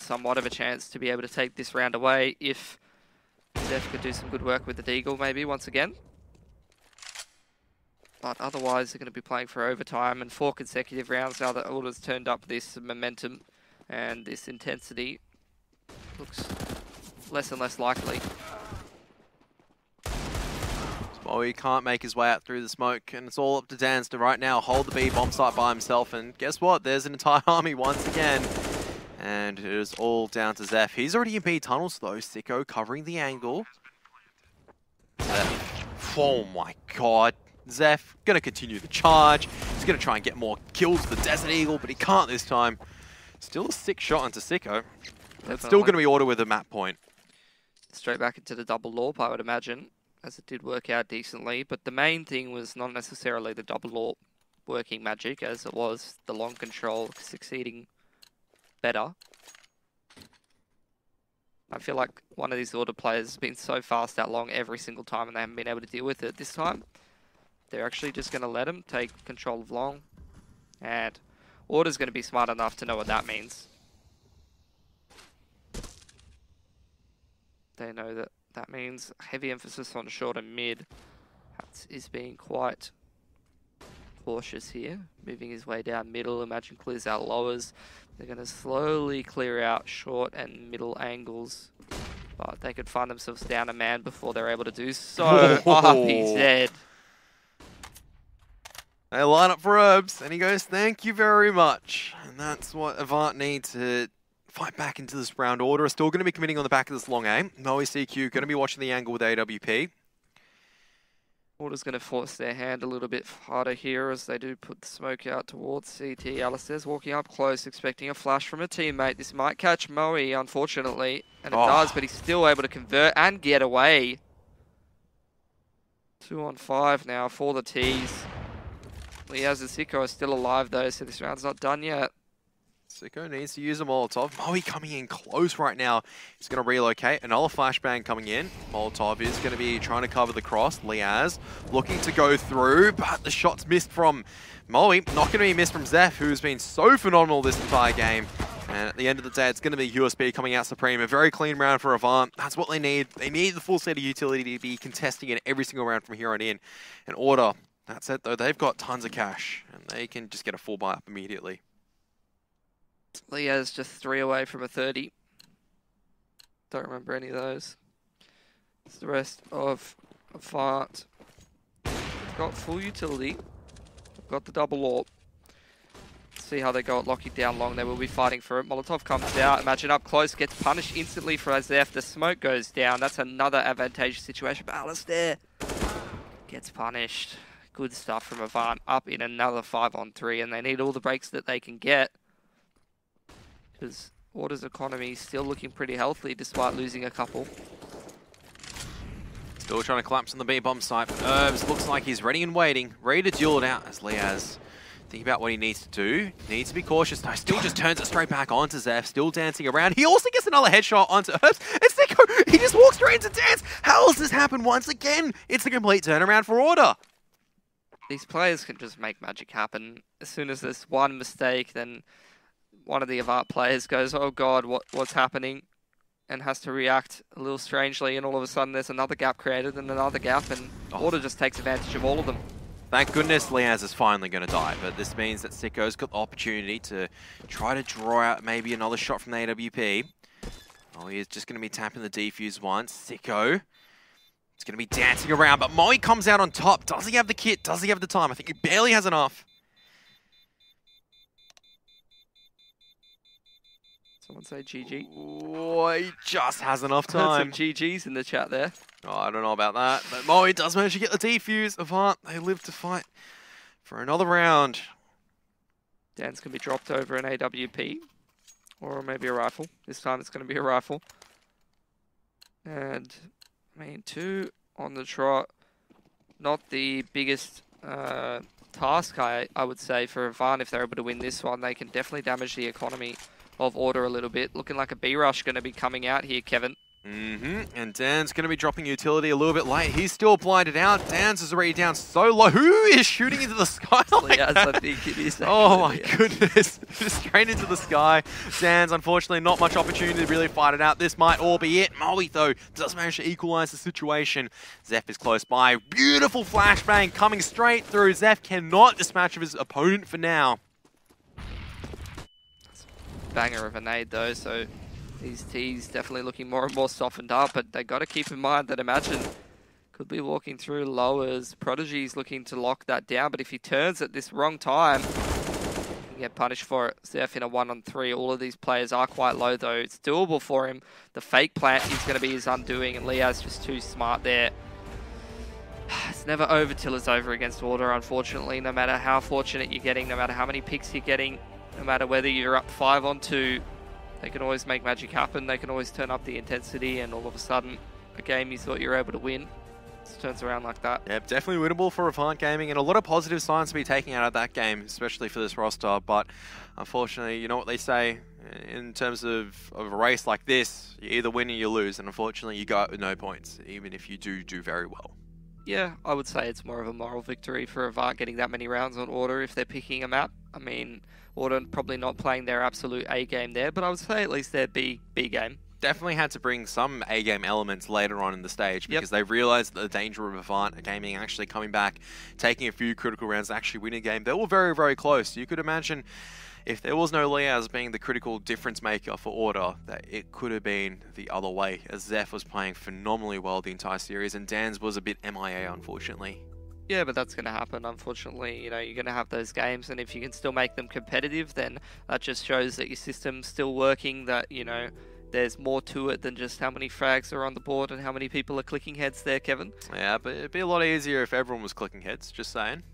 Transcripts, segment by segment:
somewhat of a chance to be able to take this round away if Zeph could do some good work with the Deagle maybe once again. But otherwise, they're going to be playing for overtime and 4 consecutive rounds now that Order's turned up this momentum and this intensity. Looks less and less likely. He can't make his way out through the smoke, and it's all up to Danz to right now hold the B bomb site by himself. And guess what? There's an entire army once again. And it is all down to Zeph. He's already in B tunnels though. Sicko covering the angle. Zeph. Oh my god. Zeph gonna continue the charge. He's gonna try and get more kills with the Desert Eagle, but he can't this time. Still a sick shot onto Sicko. It's still gonna be Order with a map point. Straight back into the double LORP, I would imagine, as it did work out decently. But the main thing was not necessarily the double LORP working magic, as it was the long control succeeding better. I feel like one of these Order players has been so fast out long every single time and they haven't been able to deal with it this time. They're actually just going to let him take control of long. And Order's going to be smart enough to know what that means. They know that that means heavy emphasis on short and mid. Hats is being quite cautious here. Moving his way down middle. Imagine clears out lowers. They're going to slowly clear out short and middle angles. But they could find themselves down a man before they're able to do so. Oh, he's dead. They line up for Herbs, and he goes, thank you very much. And that's what Avant need to fight back into this round. Order are still going to be committing on the back of this long aim. Moe CQ going to be watching the angle with AWP. Order's going to force their hand a little bit harder here as they do put the smoke out towards CT. Alistair's walking up close, expecting a flash from a teammate. This might catch Moe, unfortunately, and it does, but he's still able to convert and get away. 2 on 5 now for the T's. Liaz and Sicko are still alive though, so this round's not done yet. Sicko needs to use a Molotov. Moe coming in close right now. He's going to relocate. Another flashbang coming in. Molotov is going to be trying to cover the cross. Liaz looking to go through, but the shot's missed from Moe. Not going to be missed from Zeph, who's been so phenomenal this entire game. And at the end of the day, it's going to be USB coming out supreme. A very clean round for Avant. That's what they need. They need the full set of utility to be contesting in every single round from here on in. And Order, that's it though. They've got tons of cash, and they can just get a full buy up immediately. Liaz just 3 away from a 30. Don't remember any of those. It's the rest of Avant. Got full utility. Got the double AWP. See how they go at locking down long. They will be fighting for it. Molotov comes out. Imagine up close. Gets punished instantly for Azef. The smoke goes down. That's another advantageous situation. But Alistair gets punished. Good stuff from Avant. Up in another 5 on 3. And they need all the breaks that they can get. Because Order's economy is still looking pretty healthy despite losing a couple. Still trying to collapse on the B-bomb site. Herbs looks like he's ready and waiting. Ready to duel it out as Liaz thinking about what he needs to do. Needs to be cautious. No, still just turns it straight back onto Zeph. Still dancing around. He also gets another headshot onto Herbs. And Sicko, he just walks straight into Dance. How has this happened once again? It's a complete turnaround for Order. These players can just make magic happen. As soon as there's one mistake, then one of the Avant players goes, oh god, what's happening? And has to react a little strangely, and all of a sudden there's another gap created and another gap, and Order just takes advantage of all of them. Thank goodness Liaz is finally going to die, but this means that Sicko's got the opportunity to try to draw out maybe another shot from the AWP. Oh, he is just going to be tapping the defuse once. Sicko is going to be dancing around, but Moe comes out on top. Does he have the kit? Does he have the time? I think he barely has enough. Someone say GG. Oh, he just has enough time. Some GGs in the chat there. Oh, I don't know about that, but Moe does manage to get the defuse. Avant, they live to fight for another round. Dan's going to be dropped over an AWP, or maybe a rifle. This time it's going to be a rifle. And, I mean, 2 on the trot. Not the biggest task, I would say, for Avant. If they're able to win this one, they can definitely damage the economy of Order a little bit. Looking like a B-rush going to be coming out here, Kevin. And Dan's going to be dropping utility a little bit late. He's still blinded out. Dan's is already down so low. Who is shooting into the sky like that? I think it is. Oh my goodness. Just straight into the sky. Dan's, unfortunately, not much opportunity to really fight it out. This might all be it. Moe, though, does manage to equalize the situation. Zeph is close by. Beautiful flashbang coming straight through. Zeph cannot dispatch of his opponent for now. Banger of a nade, though, so these T's definitely looking more and more softened up, but they got to keep in mind that Imagine could be walking through lowers. Prodigy's looking to lock that down, but if he turns at this wrong time, he can get punished for it. Zeph in a 1-on-3. All of these players are quite low, though. It's doable for him. The fake plant is going to be his undoing, and Liaz just too smart there. It's never over till it's over against Order, unfortunately, no matter how fortunate you're getting, no matter how many picks you're getting, no matter whether you're up 5-on-2, they can always make magic happen. They can always turn up the intensity, and all of a sudden, a game you thought you were able to win just turns around like that. Yeah, definitely winnable for Avant Gaming, and a lot of positive signs to be taken out of that game, especially for this roster. But unfortunately, you know what they say, in terms of a race like this, you either win or you lose, and unfortunately, you go out with no points, even if you do very well. Yeah, I would say it's more of a moral victory for Avant getting that many rounds on Order if they're picking a map. I mean, Order probably not playing their absolute A game there, but I would say at least their B game. Definitely had to bring some A game elements later on in the stage because they realized the danger of Avant Gaming actually coming back, taking a few critical rounds, actually winning a game. They were very, very close. You could imagine if there was no Liaz being the critical difference maker for Order, that it could have been the other way, as Zeph was playing phenomenally well the entire series, and Dan's was a bit MIA, unfortunately. Yeah, but that's going to happen, unfortunately. You know, you're going to have those games, and if you can still make them competitive, then that just shows that your system's still working, that, you know, there's more to it than just how many frags are on the board and how many people are clicking heads there, Kevin. Yeah, but it'd be a lot easier if everyone was clicking heads, just saying.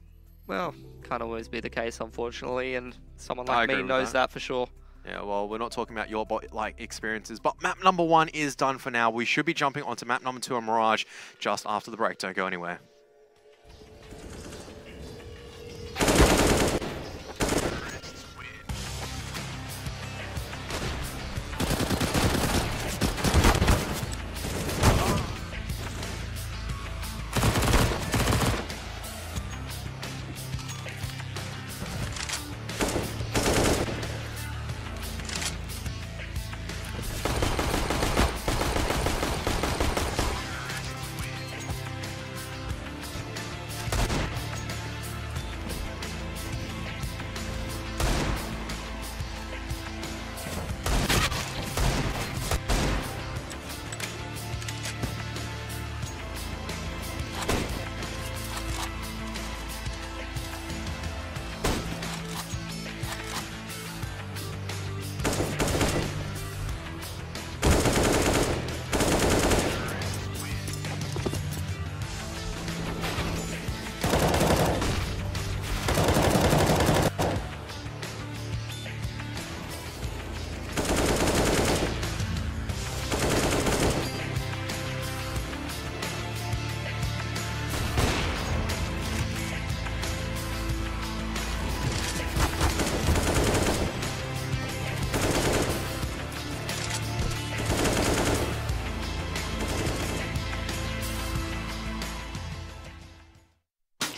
Well, can't always be the case, unfortunately, and someone like me knows that for sure. Yeah, well, we're not talking about your experiences, but map number 1 is done for now. We should be jumping onto map number 2 on Mirage just after the break. Don't go anywhere.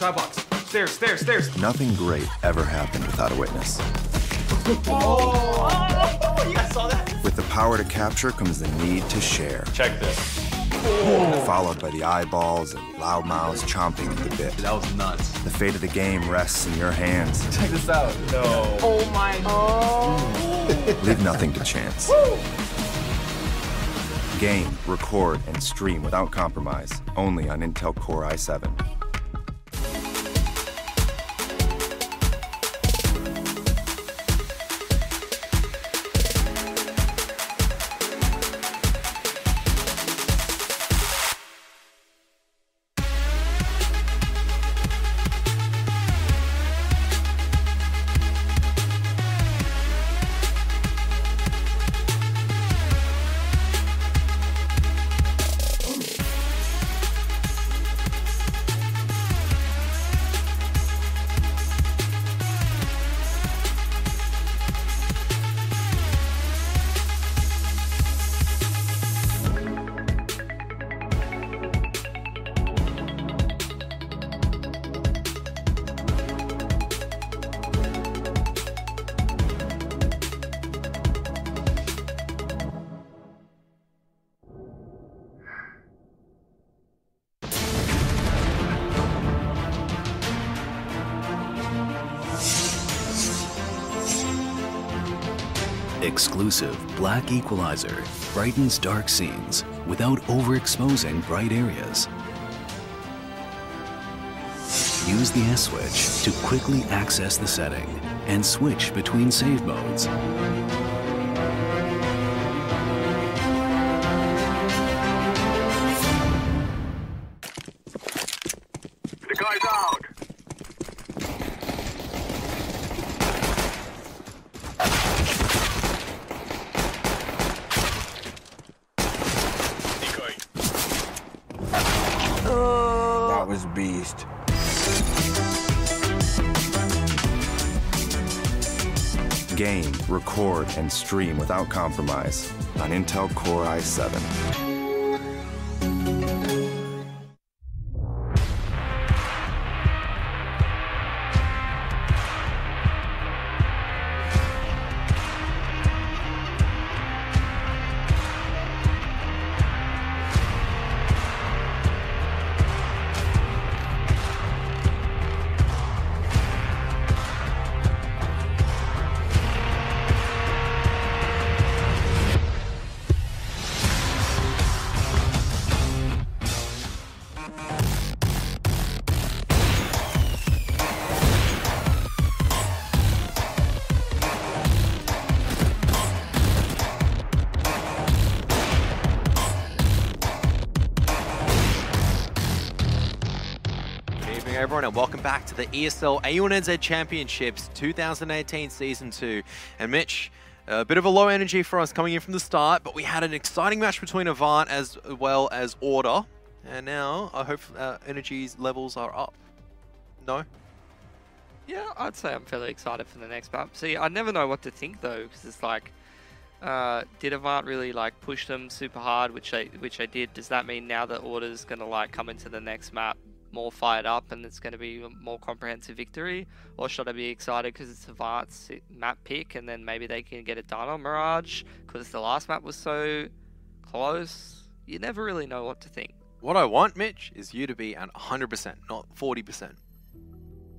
Skybox. Stairs. Nothing great ever happened without a witness. Oh, you guys saw that? With the power to capture comes the need to share. Check this. Followed by the eyeballs and loud mouths chomping at the bit. That was nuts. The fate of the game rests in your hands. Check this out. No. Oh my God. Leave nothing to chance. Game, record, and stream without compromise. Only on Intel Core i7. Exclusive black equalizer brightens dark scenes without overexposing bright areas. Use the S switch to quickly access the setting and switch between save modes. The guy's out. That was beast. Game, record, and stream without compromise on Intel Core i7. Everyone, and welcome back to the ESL A1NZ Championships 2018 Season 2. And Mitch, a bit of a low energy for us coming in from the start, but we had an exciting match between Avant as well as Order. And now I hope energy levels are up. No? Yeah, I'd say I'm fairly excited for the next map. See, I never know what to think though, because it's like, did Avant really like push them super hard, which they did? Does that mean now that Order's gonna like come into the next map more fired up and it's going to be a more comprehensive victory? Or should I be excited because it's Avant's map pick and then maybe they can get it done on Mirage because the last map was so close? You never really know what to think. What I want, Mitch, is you to be at 100%, not 40%.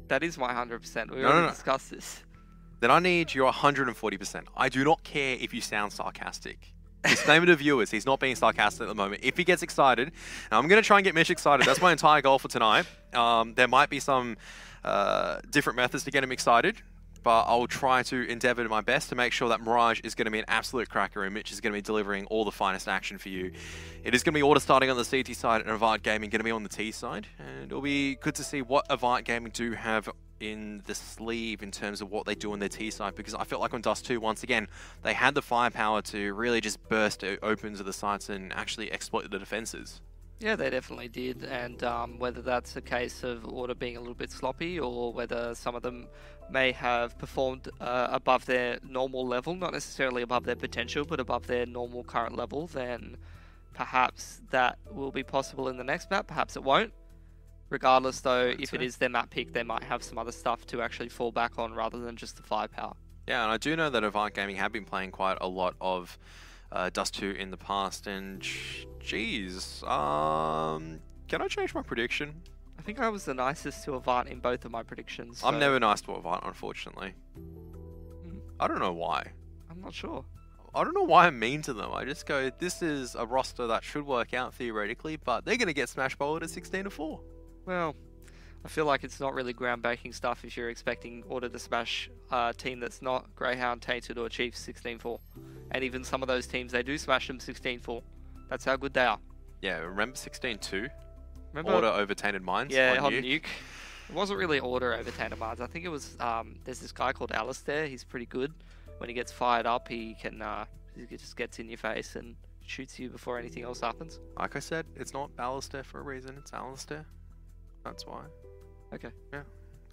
That is my 100%. We already discussed this. Then I need your 140%. I do not care if you sound sarcastic. Disclaimer to viewers, he's not being sarcastic at the moment. If he gets excited, and I'm going to try and get Mitch excited. That's my entire goal for tonight. There might be some different methods to get him excited, but I'll try to endeavor my best to make sure that Mirage is going to be an absolute cracker and Mitch is going to be delivering all the finest action for you. It is going to be Order starting on the CT side and Avant Gaming going to be on the T side. And it'll be good to see what Avant Gaming do have in the sleeve in terms of what they do on their T side, because I felt like on Dust 2, once again, they had the firepower to really just burst open to the sites and actually exploit the defenses. Yeah, they definitely did, and whether that's a case of Order being a little bit sloppy or whether some of them may have performed above their normal level, not necessarily above their potential, but above their normal current level, then perhaps that will be possible in the next map, perhaps it won't. Regardless, though, if it is their map pick, they might have some other stuff to actually fall back on rather than just the firepower. Yeah, and I do know that Avant Gaming have been playing quite a lot of Dust 2 in the past, and geez, can I change my prediction? I think I was the nicest to Avant in both of my predictions. So... I'm never nice to Avant, unfortunately. I don't know why. I'm not sure. I don't know why I'm mean to them. I just go, this is a roster that should work out theoretically, but they're going to get smash bowled at 16-4. Well, I feel like it's not really groundbreaking stuff if you're expecting Order to smash a team that's not Greyhound, Tainted or Chiefs 16-4. And even some of those teams, they do smash them 16-4. That's how good they are. Yeah, remember 16-2? Remember Order over Tainted Minds? Yeah, on Nuke. It wasn't really Order over Tainted Minds. I think it was, there's this guy called Alistair. He's pretty good. When he gets fired up, he can, he just gets in your face and shoots you before anything else happens. Like I said, it's not Alistair for a reason, it's Alistair. That's why. Okay. Yeah.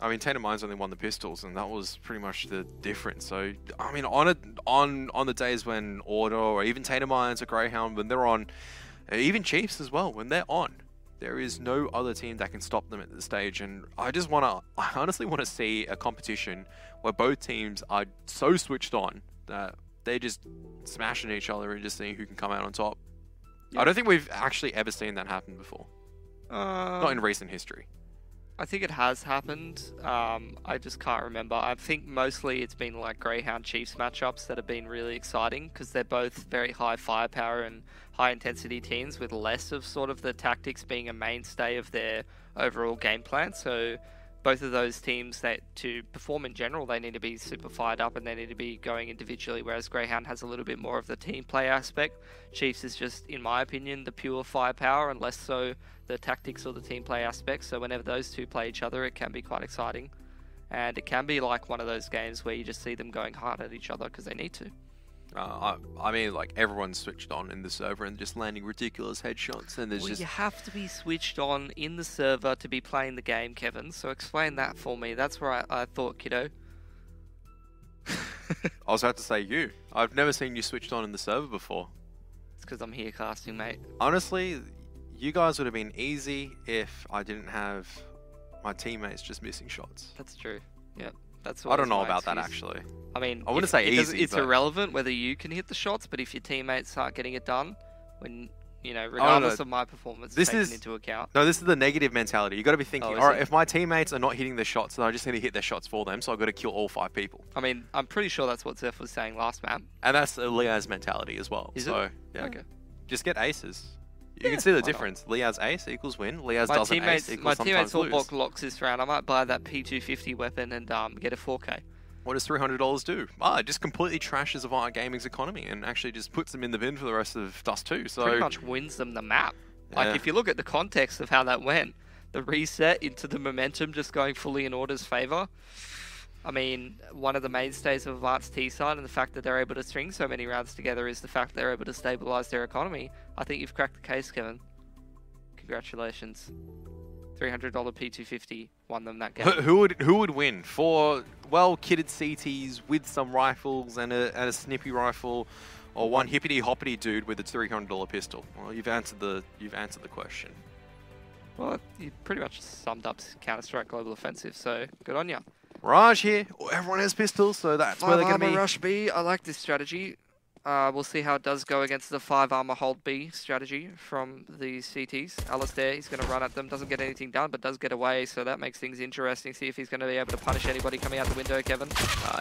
I mean, Tainted Minds only won the pistols, and that was pretty much the difference. So, I mean, on the days when Order or even Tainted Minds or Greyhound, when they're on, even Chiefs as well, when they're on, there is no other team that can stop them at this stage. And I honestly want to see a competition where both teams are so switched on that they're just smashing each other and just seeing who can come out on top. Yeah. I don't think we've actually ever seen that happen before. Not in recent history. I think it has happened. I just can't remember. I think mostly it's been like Greyhound Chiefs matchups that have been really exciting because they're both very high firepower and high intensity teams with less of sort of the tactics being a mainstay of their overall game plan. So both of those teams, that to perform in general, they need to be super fired up and they need to be going individually, whereas Greyhound has a little bit more of the team play aspect. Chiefs is just, in my opinion, the pure firepower and less so the tactics or the team play aspect. So whenever those two play each other, it can be quite exciting. And it can be like one of those games where you just see them going hard at each other because they need to. I mean, like, everyone's switched on in the server and just landing ridiculous headshots, and there's You have to be switched on in the server to be playing the game, Kevin. So explain that for me. That's where I thought, kiddo. I was about to say you. I've never seen you switched on in the server before. It's because I'm here casting, mate. Honestly, you guys would have been easy if I didn't have my teammates just missing shots. That's true. Yep. That's I don't know about that, actually. I mean, I wouldn't say easy, it's but irrelevant whether you can hit the shots, but if your teammates aren't getting it done, when, you know, regardless of my performance taken into account. No, this is the negative mentality. You got to be thinking, is all right, it? if my teammates are not hitting the shots, then I just need to hit their shots for them, so I've got to kill all 5 people. I mean, I'm pretty sure that's what Zeph was saying last map. And that's Liaz's mentality as well. Is so, it? yeah. Okay. Just get aces. You can see the difference. Liaz ace equals win. Liaz doesn't ace equals sometimes all lose. block locks this round. I might buy that P250 weapon and get a 4K. What does $300 do? It just completely trashes Avant Gaming's economy and actually just puts them in the bin for the rest of Dust 2. So pretty much wins them the map. Yeah. Like, if you look at the context of how that went, the reset into the momentum just going fully in Order's favour. I mean, one of the mainstays of Avant's T-side and the fact that they're able to string so many rounds together is the fact that they're able to stabilise their economy. I think you've cracked the case, Kevin. Congratulations. $300 P250 won them that game. Who would win? 4 well-kitted CTs with some rifles and a snippy rifle, or one hippity-hoppity dude with a $300 pistol? Well, you've answered the question. Well, you pretty much summed up Counter-Strike Global Offensive, so good on ya. Raj here. Everyone has pistols, so that's where they're going to be. Rush B. I like this strategy. We'll see how it does go against the 5 armor hold B strategy from the CTs. Alistair, he's going to run at them, doesn't get anything done, but does get away, so that makes things interesting. See if he's going to be able to punish anybody coming out the window, Kevin.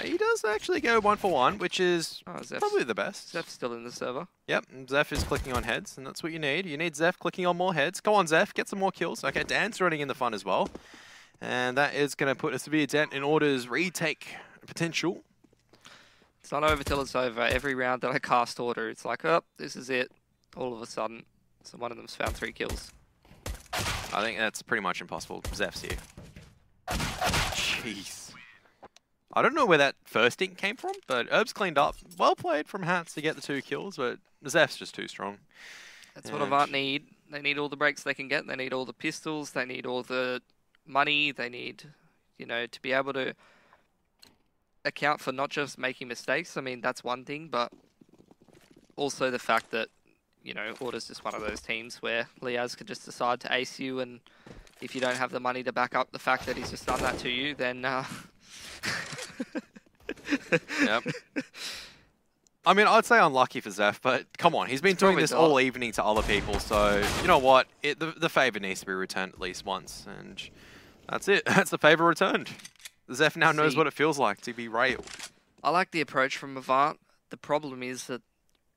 He does actually go 1-for-1, which is probably the best. Zeph's still in the server. Yep, Zeph is clicking on heads, and that's what you need. You need Zeph clicking on more heads. Go on, Zeph, get some more kills. Okay, Dan's running in the fun as well. And that is going to put a severe dent in Order's retake potential. It's not over till it's over. Every round that I cast Order, it's like, oh, this is it. All of a sudden, so one of them's found 3 kills. I think that's pretty much impossible. Zeph's here. Jeez. I don't know where that first ink came from, but Herb's cleaned up. Well played from Hats to get the 2 kills, but Zeph's just too strong. That's what Avant need. They need all the breaks they can get. They need all the pistols. They need all the money. They need, you know, to be able to account for not just making mistakes. I mean, that's one thing, but also the fact that, you know, Order's just one of those teams where Liaz could just decide to ace you, and if you don't have the money to back up the fact that he's just done that to you, then Yep. I mean, I'd say unlucky for Zeph, but come on, he's been doing this all evening to other people, so you know what? The favour needs to be returned at least once, and that's it. That's the favour returned. Zeph now knows what it feels like to be railed. I like the approach from Avant. The problem is that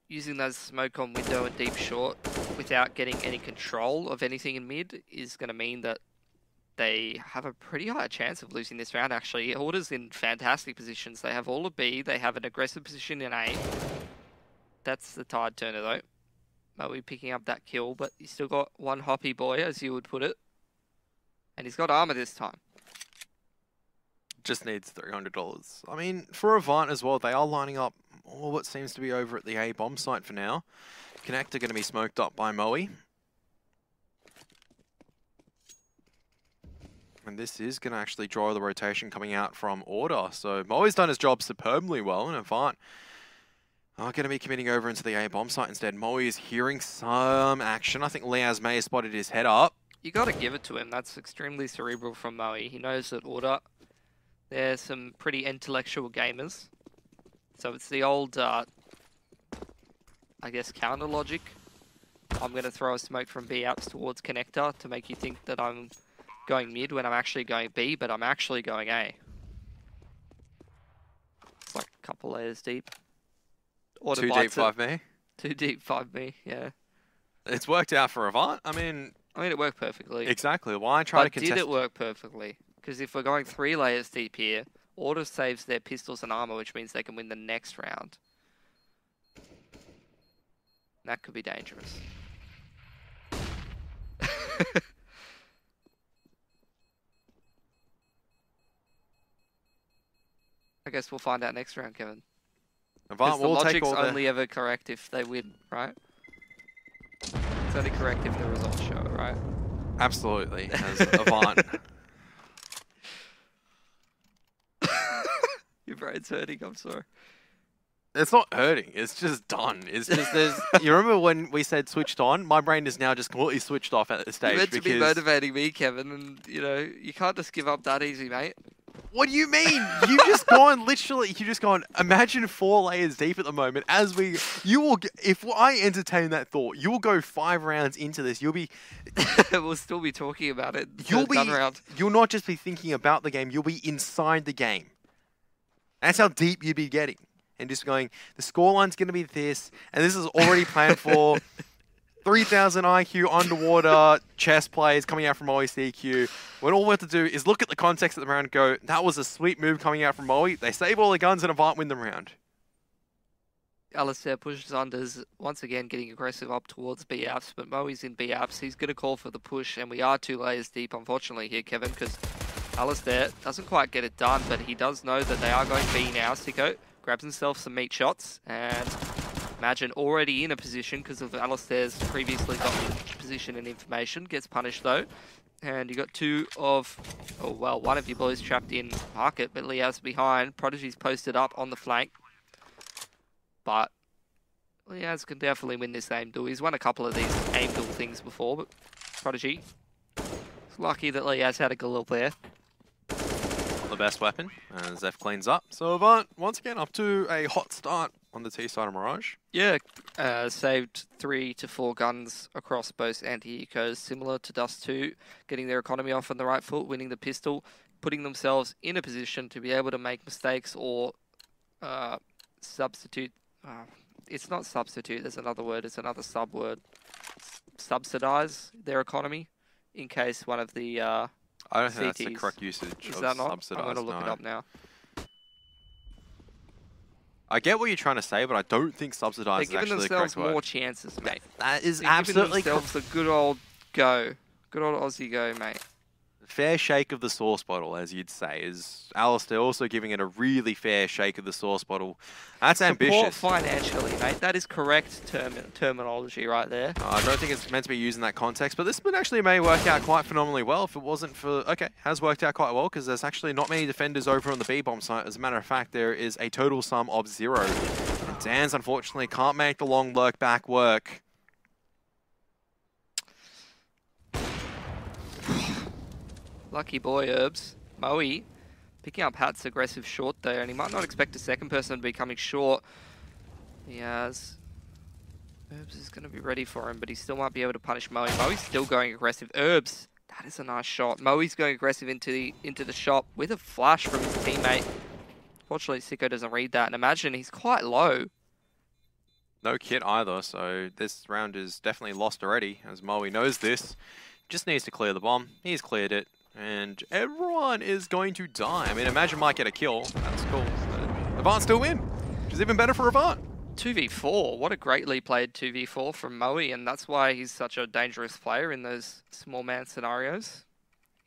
using those smoke on window and deep short without getting any control of anything in mid is going to mean that they have a pretty high chance of losing this round, actually. Order's in fantastic positions. They have all of B. They have an aggressive position in A. That's the tide turner, though. Moe picking up that kill, but he's still got one hoppy boy, as you would put it. And he's got armor this time. Just needs $300. I mean, for Avant as well, they are lining up all what seems to be over at the A bomb site for now. Connector going to be smoked up by Moe. And this is going to actually draw the rotation coming out from Order. So Moe's done his job superbly well, and Avant are going to be committing over into the A bomb site instead. Moe is hearing some action. I think Liaz may have spotted his head up. You got to give it to him. That's extremely cerebral from Moe. He knows that Order, they're some pretty intellectual gamers. So it's the old, I guess, counter logic. I'm going to throw a smoke from B apps towards Connector to make you think that I'm going mid when I'm actually going B, but I'm actually going A. It's like a couple layers deep. Too deep, 5B? Too deep, 5B, yeah. It's worked out for Avant. I mean, it worked perfectly. Exactly. Why try to contest? Did it work perfectly? Because if we're going 3 layers deep here, Order saves their pistols and armor, which means they can win the next round. That could be dangerous. I guess we'll find out next round, Kevin. Avant the will take logic's all the... only ever correct if they win, right? It's only correct if the results show it, right? Absolutely, as Avant. Your brain's hurting, I'm sorry. It's not hurting, it's just done. It's just there's... You remember when we said switched on? My brain is now just completely switched off at this stage. You're meant because... to be motivating me, Kevin, and, you know, you can't just give up that easy, mate. What do you mean? You just gone literally. You just gone. Imagine 4 layers deep at the moment. As we, you will. If I entertain that thought, you will go 5 rounds into this. You'll be. We'll still be talking about it. You'll be. Round. You'll not just be thinking about the game. You'll be inside the game. That's how deep you'd be getting, and just going. The scoreline's going to be this, and this is already planned for. 3,000 IQ underwater chess plays coming out from OECQ. When all we have to do is look at the context of the round and go, that was a sweet move coming out from Moe. They save all the guns and Avant win the round. Alistair pushes unders, once again getting aggressive up towards B apps, but Moe's in B apps. He's going to call for the push, and we are 2 layers deep, unfortunately, here, Kevin, because Alistair doesn't quite get it done, but he does know that they are going B now. Sicko grabs himself some meat shots, and Imagine already in a position because of Alistair's previously gotten position and information. Gets punished though. And you got 2 of, oh well, 1 of your boys trapped in market, but Liaz's behind. Prodigy's posted up on the flank. But Liaz can definitely win this aim duel. He's won a couple of these aim duel things before, but Prodigy, it's lucky that Liaz had a Galil there. The best weapon, and Zeph cleans up. So Avant, once again, up to a hot start on the T side of Mirage. Yeah, saved 3 to 4 guns across both anti-ecos, similar to Dust 2, getting their economy off on the right foot, winning the pistol, putting themselves in a position to be able to make mistakes or substitute. It's not substitute, there's another word, it's another sub-word. Subsidize their economy in case one of the I don't think CTs, that's the correct usage is of that not? subsidize. I'm going to look it up now. I get what you're trying to say, but I don't think subsidize is actually the correct word. They're giving themselves more chances, mate. That is They're absolutely giving themselves a good old go. Good old Aussie go, mate. Fair shake of the sauce bottle, as you'd say, is Alistair also giving it a really fair shake of the sauce bottle. That's ambitious. Support financially, mate. That is correct terminology right there. I don't think it's meant to be used in that context, but this one actually may work out quite phenomenally well if it wasn't for... Okay, has worked out quite well because there's actually not many defenders over on the B-bomb site. As a matter of fact, there is a total sum of 0. And Dan's unfortunately can't make the long lurk back work. Lucky boy, Herbs. Moe picking up Hat's aggressive short there, and he might not expect a second person to be coming short. He has... Herbs is going to be ready for him, but he still might be able to punish Moe. Moe's still going aggressive. Herbs, that is a nice shot. Moe's going aggressive into the shop with a flash from his teammate. Fortunately, Sicko doesn't read that, and imagine he's quite low. No kit either, so this round is definitely lost already, as Moe knows this. Just needs to clear the bomb. He's cleared it. And everyone is going to die. I mean, imagine might get a kill. That's cool. But Avant still win, which is even better for Avant. 2v4. What a greatly played 2v4 from Moe, and that's why he's such a dangerous player in those small man scenarios.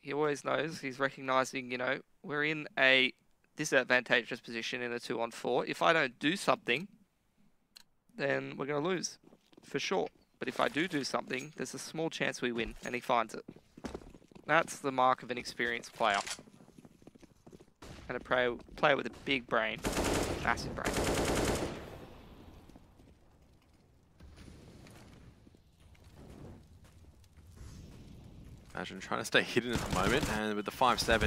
He always knows. He's recognizing, you know, we're in a disadvantageous position in a 2-on-4. If I don't do something, then we're going to lose, for sure. But if I do something, there's a small chance we win, and he finds it. That's the mark of an experienced player. And a player with a big brain. Massive brain. Imagine trying to stay hidden at the moment, and with the 5-7,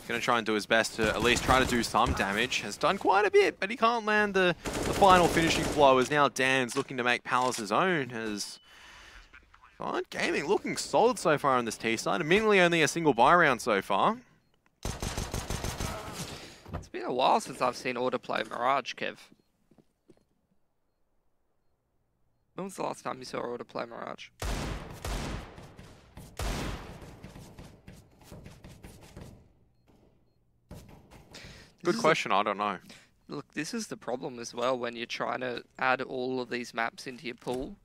going to try and do his best to at least try to do some damage. Has done quite a bit, but he can't land the final finishing blow, as now Dan's looking to make Palace his own, as Avant Gaming looking solid so far on this T side. Admittedly, only a single buy round so far. It's been a while since I've seen autoplay Mirage, Kev. When was the last time you saw autoplay Mirage? Good question, I don't know. Look, this is the problem as well when you're trying to add all of these maps into your pool.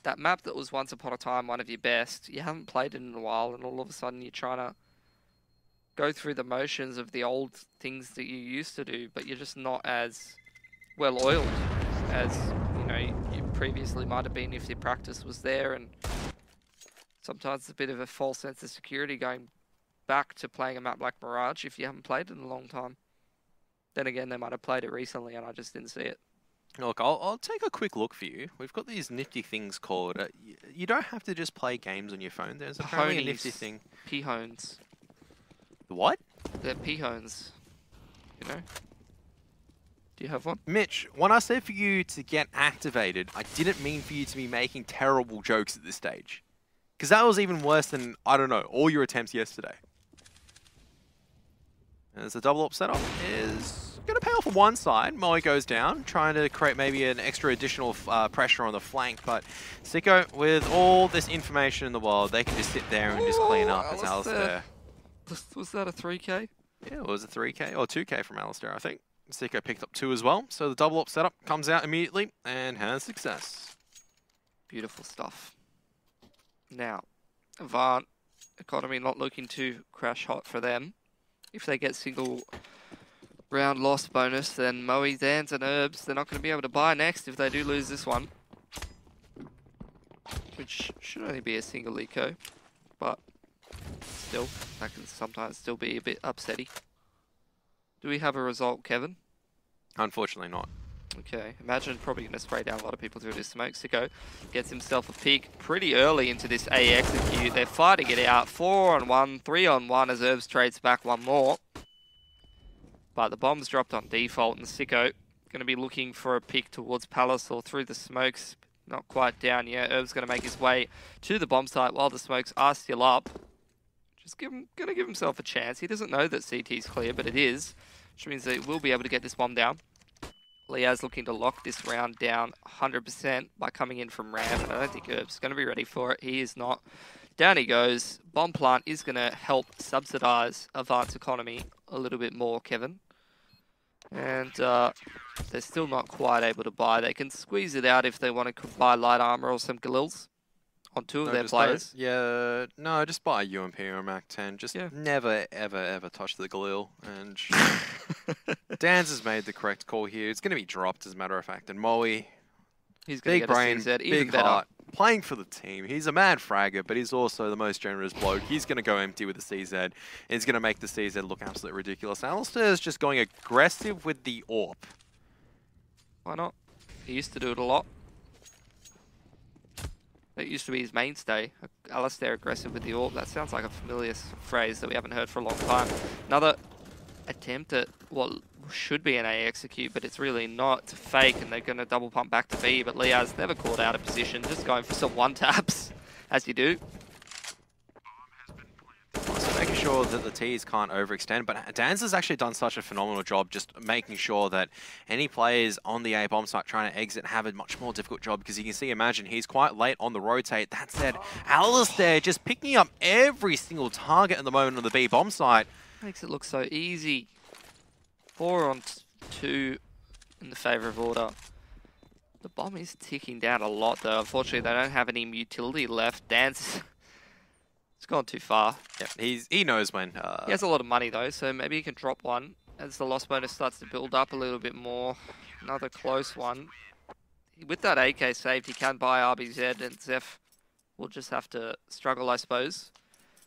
That map that was once upon a time one of your best, you haven't played it in a while, and all of a sudden you're trying to go through the motions of the old things that you used to do, but you're just not as well oiled as, you know, you previously might have been if your practice was there. And sometimes it's a bit of a false sense of security going back to playing a map like Mirage if you haven't played it in a long time. Then again, they might have played it recently and I just didn't see it. Look, I'll take a quick look for you. We've got these nifty things called... you don't have to just play games on your phone. There's apparently a nifty thing. P-hones. The what? They're P-hones. You know? Do you have one? Mitch, when I said for you to get activated, I didn't mean for you to be making terrible jokes at this stage. Because that was even worse than, I don't know, all your attempts yesterday. As the double up setup is going to pay off on one side. Moe goes down, trying to create maybe an extra additional pressure on the flank. But Sicko, with all this information in the world, they can just sit there and just clean up. It's Alistair. Was that a 3K? Yeah, it was a 3K or 2K from Alistair, I think. Sicko picked up 2 as well. So the double up setup comes out immediately and has success. Beautiful stuff. Now, Avant Economy not looking to crash hot for them. If they get single round loss bonus, then Moe, Zans and Herbs, they're not going to be able to buy next if they do lose this one. Which should only be a single eco, but still, that can sometimes still be a bit upsetty. Do we have a result, Kevin? Unfortunately not. Okay, Imagine probably going to spray down a lot of people through this smoke. Sicko gets himself a peek pretty early into this A execute. They're fighting it out. 4-on-1, 3-on-1 as Herbs trades back one more. But the bomb's dropped on default, and Sicko going to be looking for a peek towards Palace or through the smokes. Not quite down yet. Herbs going to make his way to the bomb site while the smokes are still up. Just going to give himself a chance. He doesn't know that CT's clear, but it is, which means that he will be able to get this bomb down. Liaz looking to lock this round down 100% by coming in from ramp, and I don't think Herb's going to be ready for it. He is not. Down he goes. Bomb plant is going to help subsidize Avant's economy a little bit more, Kevin. And they're still not quite able to buy. They can squeeze it out if they want to buy light armor or some Galils on 2 of their players. No, just buy a UMP or a MAC-10. Just never, ever, ever touch the Galil. And Dan's has made the correct call here. It's going to be dropped, as a matter of fact. And Moe, he's going to get brain, a CZ, even big better. heart, playing for the team. He's a mad fragger, but he's also the most generous bloke. He's going to go empty with the CZ, and he's going to make the CZ look absolutely ridiculous. Alistair is just going aggressive with the AWP. Why not? He used to do it a lot. That used to be his mainstay. Alistair aggressive with the AWP. That sounds like a familiar phrase that we haven't heard for a long time. Another attempt at what should be an A execute, but it's really not. It's a fake, and they're going to double pump back to B, but Liaz never caught out of position, just going for some one-taps, as you do. So making sure that the T's can't overextend, but Dan's has actually done such a phenomenal job just making sure that any players on the A bomb site trying to exit have a much more difficult job, because you can see, Imagine, he's quite late on the rotate. That said, Alistair just picking up every single target at the moment on the B bomb site. Makes it look so easy. 4-on-2 in the favour of Order. The bomb is ticking down a lot, though. Unfortunately, they don't have any utility left. Dance... It's gone too far. Yeah, he knows when. He has a lot of money though, so maybe he can drop one as the loss bonus starts to build up a little bit more. Another close one. With that AK saved, he can buy RBZ, and Zeph will just have to struggle, I suppose.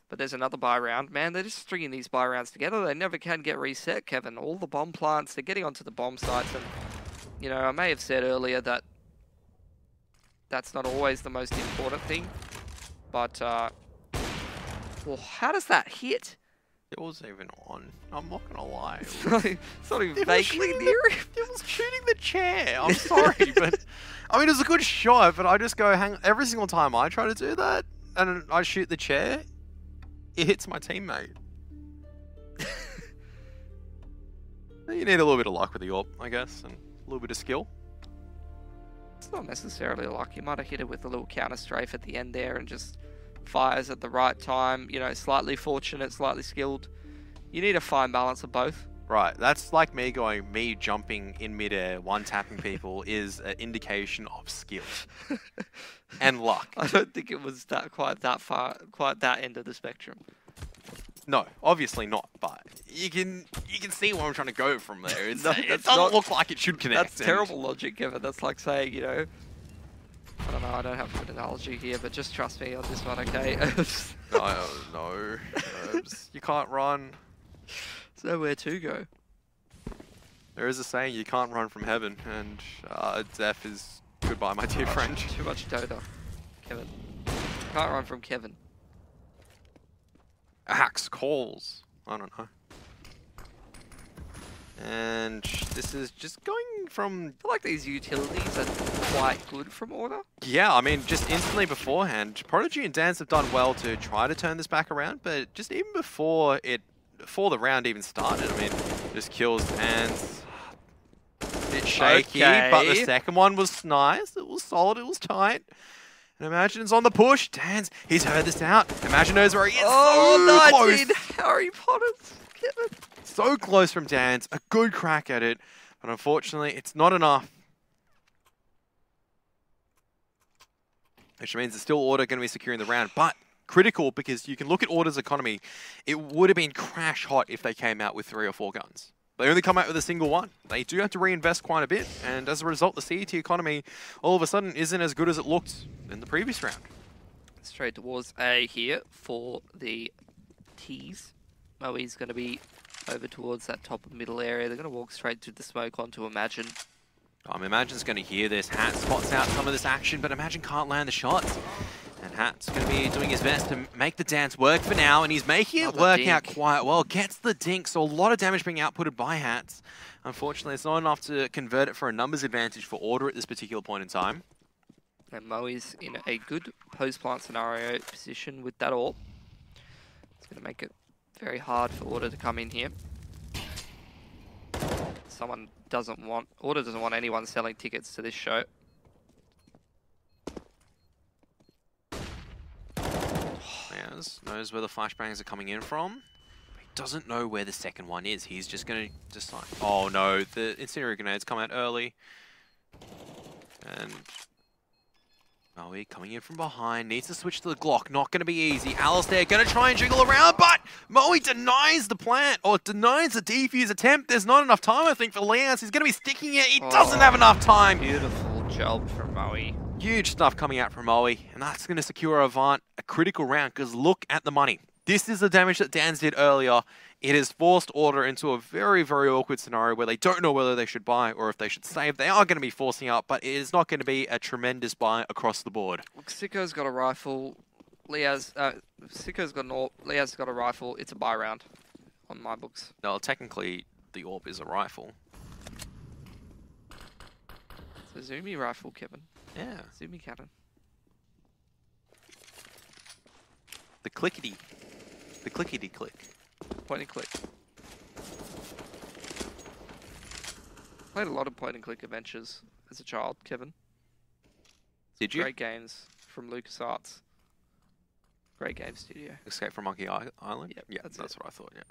But there's another buy round. Man, they're just stringing these buy rounds together. They never can get reset, Kevin. All the bomb plants, they're getting onto the bomb sites. And, you know, I may have said earlier that that's not always the most important thing. But, well, how does that hit? It wasn't even on. I'm not gonna lie. It's not even It was vaguely shooting near him. It was shooting the chair. I'm sorry, but I mean, it was a good shot, but I just go hang. Every single time I try to do that, and I shoot the chair, it hits my teammate. You need a little bit of luck with the AWP, I guess, and a little bit of skill. It's not necessarily luck. You might have hit it with a little counter strafe at the end there and just fires at the right time. You know, slightly fortunate, slightly skilled. You need a fine balance of both. Right, that's like me jumping in midair, one-tapping people is an indication of skill and luck. I don't think it was quite that end of the spectrum. No, obviously not, but you can see where I'm trying to go from there. It doesn't not- look like it should connect. That's terrible logic, Kevin. That's like saying, you know, I don't know, I don't have a good analogy here, but just trust me on this one, okay? No. You can't run. There's nowhere to go. There is a saying, you can't run from heaven, and death is goodbye, my dear friend. Too much Dota, Kevin. Can't run from Kevin. Axe calls. I don't know. And this is just going from... I feel like these utilities are quite good from Order. Yeah, I mean, just instantly beforehand, Prodigy and Dance have done well to try to turn this back around, but just even before the round even started, I mean, just kills Dance. Bit shaky, but the second one was nice. It was solid, it was tight. And Imagine's on the push. Dance, he's heard this out. Imagine knows where he is. Oh, So 19 close. Harry Potters. Kevin. So close from Dance. A good crack at it. But unfortunately, it's not enough. Which means it's still Order going to be securing the round. But critical, because you can look at Order's economy. It would have been crash hot if they came out with 3 or 4 guns. They only come out with a single one. They do have to reinvest quite a bit, and as a result, the CET economy all of a sudden isn't as good as it looked in the previous round. Straight towards A here for the T's. Moe's going to be over towards that top of middle area. They're going to walk straight to the smoke onto Imagine. Imagine's going to hear this. Hat spots out some of this action, but Imagine can't land the shots. And Hat's going to be doing his best to make the dance work for now, and he's making it work out quite well. Gets the dink, so a lot of damage being outputted by Hats. Unfortunately, it's not enough to convert it for a numbers advantage for Order at this particular point in time. And Moe's in a good post-plant scenario position with that AWP. It's going to make it very hard for Order to come in here. Order doesn't want anyone selling tickets to this show. Knows where the flashbangs are coming in from. He doesn't know where the second one is. He's just going to decide. Oh no, the incendiary grenades come out early. And Moe coming in from behind. Needs to switch to the Glock. Not going to be easy. Alistair going to try and jiggle around, but Moe denies the plant, or denies the defuse attempt. There's not enough time, I think, for Leance. He's going to be sticking it. He doesn't have enough time. Beautiful job from Moe. Huge stuff coming out from Moe, and that's going to secure Avant a critical round, because look at the money. This is the damage that Dan's did earlier. It has forced Order into a very, very awkward scenario where they don't know whether they should buy or if they should save. They are going to be forcing up, but it is not going to be a tremendous buy across the board. Look, Sicko's got a rifle. Sicko's got an AWP. Leah's got a rifle. It's a buy round on my books. No, technically, the AWP is a rifle. It's a zoomy rifle, Kevin. Yeah. Zoomy cannon. The clickety click. Point and click. Played a lot of point and click adventures as a child, Kevin. Did you? Great games from LucasArts. Great game studio. Escape from Monkey Island? Yep, Yeah, that's what I thought, yeah.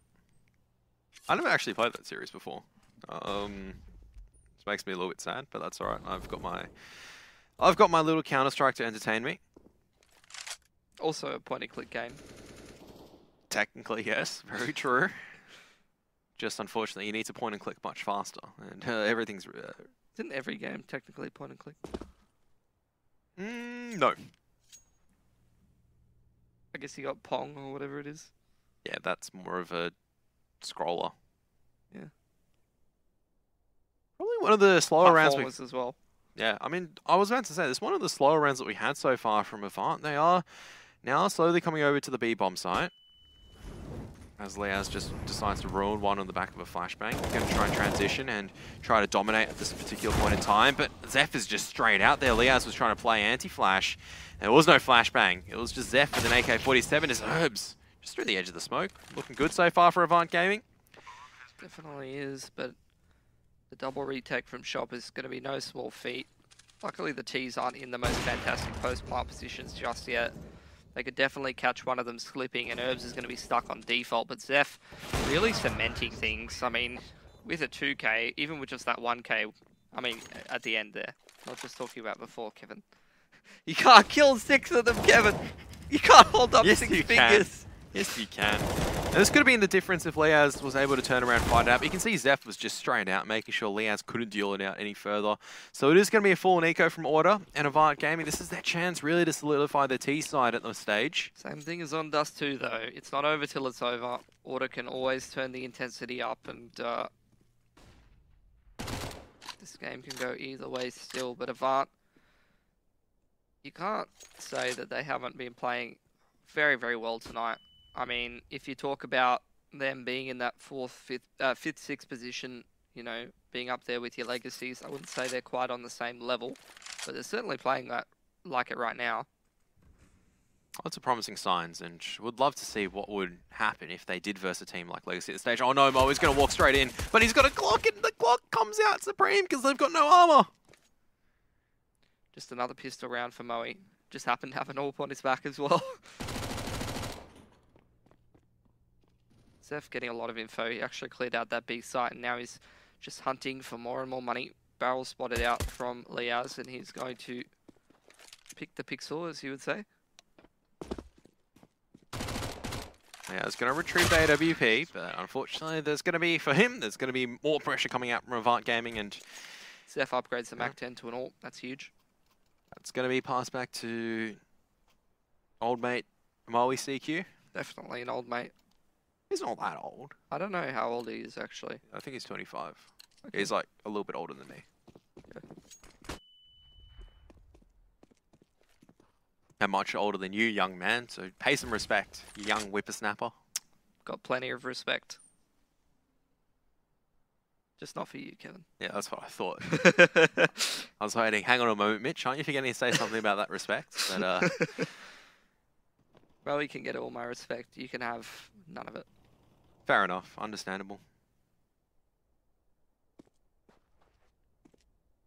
I never actually played that series before. Which makes me a little bit sad, but that's alright. I've got my little Counter-Strike to entertain me. Also a point and click game. Technically, yes. Very true. Just unfortunately, you need to point and click much faster. And everything's... Isn't every game technically point and click? No. I guess you got Pong or whatever it is. Yeah, that's more of a scroller. Yeah. Probably one of the slower rounds as well. Yeah, I mean, I was about to say, this is one of the slower rounds that we had so far from Avant. They are now slowly coming over to the B-bomb site. as Leaz just decides to ruin one on the back of a flashbang. Going to try and transition and try to dominate at this particular point in time, but Zeph is just straight out there. Leaz was trying to play anti-flash. There was no flashbang. It was just Zeph with an AK-47 as Herbs just through the edge of the smoke. Looking good so far for Avant Gaming. Definitely is, but the double retake from Shop is going to be no small feat. Luckily the T's aren't in the most fantastic post-plant positions just yet. They could definitely catch one of them slipping, and Herbs is going to be stuck on default. But Zeph really cementing things. I mean, with a 2K, even with just that 1K, I mean, at the end there. Not just talking about before, Kevin. You can't kill 6 of them, Kevin. You can't hold up 6 fingers. Yes, you can. And this could have been the difference if Leaz was able to turn around and fight it out. But you can see Zeph was just straight out, making sure Leaz couldn't deal it out any further. So it is going to be a full eco from Order and Avant Gaming. This is their chance really to solidify their T side at the stage. Same thing as on Dust 2 though. It's not over till it's over. Order can always turn the intensity up, and this game can go either way still. But Avant, you can't say that they haven't been playing very, very well tonight. I mean, if you talk about them being in that 4th, 5th, 6th position, you know, being up there with your legacies, I wouldn't say they're quite on the same level, but they're certainly playing that like it right now. Lots of promising signs, and would love to see what would happen if they did verse a team like Legacy at the stage. Oh no, Mo is going to walk straight in, but he's got a Glock, and the Glock comes out supreme because they've got no armor. Just another pistol round for Moe. Just happened to have an AWP on his back as well. Zeph getting a lot of info. He actually cleared out that B site, and now he's just hunting for more and more money. Barrel spotted out from Leaz, and he's going to pick the pixel, as you would say. Yeah, it's going to retrieve the AWP, but unfortunately there's going to be, for him, there's going to be more pressure coming out from Avant Gaming, and Zeph upgrades the MAC-10 to an AWP. That's huge. That's going to be passed back to old mate Moe CQ. Definitely an old mate. He's not that old. I don't know how old he is, actually. I think he's 25. Okay. He's like a little bit older than me. Okay. And much older than you, young man, so pay some respect, you young whippersnapper. Got plenty of respect. Just not for you, Kevin. Yeah, that's what I thought. I was waiting. Hang on a moment, Mitch. Aren't you forgetting to say something about that respect? But, well, you can get all my respect. You can have none of it. fair enough. Understandable.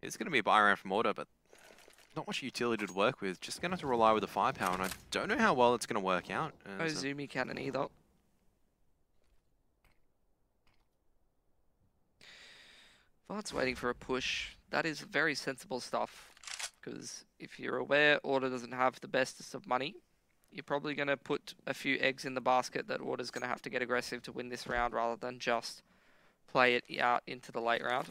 It's going to be a buy round from Order, but not much utility to work with. Just going to have to rely with the firepower, and I don't know how well it's going to work out. No zoomy cannon either. Vard's waiting for a push. That is very sensible stuff, because if you're aware Order doesn't have the bestest of money, you're probably going to put a few eggs in the basket that Order's going to have to get aggressive to win this round rather than just play it out into the late round.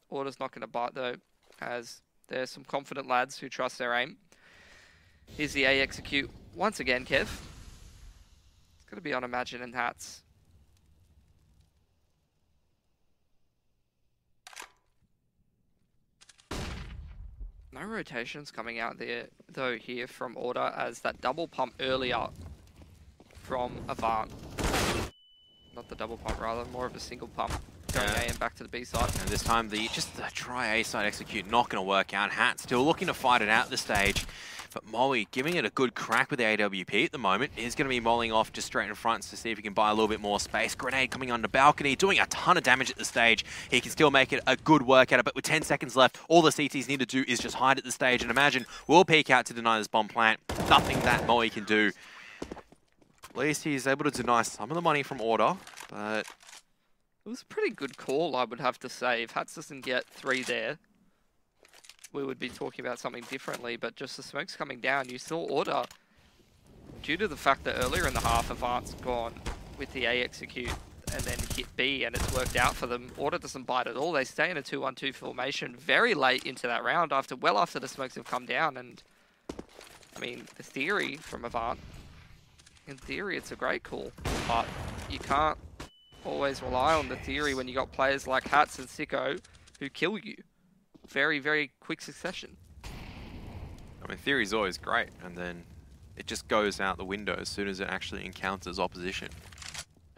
Order's not going to bite though, as there's some confident lads who trust their aim. Here's the A execute once again, Kev. It's going to be on Imagine and Hats. No rotations coming out there, though, here from Order, as that double pump earlier from Avant. Not the double pump, rather, more of a single pump. Going A and back to the B side. And this time, just the try A side execute, not going to work out. Hat still looking to fight it out at this stage. But Moe giving it a good crack with the AWP at the moment. Is going to be mulling off just straight in front to see if he can buy a little bit more space. Grenade coming on the balcony, doing a ton of damage at the stage. He can still make it a good work at it, but with 10 seconds left, all the CTs need to do is just hide at the stage. And Imagine will peek out to deny this bomb plant. Nothing that Moe can do. At least he's able to deny some of the money from Order, but it was a pretty good call, I would have to say. If Hats doesn't get 3 there, we would be talking about something differently, but just the smoke's coming down. You saw Order, due to the fact that earlier in the half, Avant's gone with the A execute and then hit B, and it's worked out for them. Order doesn't bite at all. They stay in a 2-1-2 formation very late into that round, well after the smokes have come down. And I mean, the theory from Avant, in theory, it's a great call, but you can't always rely on the theory when you got players like Hats and Sicko who kill you. Very, very quick succession. I mean, theory's always great, and then it just goes out the window as soon as it actually encounters opposition.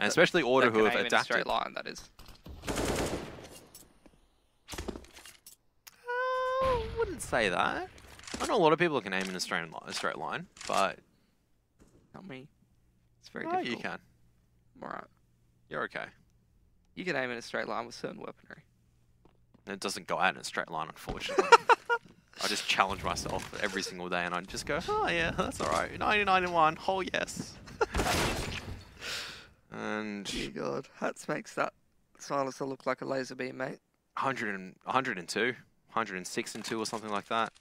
And especially Order that who can have aim in a straight adapted. line, that is. Wouldn't say that. I know a lot of people can aim in a straight line, but Not me. It's very oh, difficult. you can. I'm alright. You're okay. You can aim in a straight line with certain weaponry. It doesn't go out in a straight line, unfortunately. I just challenge myself every single day, and I just go, oh yeah, that's all right. 99 and 1. Oh yes. And Dear God, Hats makes that silencer look like a laser beam, mate. 102, 106 and 2 or something like that.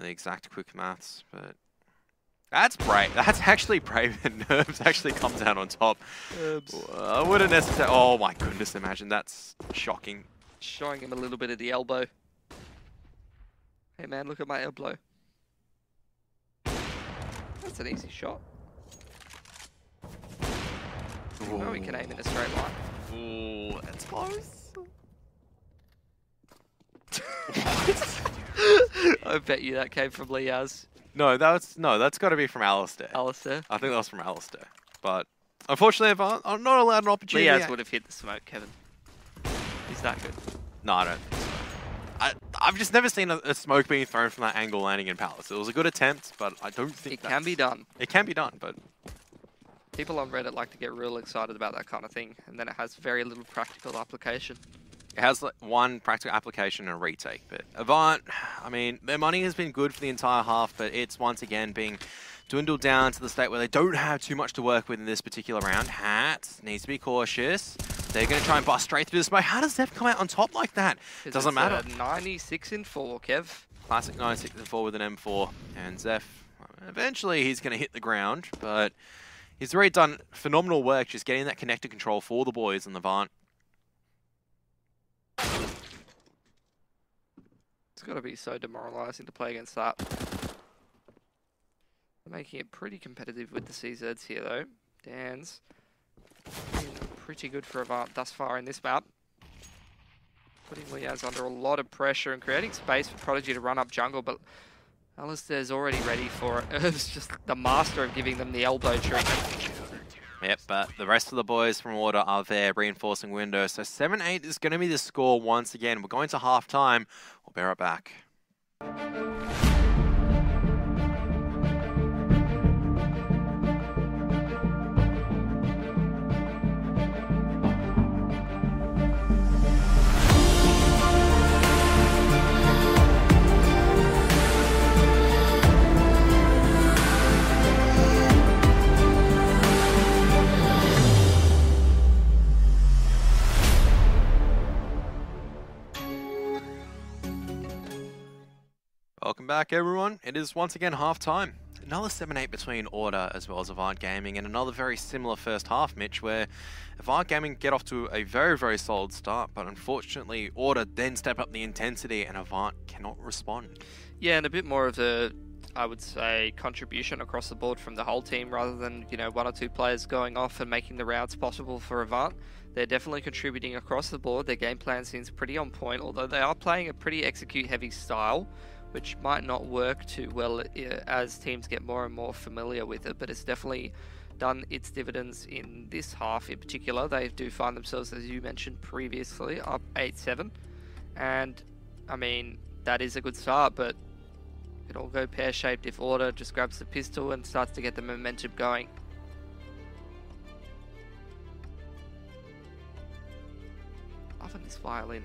The exact quick maths, but that's brave. That's actually brave, and Nerves actually comes out on top. I wouldn't necessarily. Oh my goodness, imagine that's shocking. Showing him a little bit of the elbow. Hey man, look at my elbow. That's an easy shot. No, he can aim in a straight line. Ooh, that's close. I bet you that came from Liaz. No, that's got to be from Alistair. Alistair. I think that was from Alistair. But unfortunately, I'm not allowed an opportunity. Liaz would have hit the smoke, Kevin. He's that good. No, I don't think so. I've just never seen a smoke being thrown from that angle landing in Palace. It was a good attempt, but I don't think It can be done. It can be done, but People on Reddit like to get real excited about that kind of thing, and then it has very little practical application. it has like one practical application and a retake. But Avant, I mean, their money has been good for the entire half, but it's once again being dwindled down to the state where they don't have too much to work with in this particular round. Hats needs to be cautious. They're going to try and bust straight through the smoke. How does Zeph come out on top like that? Doesn't matter. 96 in 4, Kev. Classic 96 and 4 with an M4. And Zeph, eventually he's going to hit the ground, but he's already done phenomenal work just getting that connector control for the boys in the Avant. It's got to be so demoralizing to play against that. They're making it pretty competitive with the CZs here, though. Dan's been pretty good for Avant thus far in this map. Putting Liaz under a lot of pressure and creating space for Prodigy to run up jungle, but Alistair's already ready for it. It's just the master of giving them the elbow treatment. Yep, but the rest of the boys from Order are there, reinforcing window. So 7-8 is going to be the score once again. We're going to half-time. We'll be right back. Welcome back, everyone. It is once again half-time. Another 7-8 between Order as well as Avant Gaming, and another very similar first half, Mitch, where Avant Gaming get off to a very, very solid start, but unfortunately Order then step up the intensity and Avant cannot respond. Yeah, and a bit more of a, I would say, contribution across the board from the whole team rather than, you know, one or two players going off and making the routes possible for Avant. They're definitely contributing across the board. Their game plan seems pretty on point, although they are playing a pretty execute-heavy style, which might not work too well as teams get more and more familiar with it, but it's definitely done its dividends in this half in particular. They do find themselves, as you mentioned previously, up 8-7, and I mean, that is a good start, but it could all go pear-shaped if Order just grabs the pistol and starts to get the momentum going. Loving this violin.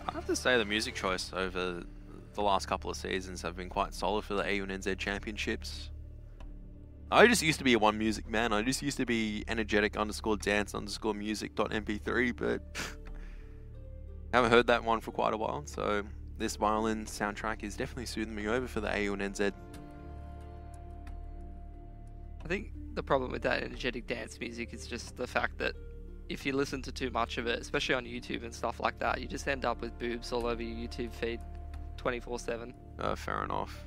I have to say the music choice over the last couple of seasons have been quite solid for the AU and NZ championships. I just used to be a one music man. I just used to be energetic_dance_music.mp3, but haven't heard that one for quite a while. So this violin soundtrack is definitely soothing me over for the AU and NZ. I think the problem with that energetic dance music is just the fact that if you listen to too much of it, especially on YouTube and stuff like that, you just end up with boobs all over your YouTube feed 24/7. Fair enough.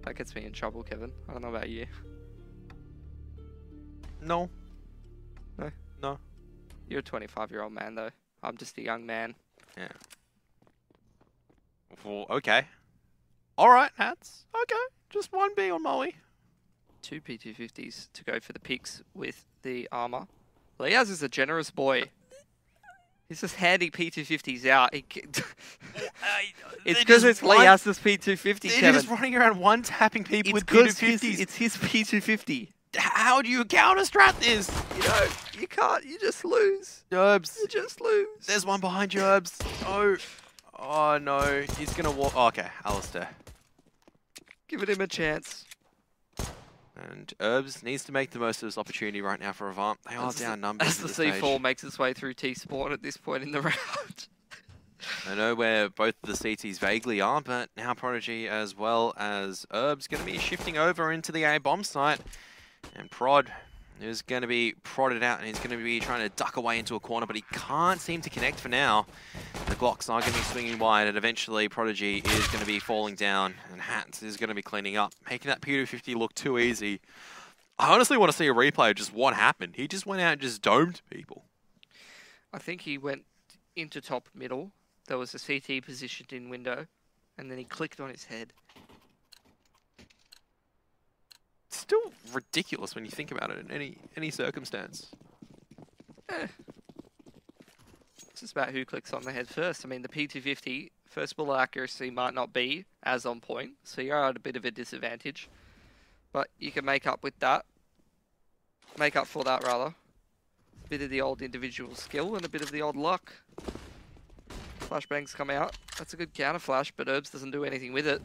That gets me in trouble, Kevin. I don't know about you. No. No? No. You're a 25-year-old man, though. I'm just a young man. Yeah. Well, okay. Alright, Hats. Okay. Just one B on Moe. 2 P250s to go for the picks with the armor. Liaz is a generous boy. He's just handing P250s out. It's because it's Liaz's P250, They're Kevin. just running around one-tapping people with It's P250s. it's his P250. How do you counter-strat this? You know, you can't. You just lose. Herbs. You just lose. There's one behind you, Herbs. Oh. Oh, no. He's going to walk. Oh, okay, Alistair. Giving him a chance. And Herbs needs to make the most of this opportunity right now for Avant. They are down numbers. As the C4 makes its way through T-Spawn at this point in the round. I know where both the CTs vaguely are, but now Prodigy as well as Herbs going to be shifting over into the A bomb site. And Prod is going to be prodded out, and he's going to be trying to duck away into a corner, but he can't seem to connect for now. The Glocks are going to be swinging wide, and eventually Prodigy is going to be falling down, and Hats is going to be cleaning up, making that P250 look too easy. I honestly want to see a replay of just what happened. He just went out and just domed people. I think he went into top middle. There was a CT positioned in window, and then he clicked on his head. Still ridiculous when you think about it in any circumstance. It's just about who clicks on the head first. I mean, the P250, first bullet accuracy might not be as on point, so you're at a bit of a disadvantage. But you can make up with that. Make up for that, rather. A bit of the old individual skill and a bit of the old luck. Flashbangs come out. That's a good counter flash, but Herbs doesn't do anything with it.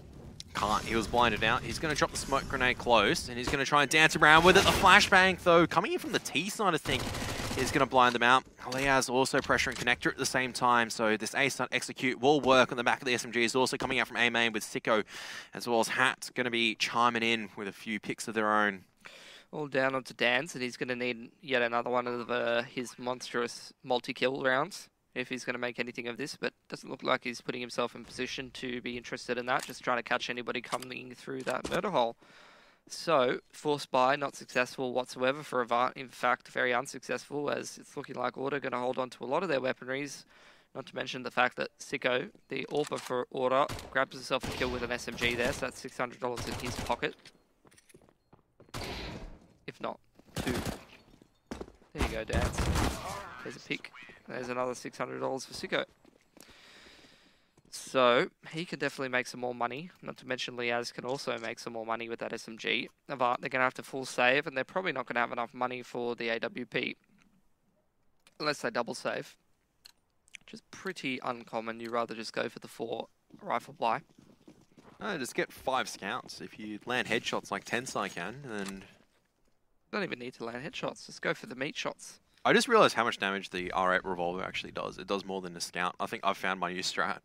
Can't. He was blinded out. He's going to drop the smoke grenade close, and he's going to try and dance around with it. The flashbang, though, coming in from the T side, I think, is going to blind them out. Liaz also pressuring connector at the same time, so this A stunt execute will work on the back of the SMG. Is also coming out from A main with Sicko, as well as Hat going to be chiming in with a few picks of their own. All down onto Dan's, and he's going to need yet another one of his monstrous multi-kill rounds if he's going to make anything of this, but doesn't look like he's putting himself in position to be interested in that, just trying to catch anybody coming through that murder hole. So, force buy, not successful whatsoever for Avant, in fact, very unsuccessful, as it's looking like Order going to hold on to a lot of their weaponries, not to mention the fact that Sicko, the AWPer for Order, grabs himself a kill with an SMG there, so that's $600 in his pocket. If not, 2. There you go, Dance. There's a pick. There's another $600 for Sicko. So, he can definitely make some more money. Not to mention Liaz can also make some more money with that SMG. Avant, they're going to have to full save, and they're probably not going to have enough money for the AWP. Unless they double save. Which is pretty uncommon. You'd rather just go for the 4 rifle buy. No, just get 5 scouts. If you land headshots like Tensai can, then... Don't even need to land headshots. Just go for the meat shots. I just realized how much damage the R8 revolver actually does. It does more than a scout. I think I've found my new strat.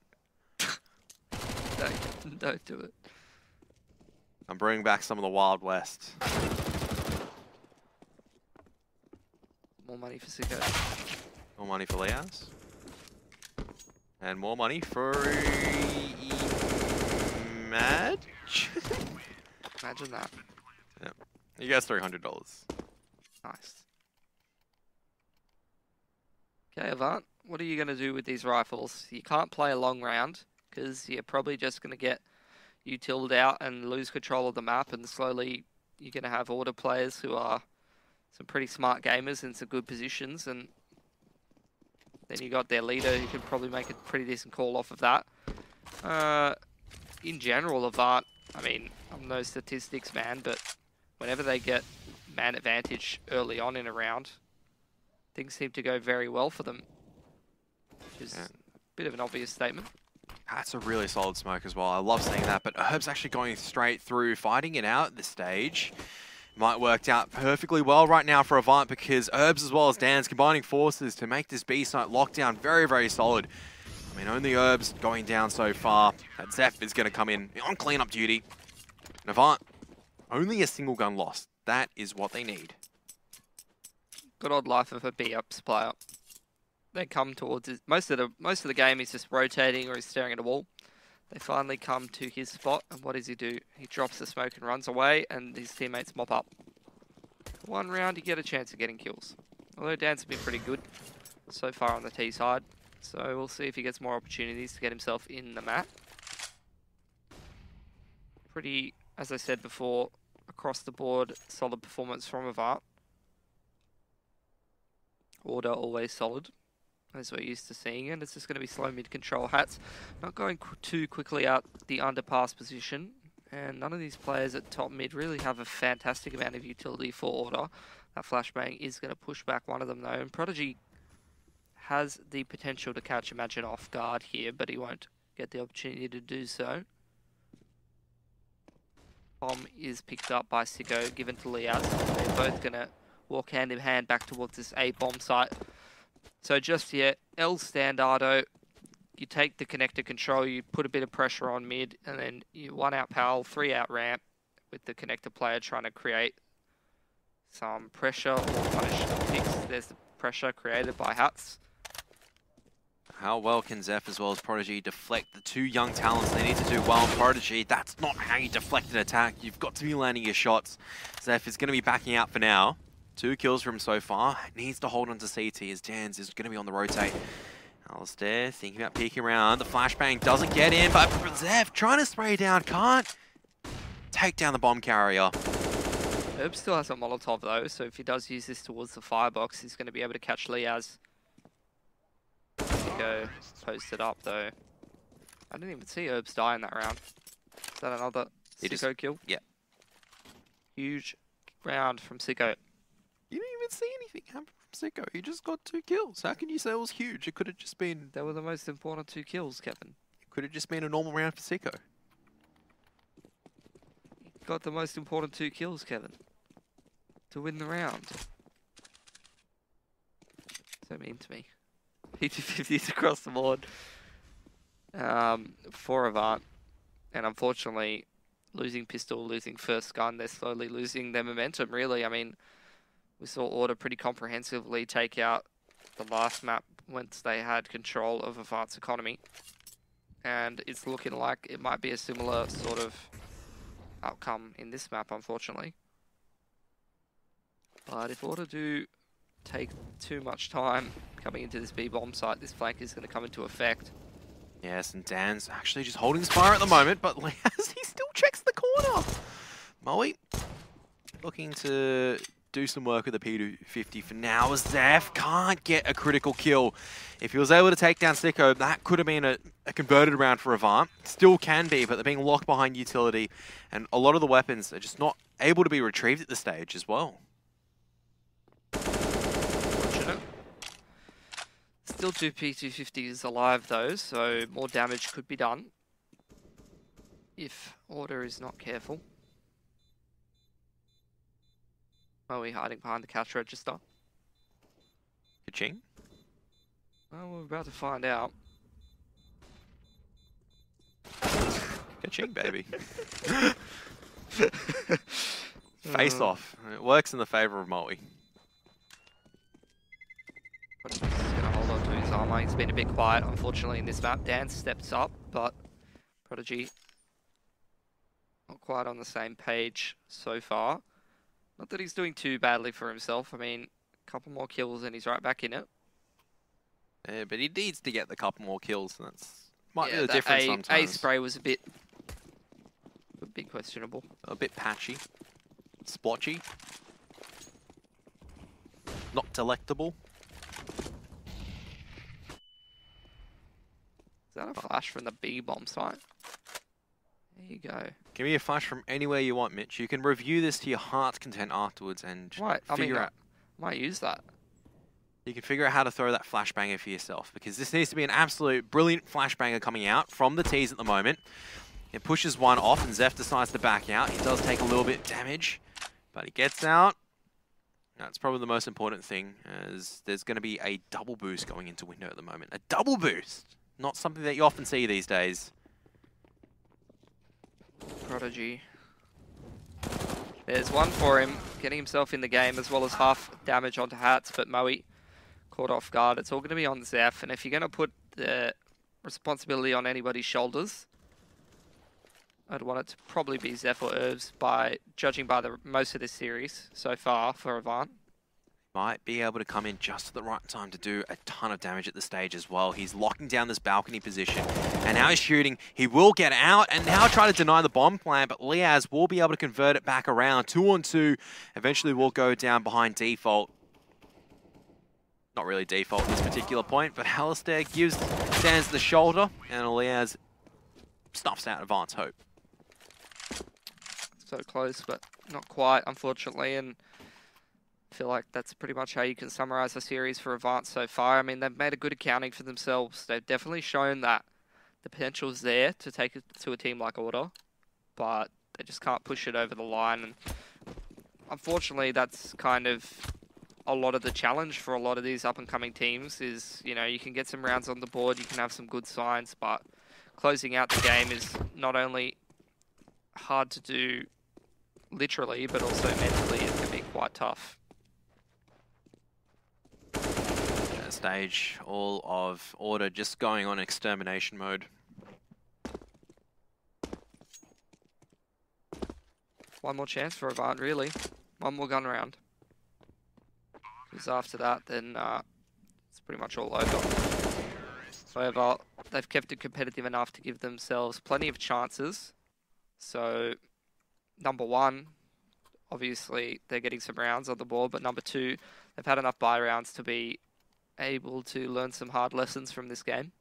Don't do it. I'm bringing back some of the Wild West. More money for Sicko. More money for Liaz. And more money for... Madge? Imagine that. Yep. You guys $300. Nice. Okay, Avant, what are you going to do with these rifles? You can't play a long round, because you're probably just going to get utiled out and lose control of the map, and slowly you're going to have Order players who are some pretty smart gamers in some good positions, and then you got their leader who can probably make a pretty decent call off of that. In general, Avant, I mean, I'm no statistics man, but whenever they get man advantage early on in a round, things seem to go very well for them, which is a bit of an obvious statement. That's a really solid smoke as well. I love seeing that, but Herb's actually going straight through, fighting it out at this stage. Might work out perfectly well right now for Avant, because Herbs as well as Dan's combining forces to make this B site lockdown very, very solid. I mean, only Herbs going down so far. That Zeph is going to come in on cleanup duty. And Avant, only a single gun lost. That is what they need. Good old life of a B-ups player. They come towards his, most of the game he's just rotating or he's staring at a wall. They finally come to his spot, and what does he do? He drops the smoke and runs away, and his teammates mop up. One round, you get a chance of getting kills. Although Dan's been pretty good so far on the T side, so we'll see if he gets more opportunities to get himself in the map. Pretty, as I said before, across the board, solid performance from Avant. Order always solid, as we're used to seeing it. It's just going to be slow mid-control. Hats not going too quickly out the underpass position. And none of these players at top mid really have a fantastic amount of utility for Order. That flashbang is going to push back one of them though. And Prodigy has the potential to catch Imagine off guard here, but he won't get the opportunity to do so. Bomb is picked up by Sicko, given to Liaz. They're both going to walk hand in hand back towards this A bomb site. So just here, L Standardo, you take the connector control, you put a bit of pressure on mid, and then you 1 out Powell, 3 out ramp, with the connector player trying to create some pressure or punish the picks. There's the pressure created by Hats. How well can Zeph as well as Prodigy deflect the two young talents they need to do well? Prodigy, that's not how you deflect an attack. You've got to be landing your shots. Zeph is going to be backing out for now. 2 kills from so far. Needs to hold on to CT as Jans is going to be on the rotate. Alistair thinking about peeking around. The flashbang doesn't get in, but Zeph trying to spray down, can't take down the bomb carrier. Herb still has a Molotov though, so if he does use this towards the firebox, he's going to be able to catch Liaz. Go posted up though. I didn't even see Herbs die in that round. Is that another Sicko kill? Yeah. Huge round from Sicko. You didn't even see anything happen from Sicko. He just got 2 kills. How can you say it was huge? It could have just been... They were the most important 2 kills, Kevin. It could have just been a normal round for Sicko. Got the most important 2 kills, Kevin. To win the round. So mean to me. P250s across the board for Avant. And unfortunately, losing pistol, losing first gun, they're slowly losing their momentum, really. I mean, we saw Order pretty comprehensively take out the last map once they had control of Avant's economy. And it's looking like it might be a similar sort of outcome in this map, unfortunately. But if Order do take too much time coming into this B-bomb site, this flank is going to come into effect. Yes, and Dan's actually just holding his fire at the moment, but as he still checks the corner. Moe looking to do some work with the P250 for now, as Zeph can't get a critical kill. If he was able to take down Sicko, that could have been a converted round for Avant. Still can be, but they're being locked behind utility, and a lot of the weapons are just not able to be retrieved at this stage as well. Still 2 P250s alive though, so more damage could be done if Order is not careful. Are we hiding behind the cash register? Ka-ching? Well, we're about to find out. Ka-ching, baby. Face off. It works in the favor of Moe. He's going to hold on to his armor. He's been a bit quiet, unfortunately, in this map. Dan steps up, but Prodigy not quite on the same page so far. Not that he's doing too badly for himself. I mean, a couple more kills and he's right back in it. Yeah, but he needs to get the couple more kills. That's might be the difference sometimes. A spray was a bit questionable. A bit patchy. Splotchy. Not delectable. Is that a flash from the B bomb site? There you go. Give me a flash from anywhere you want, Mitch. You can review this to your heart's content afterwards and figure out. I might use that. You can figure out how to throw that flashbanger for yourself, because this needs to be an absolute brilliant flashbanger coming out from the tees at the moment. It pushes one off and Zeph decides to back out. He does take a little bit of damage, but he gets out. That's probably the most important thing, as there's going to be a double boost going into window at the moment. A double boost! Not something that you often see these days. Prodigy. There's one for him, getting himself in the game, as well as half damage onto Hats, but Moe caught off guard. It's all going to be on Zeph, and if you're going to put the responsibility on anybody's shoulders, I'd want it to probably be Zeph or Herbs, judging by most of this series so far for Avant. might be able to come in just at the right time to do a ton of damage at the stage as well. He's locking down this balcony position, and now he's shooting. He will get out, and now try to deny the bomb plan, but Liaz will be able to convert it back around. 2-on-2, eventually will go down behind default. Not really default at this particular point, but Alistair stands the shoulder, and Liaz stuffs out Avant's hope. So close, but not quite, unfortunately, and I feel like that's pretty much how you can summarize the series for Avant so far. I mean, they've made a good accounting for themselves. They've definitely shown that the potential is there to take it to a team like Order, but they just can't push it over the line. And unfortunately, that's kind of a lot of the challenge for a lot of these up-and-coming teams is, you know, you can get some rounds on the board, you can have some good signs, but closing out the game is not only hard to do literally, but also mentally it can be quite tough. Stage, all of Order just going on extermination mode. One more chance for Avant, really. One more gun round. Because after that, then it's pretty much all over. However, they've kept it competitive enough to give themselves plenty of chances. So, number one, obviously they're getting some rounds on the board, but number two, they've had enough buy rounds to be able to learn some hard lessons from this game,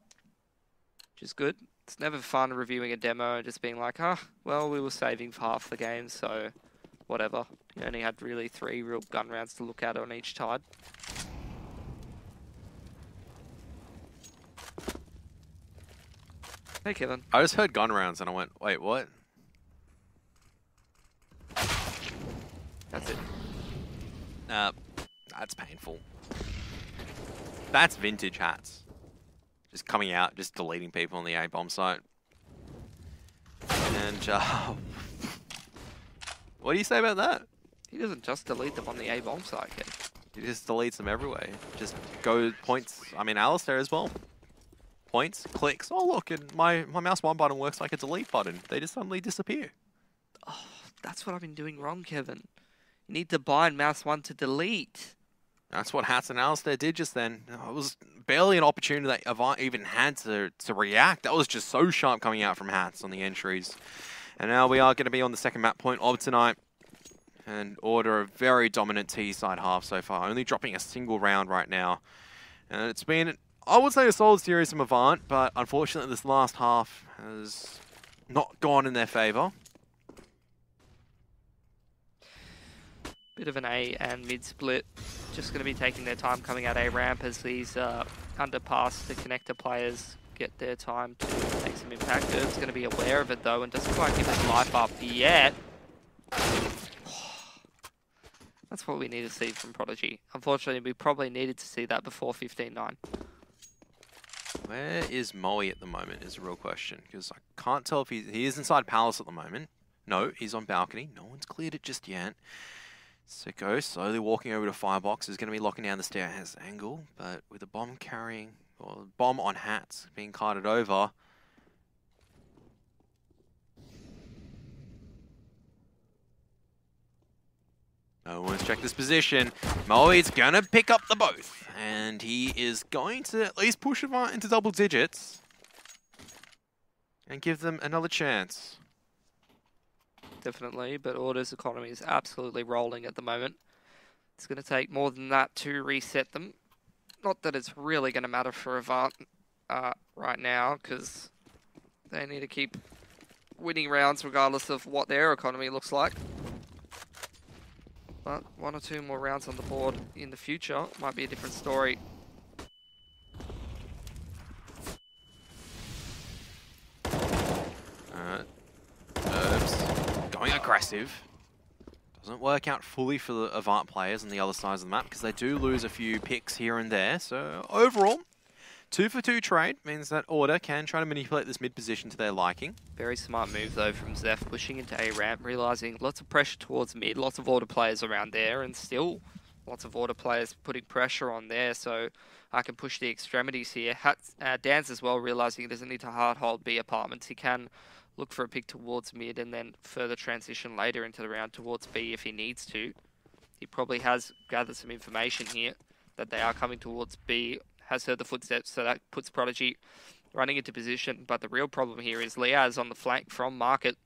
which is good. It's never fun reviewing a demo and just being like, well, we were saving for half the game, so whatever. You only had really 3 real gun rounds to look at on each side. Hey, Kevin. I just heard gun rounds and I went, wait, what? That's it. That's painful. That's vintage hats. Just coming out, just deleting people on the A-bomb site. And, what do you say about that? He doesn't just delete them on the A-bomb site, Kev. He just deletes them everywhere. Just go points. I mean, Alistair as well. Points, clicks. Oh, look, and my mouse one button works like a delete button. They just suddenly disappear. Oh, that's what I've been doing wrong, Kevin. You need to bind mouse 1 to delete. That's what Hats and Alistair did just then. It was barely an opportunity that Avant even had to react. That was just so sharp coming out from Hats on the entries. And now we are going to be on the second map point of tonight. And Order a very dominant T side half so far, only dropping a single round right now. And it's been, I would say, a solid series from Avant, but unfortunately this last half has not gone in their favour. Bit of an A and mid split. Just going to be taking their time coming out A ramp as these underpass the connector players get their time to make some impact. Herb's going to be aware of it though and doesn't quite give his life up yet. That's what we need to see from Prodigy. Unfortunately, we probably needed to see that before 15-9. Where is Moe at the moment is a real question, because I can't tell if he is inside Palace at the moment. No, he's on balcony. No one's cleared it just yet. Sicko slowly walking over to Firebox is going to be locking down the stairs angle, but with a bomb carrying, or bomb on Hats being carted over. No one's checked this position. Moe's going to pick up the both, and he is going to at least push Avant into double digits and give them another chance. Definitely, but Order's economy is absolutely rolling at the moment. It's going to take more than that to reset them. Not that it's really going to matter for Avant right now, because they need to keep winning rounds regardless of what their economy looks like. But 1 or 2 more rounds on the board in the future might be a different story. Going aggressive. Doesn't work out fully for the Avant players on the other sides of the map because they do lose a few picks here and there. So overall, 2-for-2 trade means that Order can try to manipulate this mid position to their liking. Very smart move though from Zeph, pushing into A ramp, realizing lots of pressure towards mid, lots of Order players around there, and still lots of Order players putting pressure on there. So I can push the extremities here. Dan's as well, realizing he doesn't need to hard hold B apartments. He can look for a pick towards mid and then further transition later into the round towards B if he needs to. He probably has gathered some information here that they are coming towards B, has heard the footsteps, so that puts Prodigy running into position. But the real problem here is Liaz on the flank from Market.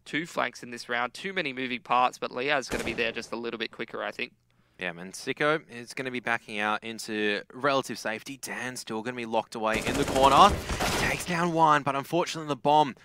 2 flanks in this round, too many moving parts, but Liaz is going to be there just a little bit quicker, I think. Yeah, man, Sicko is going to be backing out into relative safety. Dan still going to be locked away in the corner. Takes down one, but unfortunately the bomb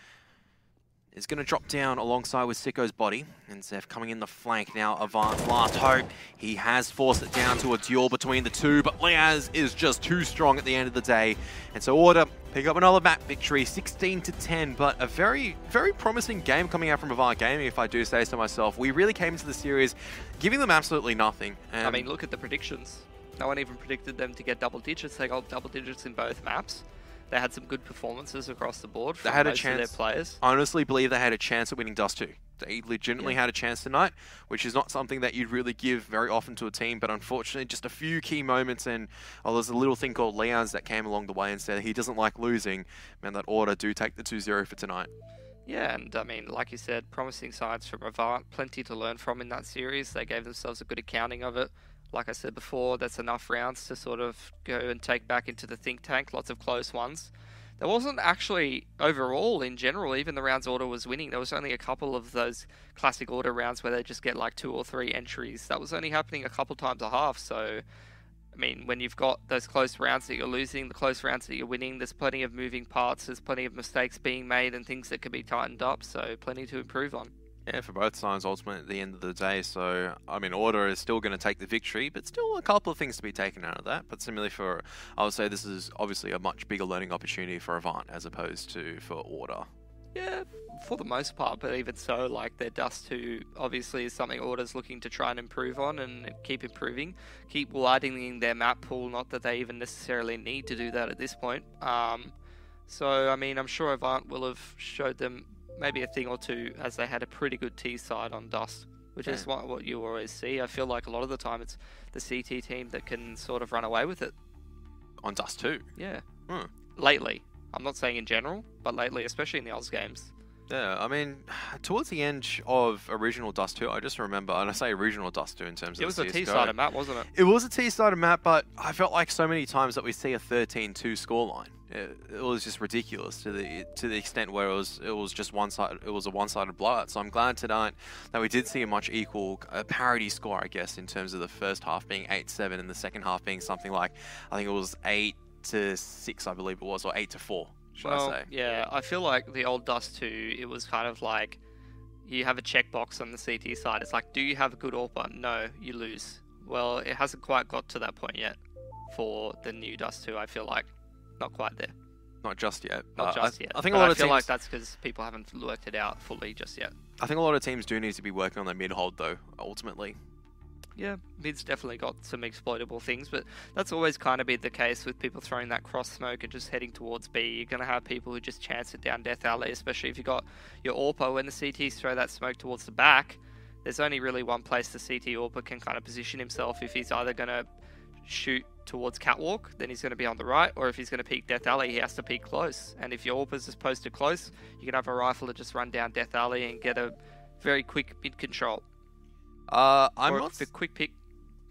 is going to drop down alongside with Sicko's body. And Zeph coming in the flank now. Avant's last hope. He has forced it down to a duel between the two, but Liaz is just too strong at the end of the day. And so Order pick up another map victory, 16-10, but a very, very promising game coming out from AvantGarde, if I do say so myself. We really came into the series giving them absolutely nothing. I mean, look at the predictions. No one even predicted them to get double digits. They got double digits in both maps. They had some good performances across the board from most of their players. I honestly believe they had a chance at winning Dust 2. They legitimately had a chance tonight, which is not something that you'd really give very often to a team, but unfortunately just a few key moments, and there's a little thing called Liaz that came along the way and said he doesn't like losing, man, that Order do take the 2-0 for tonight. Yeah, and I mean, like you said, promising sides from Avant, plenty to learn from in that series. They gave themselves a good accounting of it. Like I said before, that's enough rounds to sort of go and take back into the think tank, lots of close ones. There wasn't actually, overall, in general, even the rounds Order was winning, there was only a couple of those classic Order rounds where they just get like 2 or 3 entries. That was only happening a couple times a half, so, I mean, when you've got those close rounds that you're losing, the close rounds that you're winning, there's plenty of moving parts, there's plenty of mistakes being made and things that can be tightened up, so plenty to improve on. Yeah, for both sides, ultimately, at the end of the day. So, I mean, Order is still going to take the victory, but still a couple of things to be taken out of that. But similarly for, I would say this is obviously a much bigger learning opportunity for Avant as opposed to for Order. Yeah, for the most part, but even so, like, their Dust 2 obviously is something Order's looking to try and improve on and keep improving. Keep widening their map pool, not that they even necessarily need to do that at this point. So, I mean, I'm sure Avant will have showed them maybe a thing or two, as they had a pretty good T side on Dust, which is what you always see. I feel like a lot of the time it's the CT team that can sort of run away with it. On Dust 2? Yeah. Lately. I'm not saying in general, but lately, especially in the Oz games. Yeah, I mean, towards the end of original Dust 2, I just remember, and I say original Dust 2 in terms of it was a T-sided map, wasn't it? It was a T-sided map, but I felt like so many times that we see a 13-2 scoreline. It was just ridiculous to the extent where it was just one side. It was a one-sided blowout. So I'm glad tonight that we did see a much equal parity score, I guess, in terms of the first half being 8-7 and the second half being something like, I think it was 8-6, I believe it was, or 8-4. Well, yeah, I feel like the old Dust 2, it was kind of like you have a checkbox on the CT side. It's like, do you have a good AWPer? No, you lose. Well, it hasn't quite got to that point yet for the new Dust 2, I feel like. Not quite there. Not just yet. Not just yet. I think a lot of teams, feel like that's because people haven't worked it out fully just yet. I think a lot of teams do need to be working on their mid-hold, though, ultimately. Yeah, mid's definitely got some exploitable things, but that's always kind of been the case with people throwing that cross smoke and just heading towards B. You're going to have people who just chance it down Death Alley, especially if you got your AWPer. When the CTs throw that smoke towards the back, there's only really one place the CT AWPer can kind of position himself. If he's either going to shoot towards Catwalk, then he's going to be on the right, or if he's going to peek Death Alley, he has to peek close. And if your AWPer's just posted close, you can have a rifle to just run down Death Alley and get a very quick mid control. I'm not the quick pick.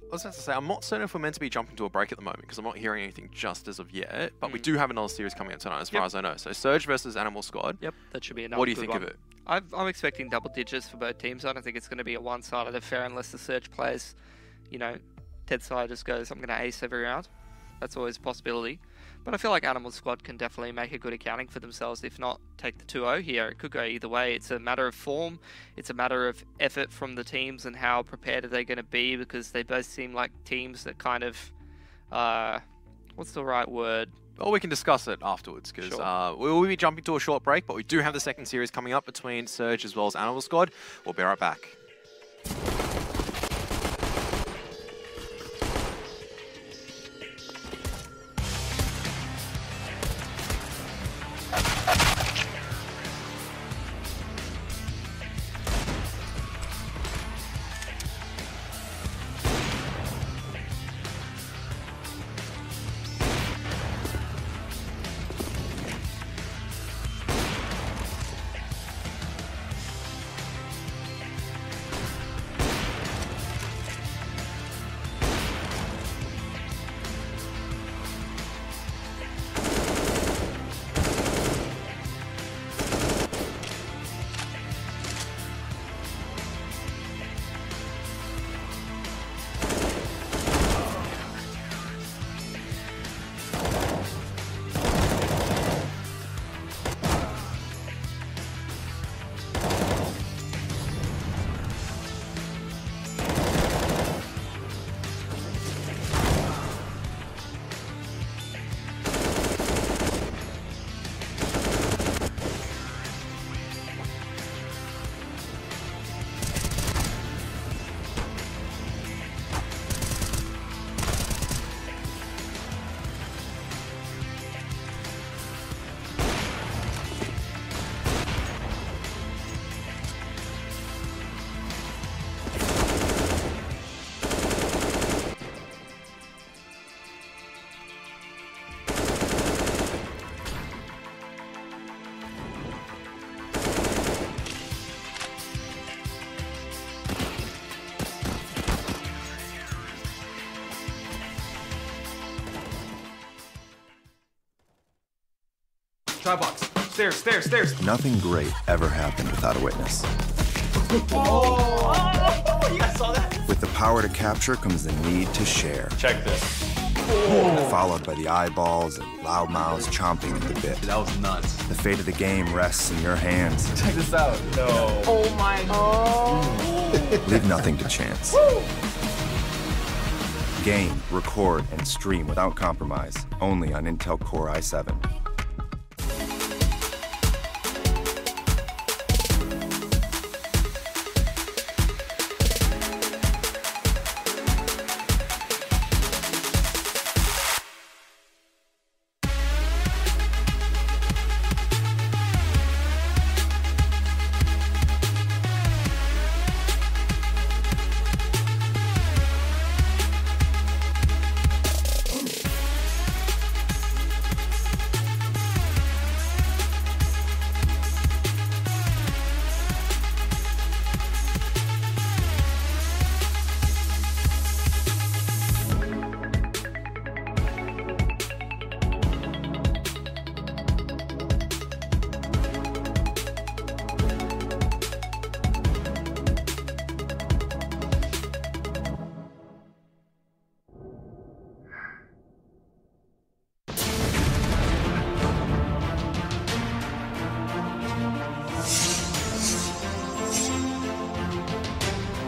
I was about to say, I'm not certain if we're meant to be jumping to a break at the moment, because I'm not hearing anything just as of yet, but we do have another series coming up tonight, as far as I know. So Surge versus Animal Squad. Yep, that should be another. What do you think of it? I'm expecting double digits for both teams. I don't think it's going to be a one-sided affair unless the Surge plays, you know, Ted side just goes, I'm going to ace every round. That's always a possibility. But I feel like Animal Squad can definitely make a good accounting for themselves, if not take the 2-0 here. It could go either way. It's a matter of form. It's a matter of effort from the teams and how prepared are they going to be, because they both seem like teams that kind of, what's the right word? Well, we can discuss it afterwards, because we will be jumping to a short break, but we do have the second series coming up between Surge as well as Animal Squad. We'll be right back. Skybox. Stairs, stairs, stairs. Nothing great ever happened without a witness. Oh, you guys saw that? With the power to capture comes the need to share. Check this. Followed by the eyeballs and loud mouths chomping at the bit. That was nuts. The fate of the game rests in your hands. Check this out. No. Oh my God. Leave nothing to chance. Game, record, and stream without compromise. Only on Intel Core i7.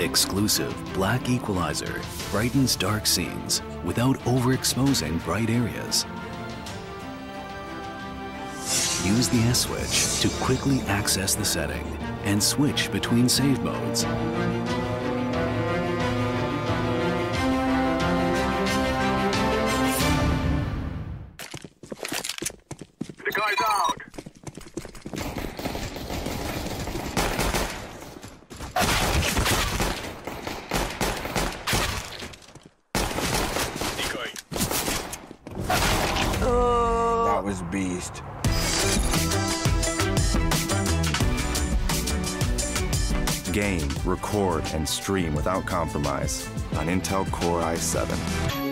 Exclusive black equalizer brightens dark scenes without overexposing bright areas. Use the S switch to quickly access the setting and switch between save modes. The guy's out. That was beast. Game, record, and stream without compromise on Intel Core i7.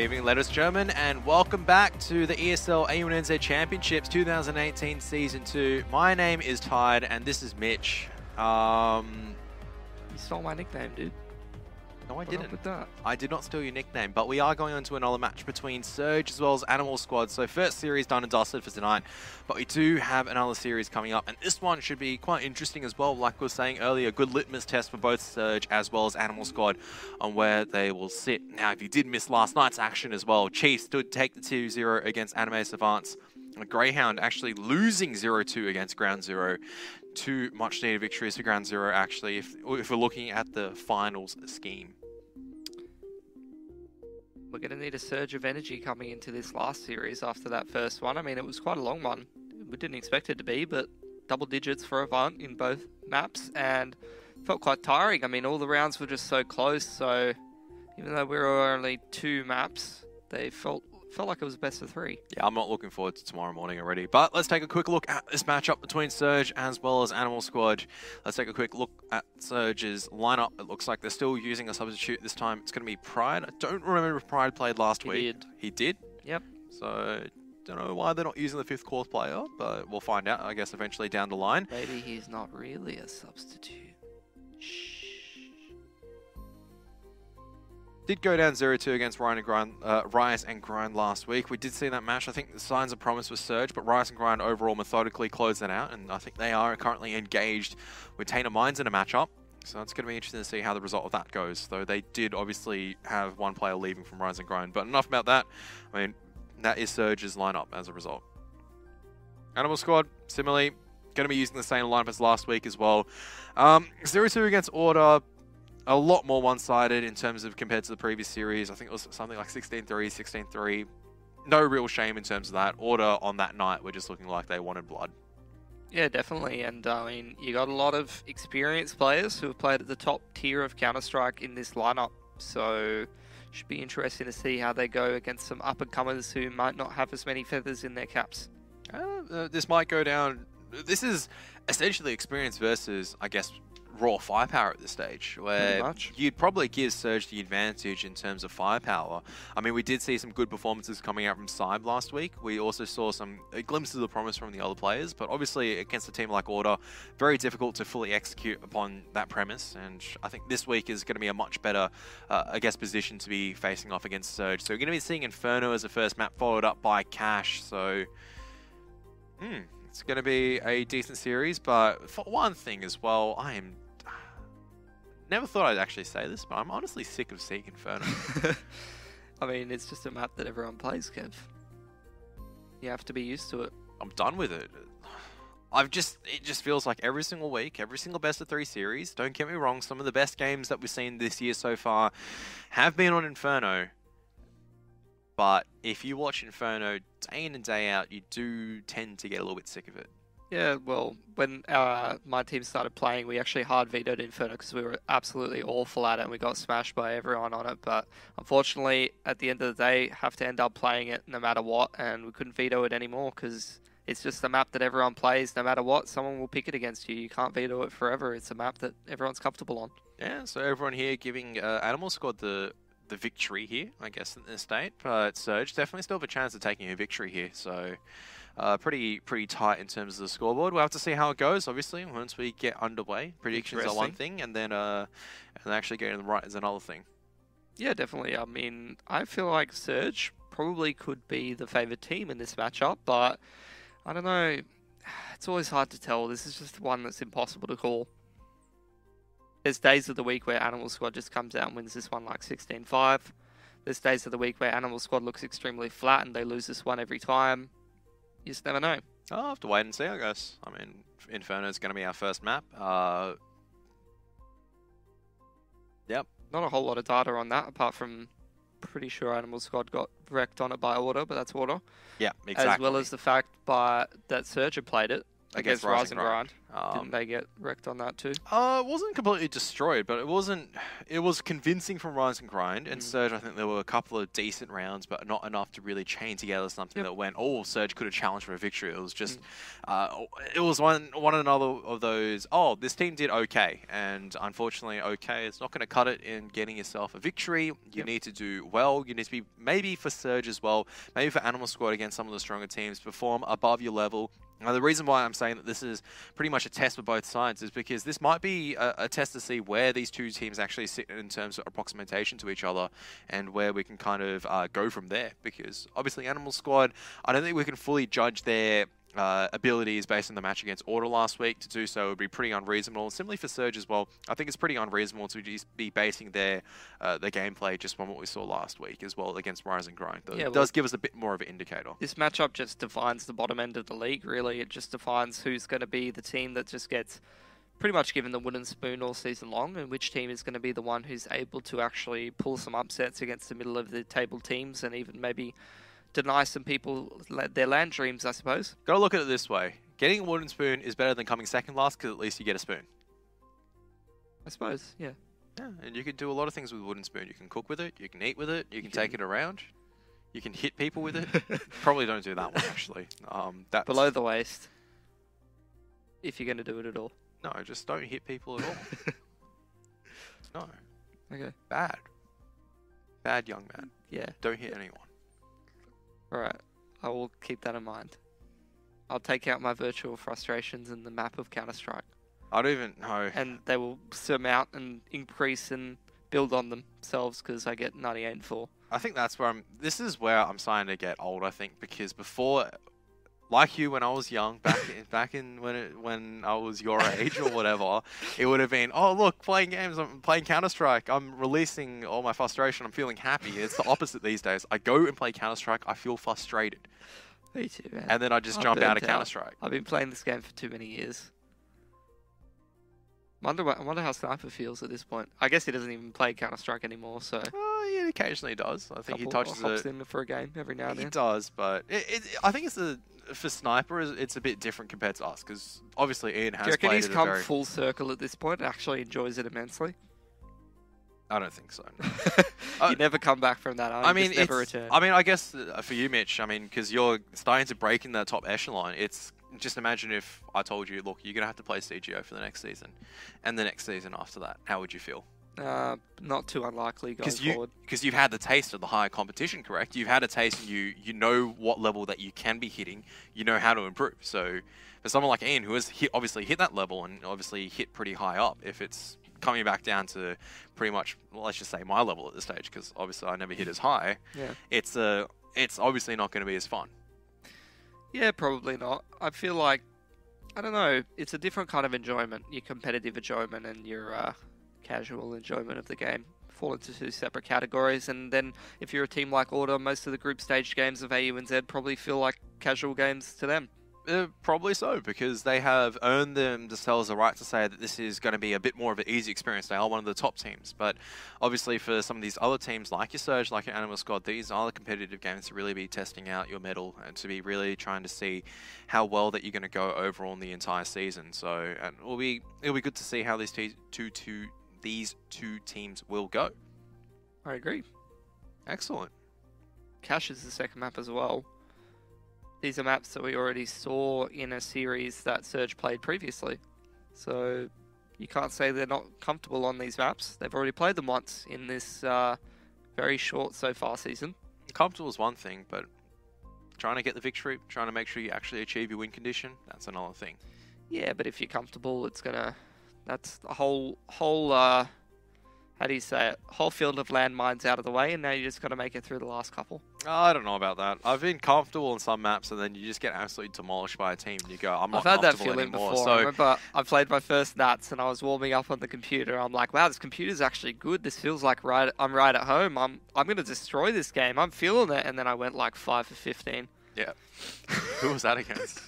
evening, ladies and gentlemen, and welcome back to the ESL A1NZ Championships 2018 Season 2. My name is Tide, and this is Mitch. You stole my nickname, dude. No, I What didn't. up with that? I did not steal your nickname, but we are going on to another match between Surge as well as Animal Squad. So first series done and dusted for tonight, but we do have another series coming up, and this one should be quite interesting as well. Like we were saying earlier, good litmus test for both Surge as well as Animal Squad on where they will sit. Now, if you did miss last night's action as well, Chiefs did take the 2-0 against Anime Savants. Greyhound actually losing 0-2 against Ground Zero. Two much-needed victories for Ground Zero, actually, if we're looking at the finals scheme. We're going to need a surge of energy coming into this last series after that first one. I mean, it was quite a long one. We didn't expect it to be, but double digits for Avant in both maps, and felt quite tiring. I mean, all the rounds were just so close, so even though we were only 2 maps, they felt like it was best of 3. Yeah, I'm not looking forward to tomorrow morning already. But let's take a quick look at this matchup between Surge as well as Animal Squad. Let's take a quick look at Surge's lineup. It looks like they're still using a substitute this time. It's going to be Pride. I don't remember if Pride played last week. He did? Yep. So, don't know why they're not using the 5th course player, but we'll find out, I guess, eventually down the line. Maybe he's not really a substitute. Shh. Did go down 0-2 against Rise and Grind last week. We did see that match. I think the signs of promise was Surge, but Rise and Grind overall methodically closed that out, and I think they are currently engaged with Tainted Minds in a matchup. So it's going to be interesting to see how the result of that goes, though they did obviously have one player leaving from Rise and Grind. But enough about that. I mean, that is Surge's lineup as a result. Animal Squad, similarly, going to be using the same lineup as last week as well. 0-2 against Order. A lot more one-sided in terms of compared to the previous series. I think it was something like 16-3, 16-3. No real shame in terms of that. Order on that night were just looking like they wanted blood. Yeah, definitely. And I mean, you got a lot of experienced players who have played at the top tier of Counter-Strike in this lineup. So should be interesting to see how they go against some up-and-comers who might not have as many feathers in their caps. This might go down. This is essentially experience versus, I guess, raw firepower at this stage, where you'd probably give Surge the advantage in terms of firepower. I mean, we did see some good performances coming out from Cybe last week. We also saw some glimpses of the promise from the other players, but obviously against a team like Order, very difficult to fully execute upon that premise, and I think this week is going to be a much better, I guess, position to be facing off against Surge. So we're going to be seeing Inferno as the first map, followed up by Cash, so it's going to be a decent series, but for one thing as well, never thought I'd actually say this, but I'm honestly sick of seeing Inferno. I mean, it's just a map that everyone plays, Kev. You have to be used to it. I'm done with it. It just feels like every single week, every single best of 3 series, don't get me wrong, some of the best games that we've seen this year so far have been on Inferno. But if you watch Inferno day in and day out, you do tend to get a little bit sick of it. Yeah, well, when my team started playing, we actually hard vetoed Inferno because we were absolutely awful at it and we got smashed by everyone on it. But unfortunately, at the end of the day, have to end up playing it no matter what, and we couldn't veto it anymore because it's just a map that everyone plays no matter what. Someone will pick it against you. You can't veto it forever. It's a map that everyone's comfortable on. Yeah, so everyone here giving Animal Squad the victory here, I guess, in this state. But Surge definitely still have a chance of taking a victory here, so pretty tight in terms of the scoreboard. We'll have to see how it goes, obviously, once we get underway. Predictions are one thing, and then actually getting them right is another thing. Yeah, definitely. I mean, I feel like Surge probably could be the favoured team in this matchup, but I don't know. It's always hard to tell. This is just one that's impossible to call. There's days of the week where Animal Squad just comes out and wins this one like 16-5. There's days of the week where Animal Squad looks extremely flat and they lose this one every time. You just never know. I'll have to wait and see, I guess. I mean, Inferno is going to be our first map. Yep. Not a whole lot of data on that, apart from pretty sure Animal Squad got wrecked on it by Order, but that's Order. Yeah, exactly. As well as the fact that Surge had played it against Rise and Grind. Didn't they get wrecked on that too? It wasn't completely destroyed, but it wasn't. It was convincing from Rise and Grind. And Surge, I think there were a couple of decent rounds, but not enough to really chain together something that went, oh, Surge could have challenged for a victory. It was just, it was one another of those. Oh, this team did okay, and unfortunately, okay, it's not going to cut it in getting yourself a victory. You need to do well. You need to be maybe for Surge as well, maybe for Animal Squad against some of the stronger teams, perform above your level. Now, the reason why I'm saying that this is pretty much a test for both sides is because this might be a test to see where these two teams actually sit in terms of approximation to each other and where we can kind of go from there. Because obviously Animal Squad, I don't think we can fully judge their abilities based on the match against Order last week. To do so would be pretty unreasonable. Similarly for Surge as well, I think it's pretty unreasonable to just be basing their gameplay just on what we saw last week as well against Rise and Grind. Though it does give us a bit more of an indicator. This matchup just defines the bottom end of the league, really. It just defines who's going to be the team that just gets pretty much given the wooden spoon all season long, and which team is going to be the one who's able to actually pull some upsets against the middle of the table teams and even maybe deny some people their land dreams, I suppose. Gotta look at it this way. Getting a wooden spoon is better than coming second last because at least you get a spoon. I suppose, yeah. Yeah, and you can do a lot of things with a wooden spoon. You can cook with it, you can eat with it, you can take it around, you can hit people with it. Probably don't do that one, actually. That's below the waist, if you're going to do it at all. No, just don't hit people at all. No. Okay. Bad. Bad young man. Yeah. Don't hit anyone. Alright, I will keep that in mind. I'll take out my virtual frustrations in the map of Counter-Strike. I don't even know. And they will surmount and increase and build on themselves because I get 98 and 4. I think that's where this is where I'm starting to get old, I think, because before, like you when I was young, back in when I was your age or whatever, it would have been, oh look, playing games, I'm playing Counter-Strike, I'm releasing all my frustration, I'm feeling happy. It's the opposite these days. I go and play Counter-Strike, I feel frustrated. Me too, man. And then I just jump out of Counter-Strike. I've been playing this game for too many years. I wonder how Sniper feels at this point. I guess he doesn't even play Counter-Strike anymore, so... He occasionally does. I think he touches hops in for a game every now and then. He does, but I think it's for Sniper, it's a bit different compared to us, because obviously Ian has played it. Do you reckon he's come full circle at this point and actually enjoys it immensely? I don't think so. You never come back from that, I mean, never return. I mean, I guess for you, Mitch, I mean, because you're starting to break in the top echelon, it's just imagine if I told you, look, you're going to have to play CGO for the next season, and the next season after that. How would you feel? Not too unlikely going forward. Because you've had the taste of the higher competition, correct? You've had a taste and you know what level that you can be hitting. You know how to improve. So for someone like Ian, who has obviously hit that level and obviously hit pretty high up, if it's coming back down to pretty much, well, let's just say my level at this stage, because obviously I never hit as high, it's obviously not going to be as fun. Yeah, probably not. I feel like, I don't know, it's a different kind of enjoyment. Your competitive enjoyment and your casual enjoyment of the game fall into two separate categories. And then if you're a team like Order, most of the group stage games of AU and Z probably feel like casual games to them. Probably so, because they have earned themselves the right to say that this is going to be a bit more of an easy experience. They are one of the top teams, but obviously for some of these other teams like your Surge, like your Animal Squad, these are the competitive games to really be testing out your mettle and to be really trying to see how well that you're going to go overall in the entire season. So, and it'll be good to see how these two teams will go. I agree. Excellent. Cash is the second map as well. These are maps that we already saw in a series that Surge played previously. So you can't say they're not comfortable on these maps. They've already played them once in this very short so far season. Comfortable is one thing, but trying to get the victory, trying to make sure you actually achieve your win condition, that's another thing. Yeah, but if you're comfortable, it's gonna... That's a whole how do you say it? Whole field of landmines out of the way, and now you just got to make it through the last couple. I don't know about that. I've been comfortable in some maps, and then you just get absolutely demolished by a team, and you go, I'm not comfortable anymore. I've had that feeling before. So I remember I played my first Nats, and I was warming up on the computer. I'm like, wow, this computer's actually good. This feels like I'm right at home. I'm going to destroy this game. I'm feeling it. And then I went like 5 for 15. Yeah. Who was that against?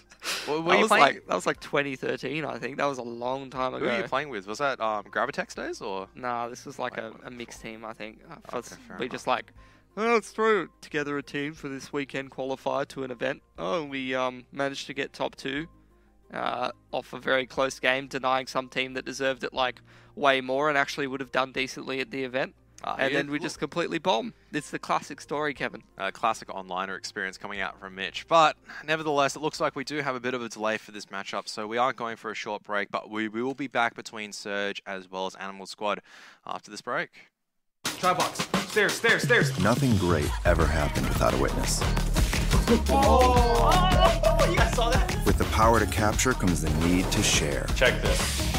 That was like 2013, I think. That was a long time ago. Who were you playing with? Was that Gravitex days or? Nah, this was like a mixed team, I think. We just like, oh, let's throw together a team for this weekend qualifier to an event. Oh, we managed to get top 2 off a very close game, denying some team that deserved it like way more and actually would have done decently at the event. And then we just completely bomb. It's the classic story, Kevin. Classic onliner experience coming out from Mitch. But nevertheless, it looks like we do have a bit of a delay for this matchup, so we aren't going for a short break, but we will be back between Surge as well as Animal Squad after this break. Try box. Stairs, stairs, stairs. Nothing great ever happened without a witness. Oh, you guys saw that? With the power to capture comes the need to share. Check this.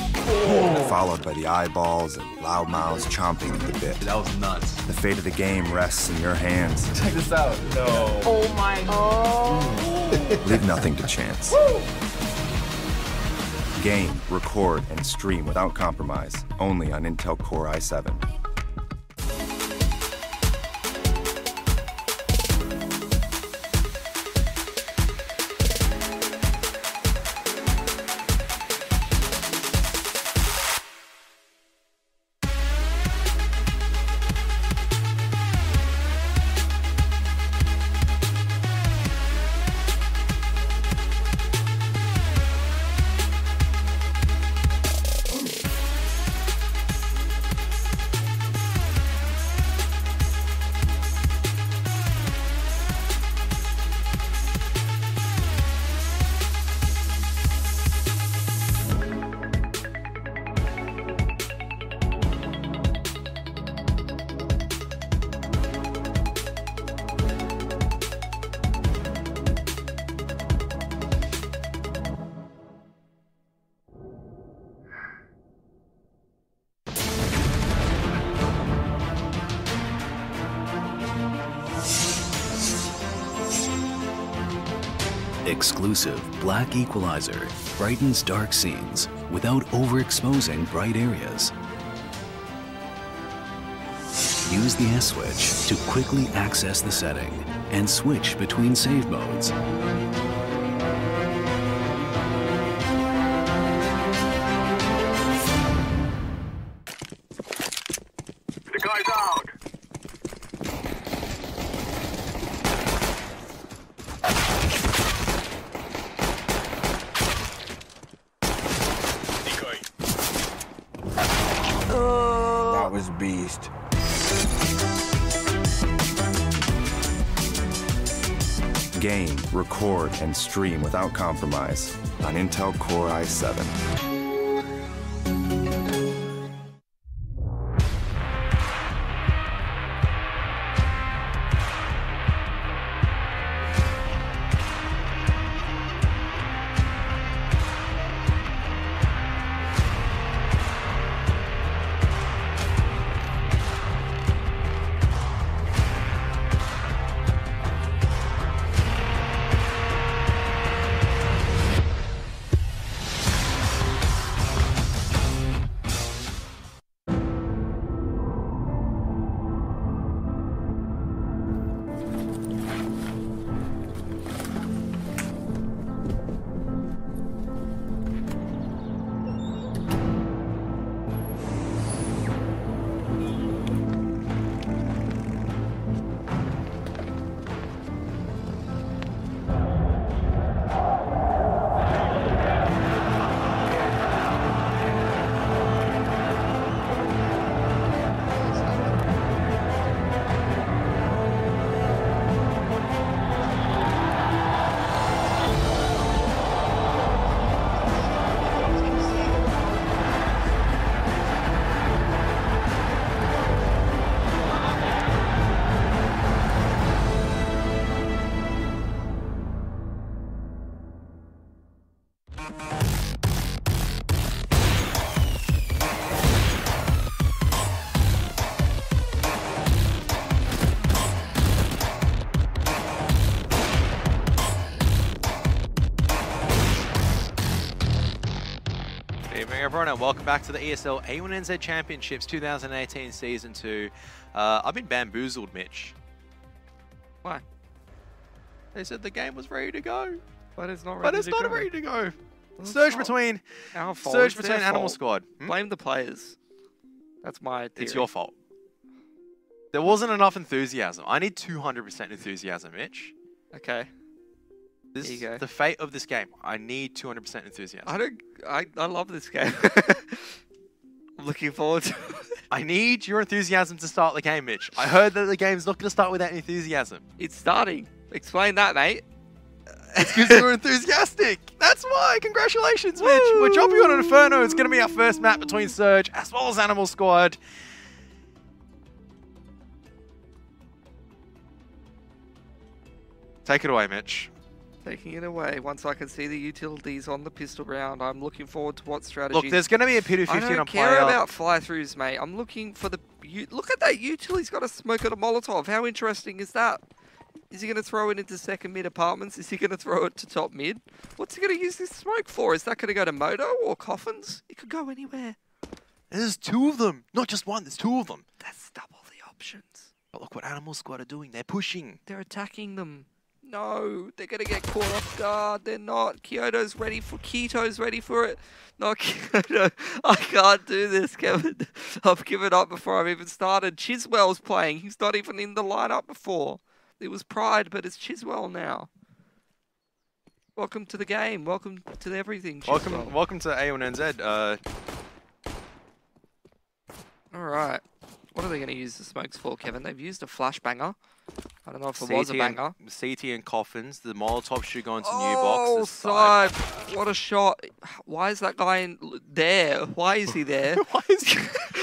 Followed by the eyeballs and loud mouths chomping at the bit. That was nuts. The fate of the game rests in your hands. Check this out. No. Oh my god. Leave nothing to chance. Game, record, and stream without compromise. Only on Intel Core i7. Exclusive black equalizer brightens dark scenes without overexposing bright areas. Use the S switch to quickly access the setting and switch between save modes. The guy's out. That was beast. Game, record, and stream without compromise on Intel Core i7. Everyone, and welcome back to the ESL A1NZ Championships 2018 Season 2. I've been bamboozled, Mitch. Why? They said the game was ready to go. But it's not ready But it's to not go. ready to go. It's Surge not between our fault. Surge It's between their Animal fault. Squad. Blame the players. That's my theory. It's your fault. There wasn't enough enthusiasm. I need 200% enthusiasm, Mitch. Okay. This There you go. the fate of this game. I need 200% enthusiasm. I love this game. I'm looking forward to it. I need your enthusiasm to start the game, Mitch. I heard that the game's not going to start without enthusiasm. It's starting. Explain that, mate. It's because you're enthusiastic. That's why. Congratulations, Mitch. We're jumping on an Inferno. It's going to be our first map between Surge as well as Animal Squad. Take it away, Mitch. Taking it away. Once I can see the utilities on the pistol round, I'm looking forward to what strategies. Look, there's going to be a pit of 15 I don't on care player. about fly-throughs, mate. I'm looking for the... Look at that util. He's got a smoke at a Molotov. How interesting is that? Is he going to throw it into second mid apartments? Is he going to throw it to top mid? What's he going to use this smoke for? Is that going to go to Moto or Coffins? It could go anywhere. There's two of them. Not just one, there's two of them. That's double the options. But look what Animal Squad are doing. They're pushing. They're attacking them. No, they're going to get caught off guard. They're not. Kyoto's ready for it. Not Kyoto. I can't do this, Kevin. I've given up before I've even started. Chiswell's playing. He's not even in the lineup before. It was Pride, but it's Chiswell now. Welcome to the game. Welcome to everything, Chiswell. Welcome to A1NZ. Alright. What are they going to use the smokes for, Kevin? They've used a flashbanger. I don't know if it was a banger. CT and Coffins. The Molotov should go into new Oh, box. side. What a shot. Why is that guy in there? Why is he there? Why is he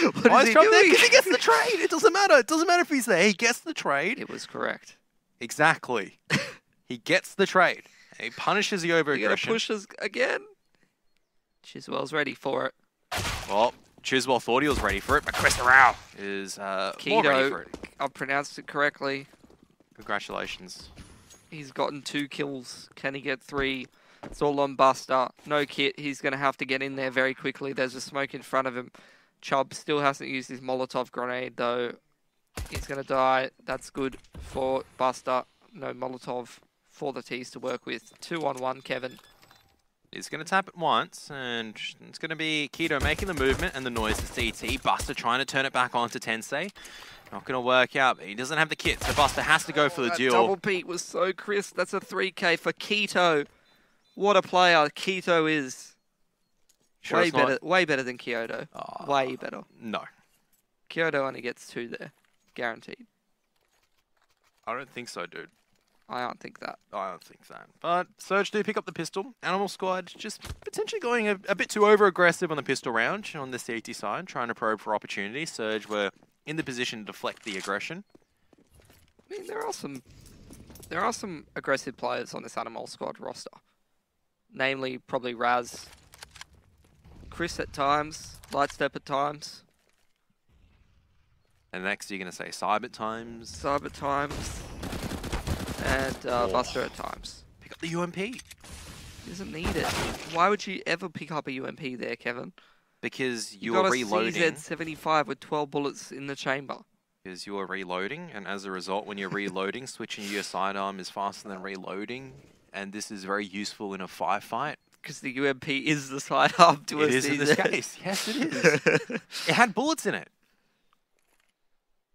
What Why is is he Trump there? doing? Because he gets the trade. It doesn't matter. It doesn't matter if he's there. He gets the trade. It was correct. Exactly. He gets the trade. He punishes the You're over-aggression. going to push us again? Chiswell's ready for it. Well, Chiswell thought he was ready for it, but Chris Rao is more ready for Keto, it. I've pronounced it correctly. Congratulations. He's gotten 2 kills. Can he get 3? It's all on Buster. No kit. He's going to have to get in there very quickly. There's a smoke in front of him. Chubb still hasn't used his Molotov grenade, though. He's going to die. That's good for Buster. No Molotov for the T's to work with. 2-on-1, Kevin. He's going to tap it once, and it's going to be Keto making the movement and the noise to CT. Buster trying to turn it back on to Tensei. Not going to work out. He doesn't have the kit, so Buster has to go for the That duel. double peak was so crisp. That's a 3K for Keto. What a player Keto is. Sure way it's not- better, way better than Kyoto. Way better. No. Kyoto only gets 2 there, guaranteed. I don't think so, dude. I don't think that. I don't think so. But Surge do pick up the pistol. Animal Squad just potentially going a bit too over-aggressive on the pistol round on the CT side, trying to probe for opportunity. Surge were in the position to deflect the aggression. I mean, there are some aggressive players on this Animal Squad roster. Namely, probably Raz, Chris at times, Lightstep at times, And next you're going to say Cyber times. Cyber at times, and Buster at times. Pick up the UMP. He doesn't need it. Why would you ever pick up a UMP there, Kevin? Because You you're got a reloading. CZ75 with 12 bullets in the chamber. Because you're reloading, and as a result, when you're reloading, switching to your sidearm is faster than reloading. And this is very useful in a firefight. Because the UMP is the sidearm to a It is in this case. Yes, it is. It had bullets in it.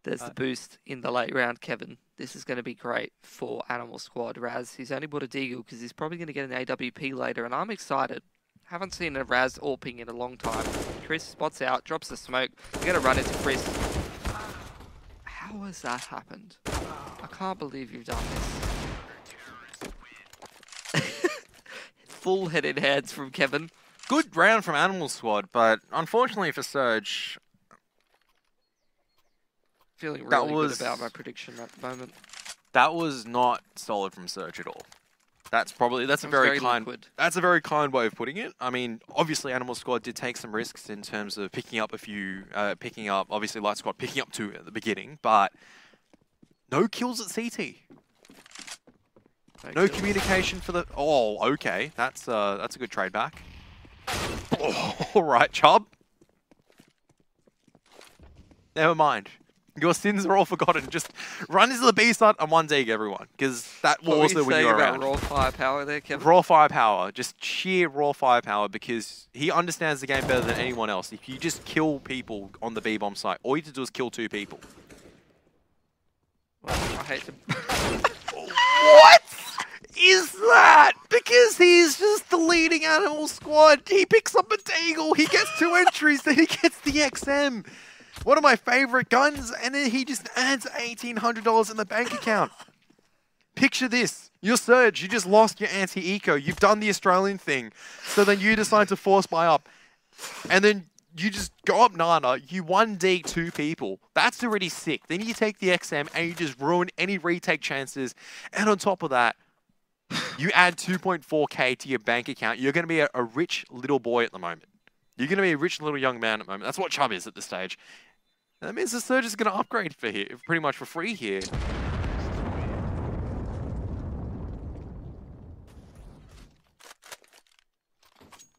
There's the boost in the late round, Kevin. This is going to be great for Animal Squad. Raz, he's only bought a Deagle because he's probably going to get an AWP later, and I'm excited. Haven't seen a Raz AWPing in a long time. Chris spots out, drops the smoke. We're going to run into Chris. How has that happened? I can't believe you've done this. Full headed heads from Kevin. Good round from Animal Squad, but unfortunately for Surge, Feeling That really was- good about my prediction at the moment. that was not solid from Surge at all. That's a It was very kind. liquid. That's a very kind way of putting it. I mean, obviously, Animal Squad did take some risks in terms of picking up obviously Light Squad picking up 2 at the beginning, but no kills at CT. No kills. communication for the. Oh, okay. That's a good trade back. Oh, all right, Chubb. Never mind. Your sins are all forgotten. Just run into the B side and 1 dig, everyone, because that will What were also you win saying you about around. raw firepower there, Kevin? Raw firepower, just sheer raw firepower, because he understands the game better than anyone else. If you just kill people on the B-bomb site, all you have to do is kill 2 people. Well, I hate to... What is that? Because he's just the leading animal squad. He picks up a Deagle, he gets 2 entries, then he gets the XM. One of my favorite guns, and then he just adds $1,800 in the bank account. Picture this. You're Surge, you just lost your anti-eco. You've done the Australian thing. So then you decide to force buy up. And then you just go up Nana, you 1D 2 people. That's already sick. Then you take the XM and you just ruin any retake chances. And on top of that, you add 2.4k to your bank account. You're going to be a rich little boy at the moment. You're going to be a rich little young man at the moment. That's what Chubb is at this stage. That means the Surge is going to upgrade for here, pretty much for free here.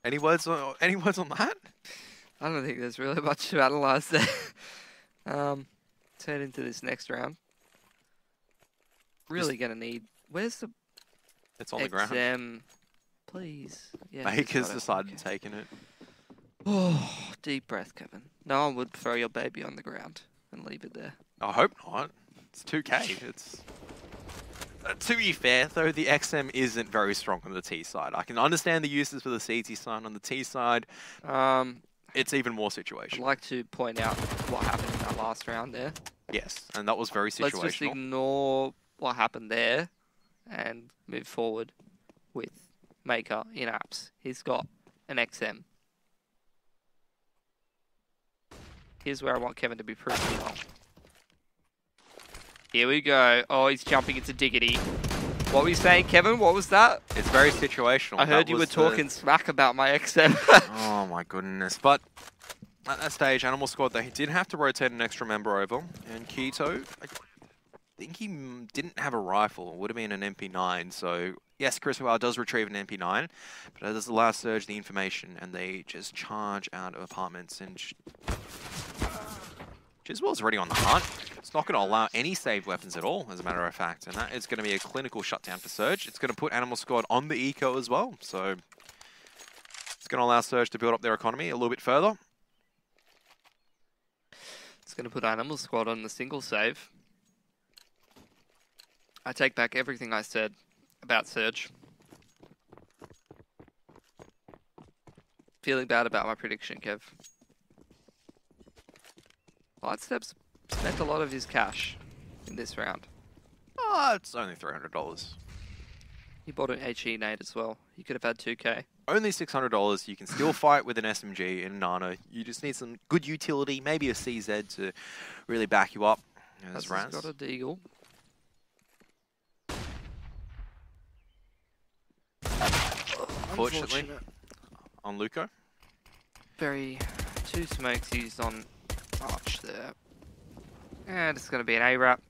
Any words on that? I don't think there's really much to analyse there. Turn into this next round. Really going to need... Where's the... It's on the ground. XM? Please. Yeah, Baker's decided to take it. Oh, deep breath, Kevin. No one would throw your baby on the ground and leave it there. I hope not. It's 2k. It's... to be fair, though, the XM isn't very strong on the T side. I can understand the uses for the CT side. On the T side, it's even more situational. I'd like to point out what happened in that last round there. Yes, and that was very situational. Let's just ignore what happened there and move forward with Maker in apps. He's got an XM. Here's where I want Kevin to be proved wrong. Here we go. Oh, he's jumping into Diggity. What were you saying, Kevin? What was that? It's very situational. I heard you were talking smack about my XM. Oh my goodness. But at that stage, Animal Squad, they did have to rotate an extra member over. And Keto, I think he didn't have a rifle. It would have been an MP9. So, yes, Chris Wow does retrieve an MP9. But it does allow Surge the information. And they just charge out of apartments. And Chiswell's already on the hunt. It's not going to allow any saved weapons at all, as a matter of fact. And that is going to be a clinical shutdown for Surge. It's going to put Animal Squad on the eco as well. So it's going to allow Surge to build up their economy a little bit further. It's going to put Animal Squad on the single save. I take back everything I said about Surge. Feeling bad about my prediction, Kev. Lightstep's spent a lot of his cash in this round. Oh, it's only $300. He bought an HE nade as well. He could have had 2k. Only $600. You can still fight with an SMG and Nano. You just need some good utility, maybe a CZ to really back you up. As Raz got a Deagle. Unfortunately, on Luco. Very... 2 smokes used on Arch there. And it's going to be an A-wrap.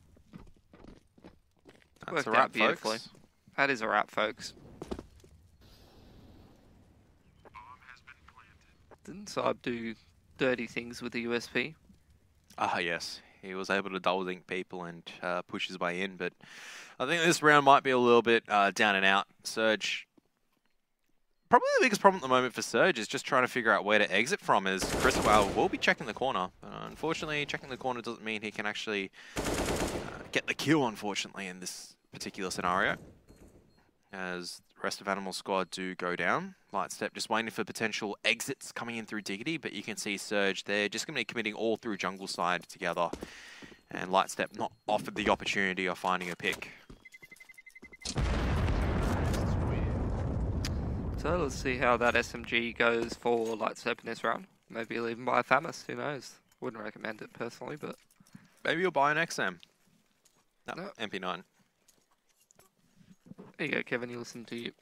That's Worked a out wrap, beautifully. folks. That is a wrap, folks. Didn't Saab do dirty things with the USP? Ah, yes. He was able to double dink people and push his way in, but I think this round might be a little bit down and out. Surge. Probably the biggest problem at the moment for Surge is just trying to figure out where to exit from, as Chris will be checking the corner. Unfortunately, checking the corner doesn't mean he can actually get the kill, unfortunately, in this particular scenario. As the rest of Animal Squad do go down. Lightstep just waiting for potential exits coming in through Diggity, but you can see Surge, they're just going to be committing all through jungle side together. And Lightstep not offered the opportunity of finding a pick. So let's see how that SMG goes for Lightstep in this round. Maybe he'll even buy a Thamus, who knows. Wouldn't recommend it personally, but... Maybe you'll buy an XM. No, No. MP9. There you go, Kevin, you listen to you.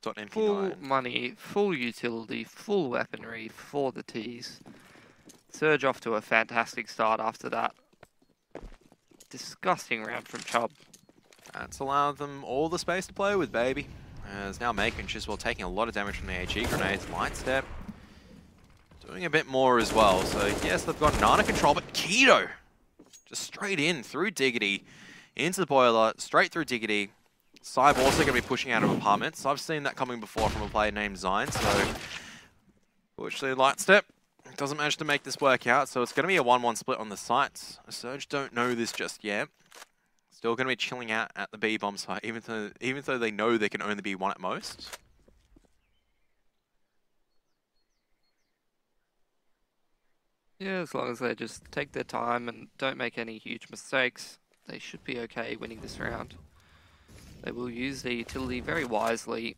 Dot MP9. Full money, full utility, full weaponry for the Ts. Surge off to a fantastic start after that. Disgusting round from Chubb. That's allowed them all the space to play with, baby. As now Maker and Chiswell taking a lot of damage from the HE grenades. Lightstep doing a bit more as well. So yes, they've got Nana control, but Keto just straight in through Diggity into the boiler, straight through Diggity. Cyb also going to be pushing out of apartments. I've seen that coming before from a player named Zine. So fortunately, Lightstep doesn't manage to make this work out. So it's going to be a 1-1 split on the sites. Surge don't know this just yet. Still going to be chilling out at the B bomb site, even though they know they can only be one at most. Yeah, as long as they just take their time and don't make any huge mistakes, they should be okay winning this round. They will use their utility very wisely.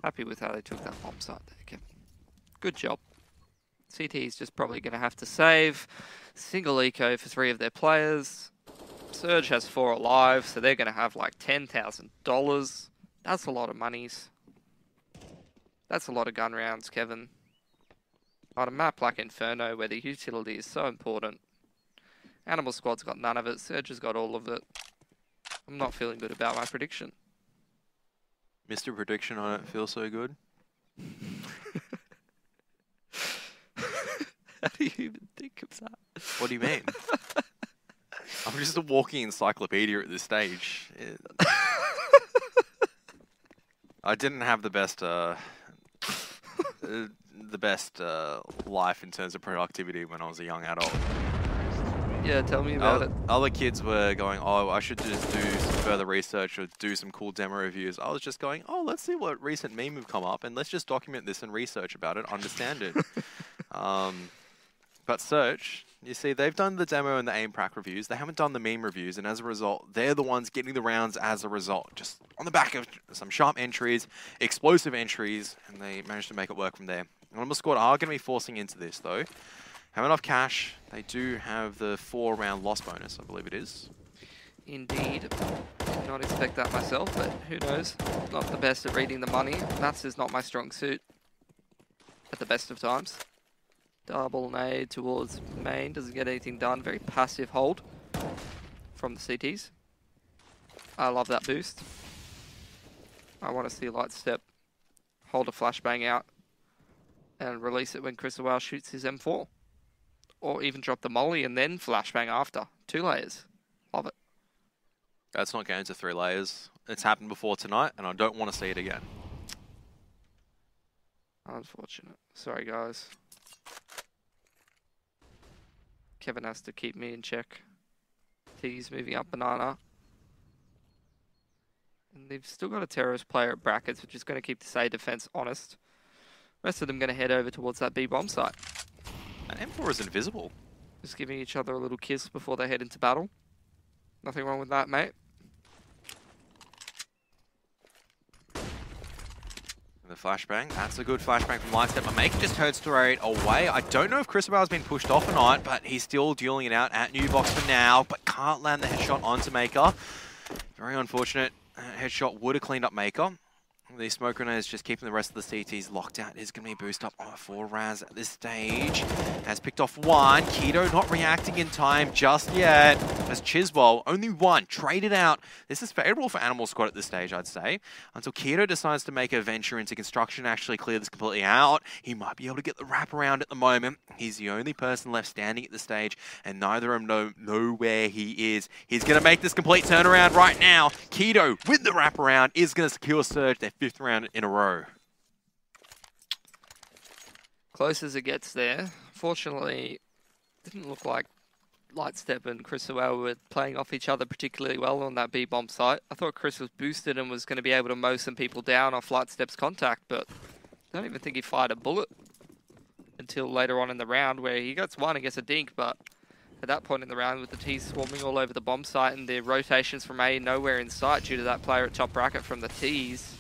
Happy with how they took that bomb site there, Kevin. Good job. CT is just probably going to have to save. Single eco for 3 of their players. Surge has 4 alive, so they're going to have like $10,000. That's a lot of monies. That's a lot of gun rounds, Kevin. On a map like Inferno, where the utility is so important. Animal Squad's got none of it. Surge has got all of it. I'm not feeling good about my prediction. Mr. Prediction, I don't feel so good. How do you even think of that? What do you mean? I'm just a walking encyclopedia at this stage. I didn't have the best life in terms of productivity when I was a young adult. Yeah, tell me about it. Other kids were going, oh, I should just do some further research or do some cool demo reviews. I was just going, oh, let's see what recent meme have come up and let's just document this and research about it, understand it. But Search, you see, they've done the demo and the aim prac reviews. They haven't done the meme reviews, and as a result, they're the ones getting the rounds as a result. Just on the back of some sharp entries, explosive entries, and they managed to make it work from there. Animal Squad are going to be forcing into this, though. Have enough cash. They do have the 4-round loss bonus, I believe it is. Indeed. Did not expect that myself, but who knows? Not the best at reading the money. Maths is not my strong suit at the best of times. Double nade towards main. Doesn't get anything done. Very passive hold from the CTs. I love that boost. I want to see Light Step hold a flashbang out and release it when Crisowell shoots his M4. Or even drop the molly and then flashbang after. 2 layers. Love it. That's not going to 3 layers. It's happened before tonight, and I don't want to see it again. Unfortunate. Sorry, guys. Kevin has to keep me in check. T's moving up banana. And they've still got a terrorist player at brackets, which is going to keep the C defense honest. Rest of them going to head over towards that B bomb site. And M4 is invisible. Just giving each other a little kiss before they head into battle. Nothing wrong with that, mate. The flashbang. That's a good flashbang from Lightstep. Maker just heard straight away. I don't know if Crisowell's been pushed off or not, but he's still dueling it out at New Box for now, but can't land the headshot onto Maker. Very unfortunate. Headshot would have cleaned up Maker. The smoke grenade is just keeping the rest of the CTs locked out. Is going to be a boost up for Raz at this stage. Has picked off 1. Keto not reacting in time just yet. As Chiswell, only 1, traded out. This is favourable for Animal Squad at this stage, I'd say. Until Keto decides to make a venture into construction, actually clear this completely out. He might be able to get the wraparound at the moment. He's the only person left standing at the stage, and neither of them know where he is. He's going to make this complete turnaround right now. Keto, with the wraparound, is going to secure Surge their 5th round in a row. Close as it gets there. Fortunately, didn't look like Lightstep and Crisowell were playing off each other particularly well on that B-bomb site. I thought Chris was boosted and was going to be able to mow some people down off Lightstep's contact, but I don't even think he fired a bullet until later on in the round, where he gets 1 and gets a dink, but at that point in the round, with the T's swarming all over the bomb site and the rotations from A nowhere in sight due to that player at top bracket from the T's,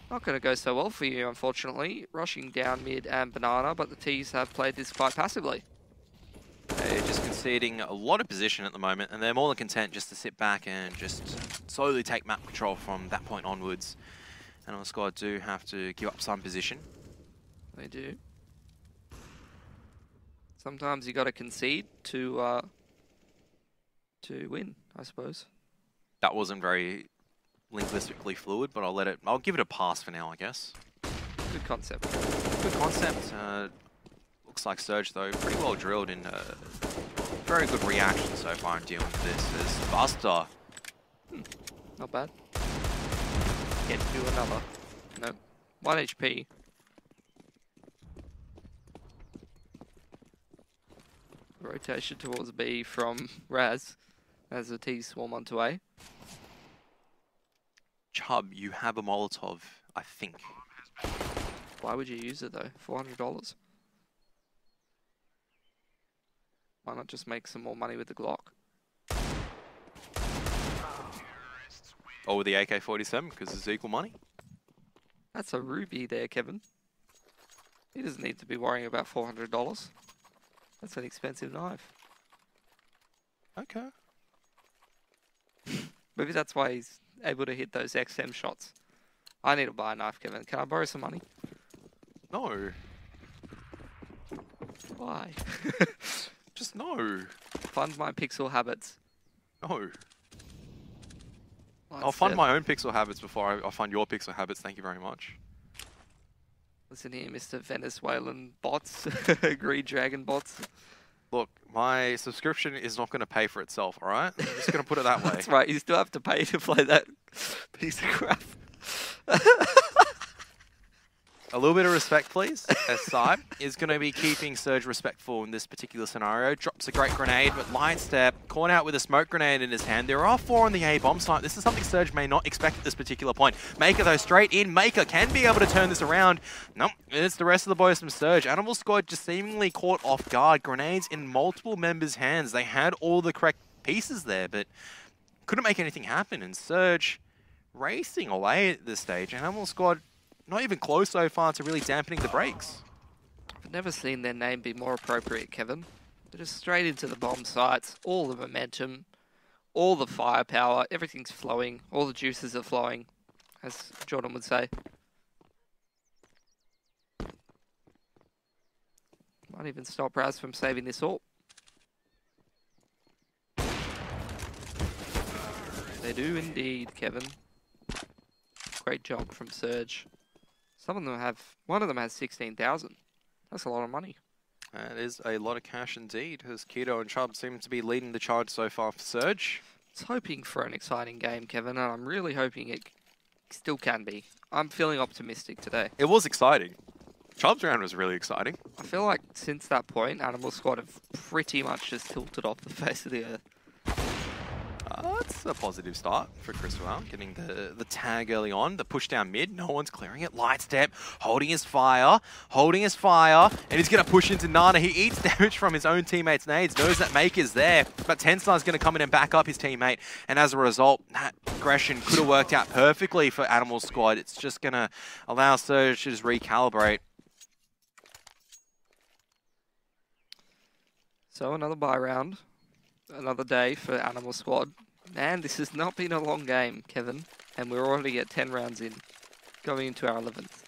not going to go so well for you, unfortunately. Rushing down mid and banana, but the T's have played this quite passively. They're just conceding a lot of position at the moment, and they're more than content just to sit back and just slowly take map control from that point onwards. And our squad do have to give up some position. They do. Sometimes you got to concede to win, I suppose. That wasn't very linguistically fluid, but I'll give it a pass for now, I guess. Good concept. Good concept. Looks like Surge, though, pretty well drilled in very good reaction so far in dealing with this. As Buster. Not bad. Get to do another. No. 1 HP. Rotation towards B from Raz as the T swarm onto A. Chubb, you have a Molotov, I think. Why would you use it though? $400. Why not just make some more money with the Glock? Or with the AK-47, because it's equal money. That's a ruby there, Kevin. He doesn't need to be worrying about $400. That's an expensive knife. Okay. Maybe that's why he's able to hit those XM shots. I need to buy a knife, Kevin. Can I borrow some money? No. Why? Just no. Fund my pixel habits. No. Light I'll fund step. my own pixel habits before I fund your pixel habits. Thank you very much. Listen here, Mr. Venezuelan bots. Greed Dragon bots. Look, my subscription is not going to pay for itself, all right? I'm just going to put it that way. That's right, you still have to pay to play that piece of crap. A little bit of respect, please, as Saib is going to be keeping Surge respectful in this particular scenario. Drops a great grenade, but Light Step caught out with a smoke grenade in his hand. There are 4 on the A bomb site. This is something Surge may not expect at this particular point. Maker, though, straight in. Maker can be able to turn this around. Nope, it's the rest of the boys from Surge. Animal Squad just seemingly caught off guard. Grenades in multiple members' hands. They had all the correct pieces there, but couldn't make anything happen. And Surge racing away at this stage. Animal Squad not even close so far to really dampening the brakes. I've never seen their name be more appropriate, Kevin. They're just straight into the bomb sites, all the momentum, all the firepower, everything's flowing, all the juices are flowing, as Jordan would say. Might even stop Raz from saving this AWP. They do indeed, Kevin. Great job from Surge. Some of them have, one of them has 16,000. That's a lot of money. That is a lot of cash indeed, as Keto and Chubb seem to be leading the charge so far for Surge. I was hoping for an exciting game, Kevin, and I'm really hoping it still can be. I'm feeling optimistic today. It was exciting. Chubb's round was really exciting. I feel like since that point, Animal Squad have pretty much just tilted off the face of the earth. That's a positive start for Chris Well, getting the tag early on. The push down mid, no one's clearing it. Light Step, holding his fire, and he's going to push into Nana. He eats damage from his own teammate's nades, knows that Maker's there, but Tenstar's going to come in and back up his teammate, and as a result, that aggression could have worked out perfectly for Animal Squad. It's just going to allow Surge to just recalibrate. So another bye round, another day for Animal Squad. Man, this has not been a long game, Kevin, and we're already at 10 rounds in, going into our 11th.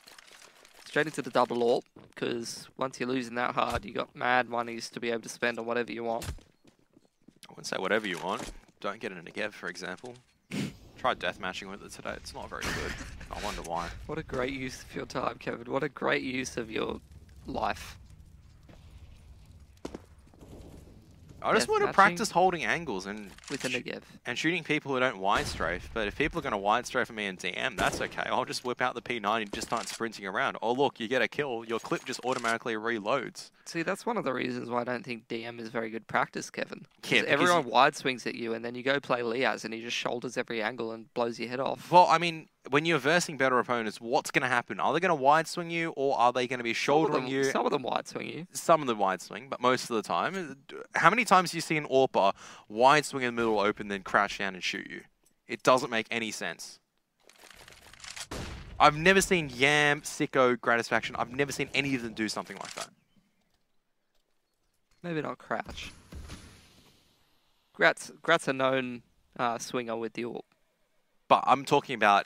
Straight into the double AWP, because once you're losing that hard, you got mad monies to be able to spend on whatever you want. I wouldn't say whatever you want. Don't get it in a Gev, for example. Tried deathmatching with it today. It's not very good. I wonder why. What a great use of your time, Kevin. What a great use of your life. I just want to Deathmatching practice holding angles and with a Negev. and shooting people who don't wide strafe. But if people are going to wide strafe at me and DM, that's okay. I'll just whip out the P90 and just start sprinting around. Oh look, you get a kill. Your clip just automatically reloads. See, that's one of the reasons why I don't think DM is very good practice, Kevin. Yeah, Because everyone wide swings at you, and then you go play Liaz, and he just shoulders every angle and blows your head off. Well, I mean, when you're versing better opponents, what's going to happen? Are they going to wide swing you, or are they going to be shouldering you? Some of them wide swing you. Some of them wide swing, but most of the time. How many times do you see an AWPer wide swing in the middle open, then crouch down and shoot you? It doesn't make any sense. I've never seen Yam, Sicko, Gratisfaction. I've never seen any of them do something like that. Maybe not crouch. Grat's a known swinger with the AWP. But I'm talking about,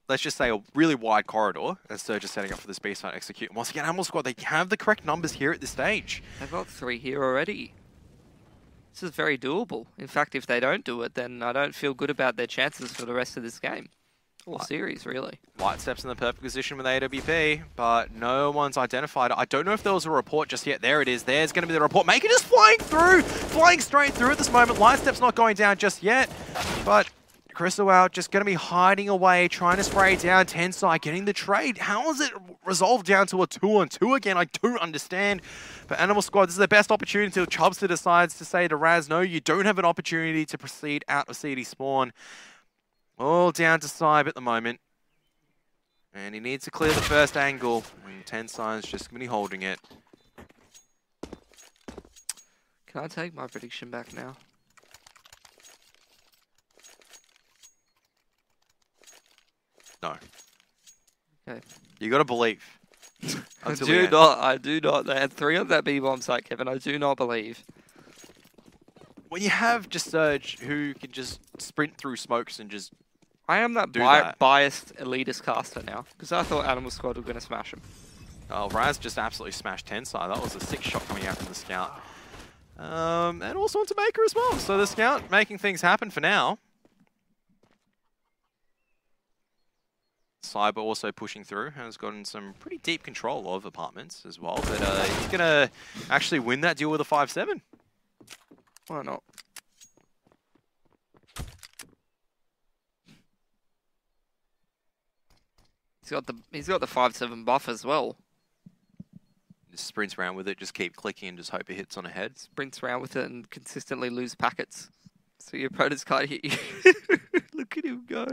let's just say, a really wide corridor as Surge is setting up for this baseline execute. And once again, Animal Squad, they have the correct numbers here at this stage. They've got 3 here already. This is very doable. In fact, if they don't do it, then I don't feel good about their chances for the rest of this game. Or series, really. Light Step's in the perfect position with AWP, but no one's identified it. I don't know if there was a report just yet. There it is. There's going to be the report. Maker just flying through! Flying straight through at this moment. Light Step's not going down just yet, but Crystal out, just going to be hiding away, trying to spray down Tensai, getting the trade. How is it resolved down to a 2-on-2 again? I don't understand. But Animal Squad, this is the best opportunity until Chubster decides to say to Raz, no, you don't have an opportunity to proceed out of CD spawn. All down to Saib at the moment. And he needs to clear the first angle. And Tensai is just going to be holding it. Can I take my prediction back now? No. Okay. You got to believe. I do not. They had 3 on that B-bomb site, Kevin. I do not believe. When you have just Surge who can just sprint through smokes and just I am that, biased elitist caster now, because I thought Animal Squad were going to smash him. Oh, Raz just absolutely smashed Tensai. That was a 6 shot coming out from the Scout. And also onto Maker as well. So the Scout making things happen for now. Cyber also pushing through, has gotten some pretty deep control of apartments as well. But he's going to actually win that deal with a 5-7. Why not? He's got the 5-7 buff as well. Just sprints around with it, just keep clicking and just hope it hits on a head. Sprints around with it and consistently lose packets. So your opponents can't hit you. Look at him go.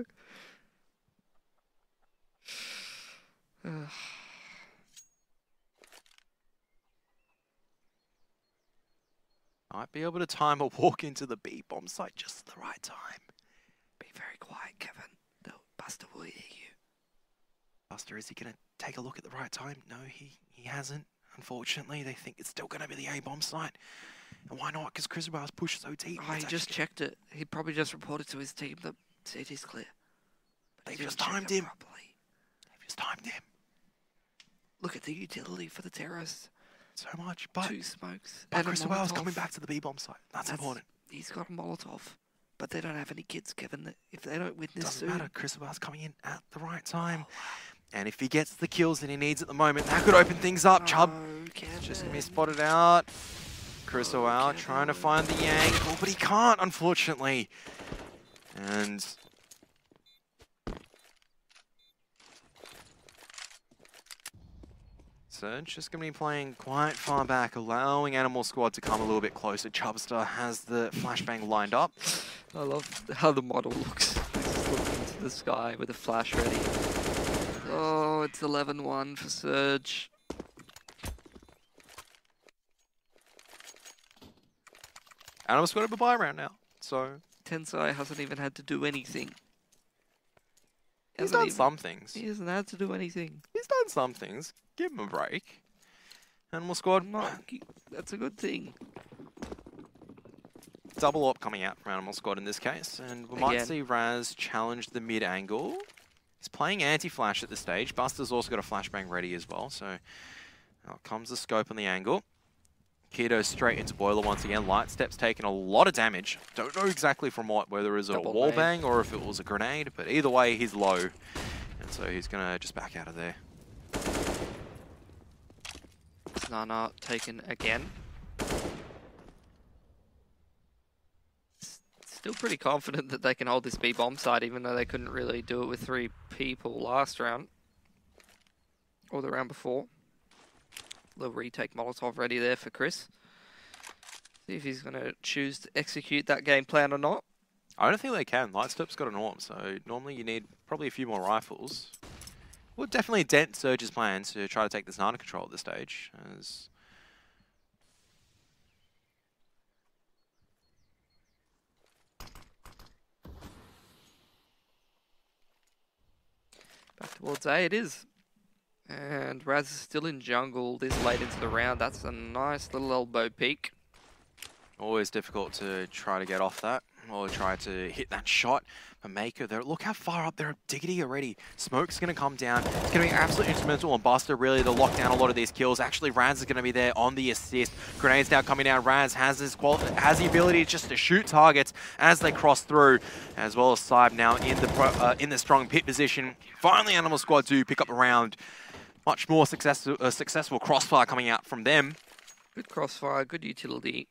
Might be able to time a walk into the B-bomb site just at the right time. Be very quiet, Kevin. No, Buster will hear you. Buster, is he going to take a look at the right time? No, he hasn't. Unfortunately, they think it's still going to be the A-bomb site. And why not? Because Criswell's pushed so deep. Oh, he just checked it. He probably just reported to his team that CT's clear. They've just timed him. They've just timed him. Look at the utility for the terrorists. So much, but 2 smokes. But Criswell's coming back to the B-bomb site. That's important. He's got a Molotov. But they don't have any kids, Kevin. If they don't win this Doesn't soon... matter. Criswell's coming in at the right time. Oh, wow. And if he gets the kills that he needs at the moment, that could open things up. Chubb just going to be spotted out. Criswell trying to find the angle, but he can't, unfortunately. And... Surge just going to be playing quite far back, allowing Animal Squad to come a little bit closer. Chubster has the flashbang lined up. I love how the model looks. He's looking into the sky with a flash ready. Oh, it's 11-1 for Surge. Animal Squad have a bye round now, so... Tensai hasn't even had to do anything. He's done some things. He hasn't had to do anything. He's done some things. Give him a break. Animal Squad. That's a good thing. Double op coming out from Animal Squad in this case. And we might see Raz challenge the mid angle. He's playing anti-flash at this stage. Buster's also got a flashbang ready as well. So out comes the scope on the angle. Keto straight into Boiler once again. Light Step's taken a lot of damage. Don't know exactly from what, whether it was a wallbang or if it was a grenade. But either way, he's low. And so he's going to just back out of there. Nana taken again. Still pretty confident that they can hold this B-bomb side, even though they couldn't really do it with 3 people last round. Or the round before. Little retake Molotov ready there for Chris. See if he's going to choose to execute that game plan or not. I don't think they can. Lightstep's got an AWP, so normally you need probably a few more rifles. Would definitely dent Surge's plans to try to take this Nana control at this stage. As back towards A it is. And Raz is still in jungle this late into the round. That's a nice little elbow peek. Always difficult to try to get off that, or try to hit that shot. But Maker, look how far up they're diggity already. Smoke's going to come down. It's going to be absolutely instrumental on Buster really to lock down a lot of these kills. Actually, Raz is going to be there on the assist. Grenades now coming down. Raz has the ability just to shoot targets as they cross through, as well as Saib now in the strong pit position. Finally, Animal Squad do pick up a round. Much more successful crossfire coming out from them. Good crossfire, good utility,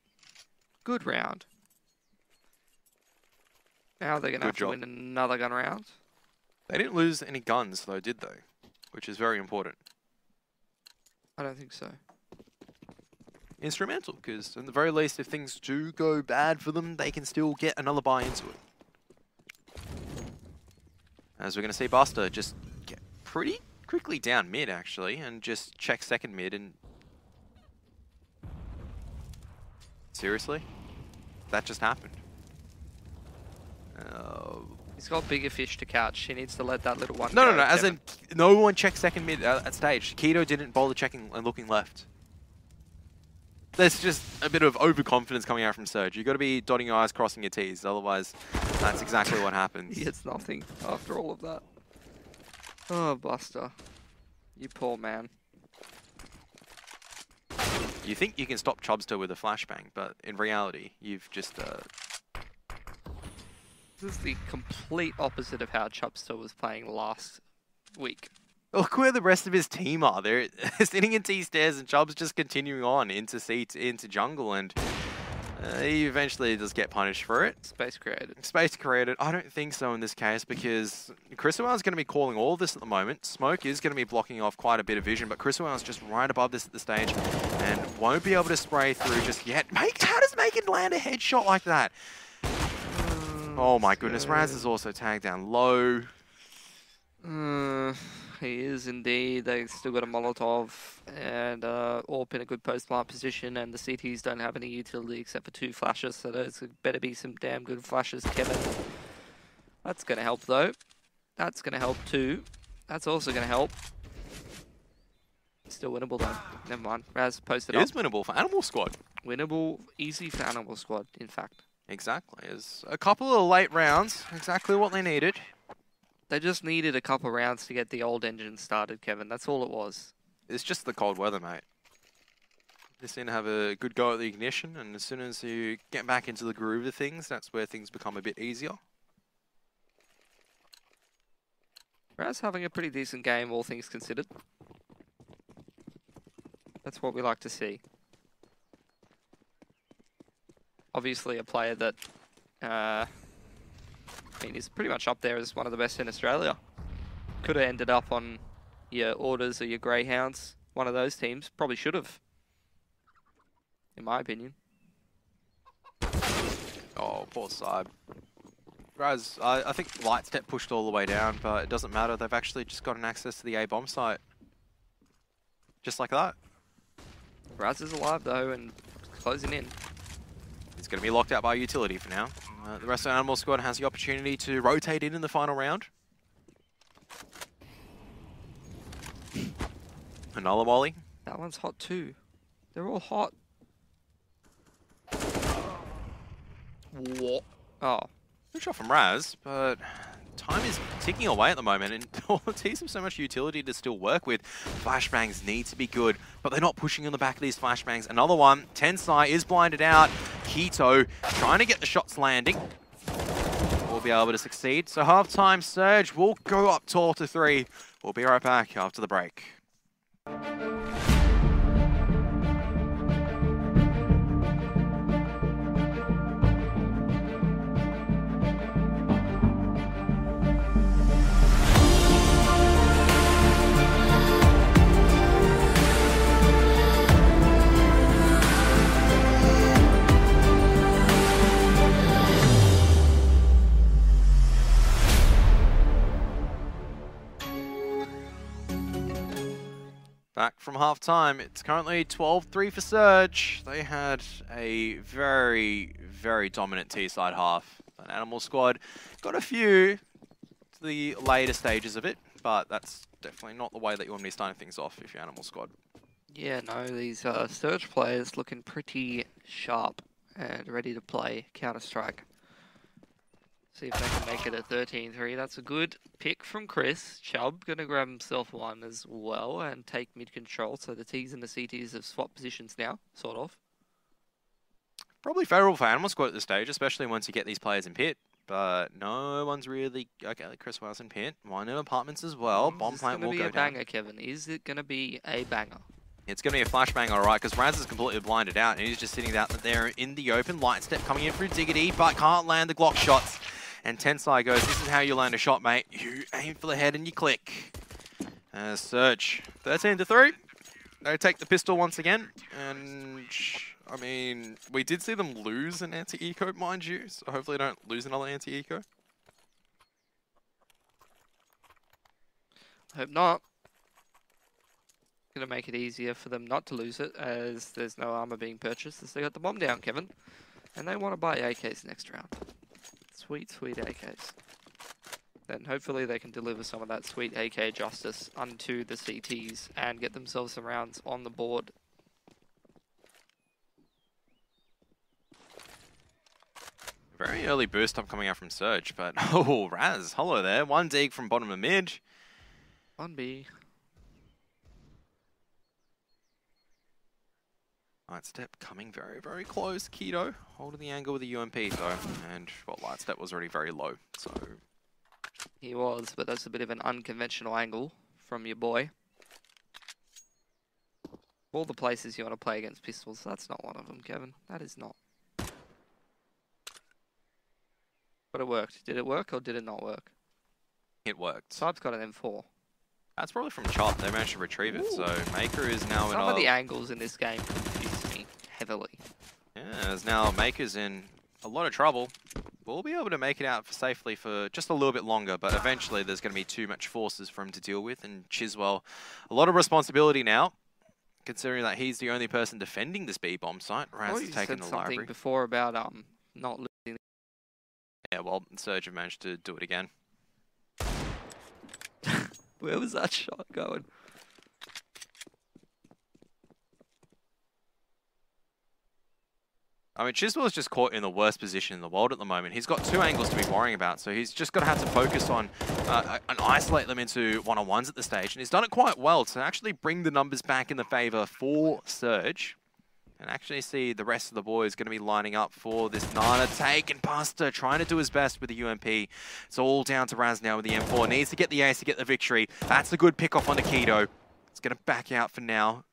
good round. Now they're going to have to win another gun round. They didn't lose any guns, though, did they? Which is very important. I don't think so. Instrumental, because at the very least, if things do go bad for them, they can still get another buy into it. As we're going to see Buster just get pretty quickly down mid, actually, and just check second mid. And seriously? That just happened. He's got bigger fish to catch. He needs to let that little one No, go. no, no. As in, no one checked second mid at stage. Keto didn't bother checking and looking left. There's just a bit of overconfidence coming out from Surge. You've got to be dotting your I's, crossing your T's. Otherwise, that's exactly what happens. He gets nothing after all of that. Oh, Buster. You poor man. You think you can stop Chubster with a flashbang, but in reality, you've just... This is the complete opposite of how Chubster was playing last week. Look where the rest of his team are. They're sitting in T stairs, and Chubb's just continuing on into into jungle, and he eventually does get punished for it. Space created. Space created. I don't think so in this case, because Chrisowell is going to be calling all of this at the moment. Smoke is going to be blocking off quite a bit of vision, but Chrisowell is just right above this at the stage and won't be able to spray through just yet. How does Make it land a headshot like that? Oh my goodness, Raz is also tagged down low. He is indeed. They still got a Molotov and AWP in a good post-plant position, and the CTs don't have any utility except for 2 flashes, so there's better be some damn good flashes, Kevin. That's going to help, though. That's going to help, too. That's also going to help. Still winnable, though. Never mind. Raz posted up. It is winnable for Animal Squad. Winnable, easy for Animal Squad, in fact. Exactly. It's a couple of late rounds, exactly what they needed. They just needed a couple rounds to get the old engine started, Kevin. That's all it was. It's just the cold weather, mate. Just need to have a good go at the ignition, and as soon as you get back into the groove of things, that's where things become a bit easier. Raz having a pretty decent game, all things considered. That's what we like to see. Obviously a player that, I mean, he's pretty much up there as one of the best in Australia. Could have ended up on your Orders or your Greyhounds, one of those teams. Probably should have, in my opinion. Oh, poor Saib. Raz, I think Lightstep pushed all the way down, but it doesn't matter. They've actually just gotten access to the A-bomb site. Just like that. Raz is alive, though, and closing in. It's going to be locked out by utility for now. The rest of the Animal Squad has the opportunity to rotate in the final round. Another molly. That one's hot too. They're all hot. What? Oh. Good shot from Raz, but time is ticking away at the moment, and it takes them so much utility to still work with. Flashbangs need to be good, but they're not pushing on the back of these flashbangs. Another one. Tensai is blinded out. Keto trying to get the shots landing. Will be able to succeed. So halftime, Surge will go up 12-3. We'll be right back after the break. Back from half-time, it's currently 12-3 for Surge. They had a very, very dominant T-side half. An Animal Squad got a few to the later stages of it, but that's definitely not the way that you want to be starting things off if you're Animal Squad. Yeah, no, these Surge players looking pretty sharp and ready to play Counter-Strike. See if they can make it a 13-3. That's a good pick from Chris. Chubb going to grab himself one as well and take mid-control. So the Ts and the CTs have swapped positions now, sort of. Probably favourable for Animal Squad at this stage, especially once you get these players in pit. But no one's really... Okay, Chris Wells in pit. One in apartments as well. Bomb plant will go down. Is it going to be a banger, Kevin? Is it going to be a banger? It's going to be a flashbang, all right, because Raz is completely blinded out, and he's just sitting out there in the open. Lightstep coming in through Diggity, but can't land the Glock shots. And Tensai goes, this is how you land a shot, mate. You aim for the head and you click. Surge. 13-3. They take the pistol once again. And, I mean, we did see them lose an anti-eco, mind you. So hopefully they don't lose another anti-eco. Hope not. Gonna make it easier for them not to lose it, as there's no armor being purchased, as they got the bomb down, Kevin. And they want to buy AKs next round. Sweet, sweet AKs. Then hopefully they can deliver some of that sweet AK justice unto the CTs and get themselves some rounds on the board. Very early boost up coming out from Surge, but oh, Raz, hello there. One dig from bottom of mid. 1B. Lightstep coming very, very close. Keto holding the angle with the UMP though. And, well, Lightstep was already very low, so... He was, but that's a bit of an unconventional angle from your boy. All the places you want to play against pistols, that's not one of them, Kevin. That is not. But it worked. Did it work or did it not work? It worked. Saab's got an M4. That's probably from Chop. They managed to retrieve it, so Maker is now in Some of the angles in this game confuse me heavily. Yeah, as now Maker's in a lot of trouble. We'll be able to make it out safely for just a little bit longer, but eventually there's going to be too much forces for him to deal with, and Chiswell, a lot of responsibility now, considering that he's the only person defending this B-bomb site. Raz has taken the library. You said something before about not losing. Yeah, well, Surge have managed to do it again. Where was that shot going? I mean, Chiswell's just caught in the worst position in the world at the moment. He's got two angles to be worrying about, so he's just going to have to focus on and isolate them into one-on-ones at this stage. And he's done it quite well to actually bring the numbers back in the favor for Surge. And actually see the rest of the boys going to be lining up for this Nana take, and Buster trying to do his best with the UMP. It's all down to Raz now with the M4. Needs to get the ace to get the victory. That's a good pick off on Keto. It's going to back out for now.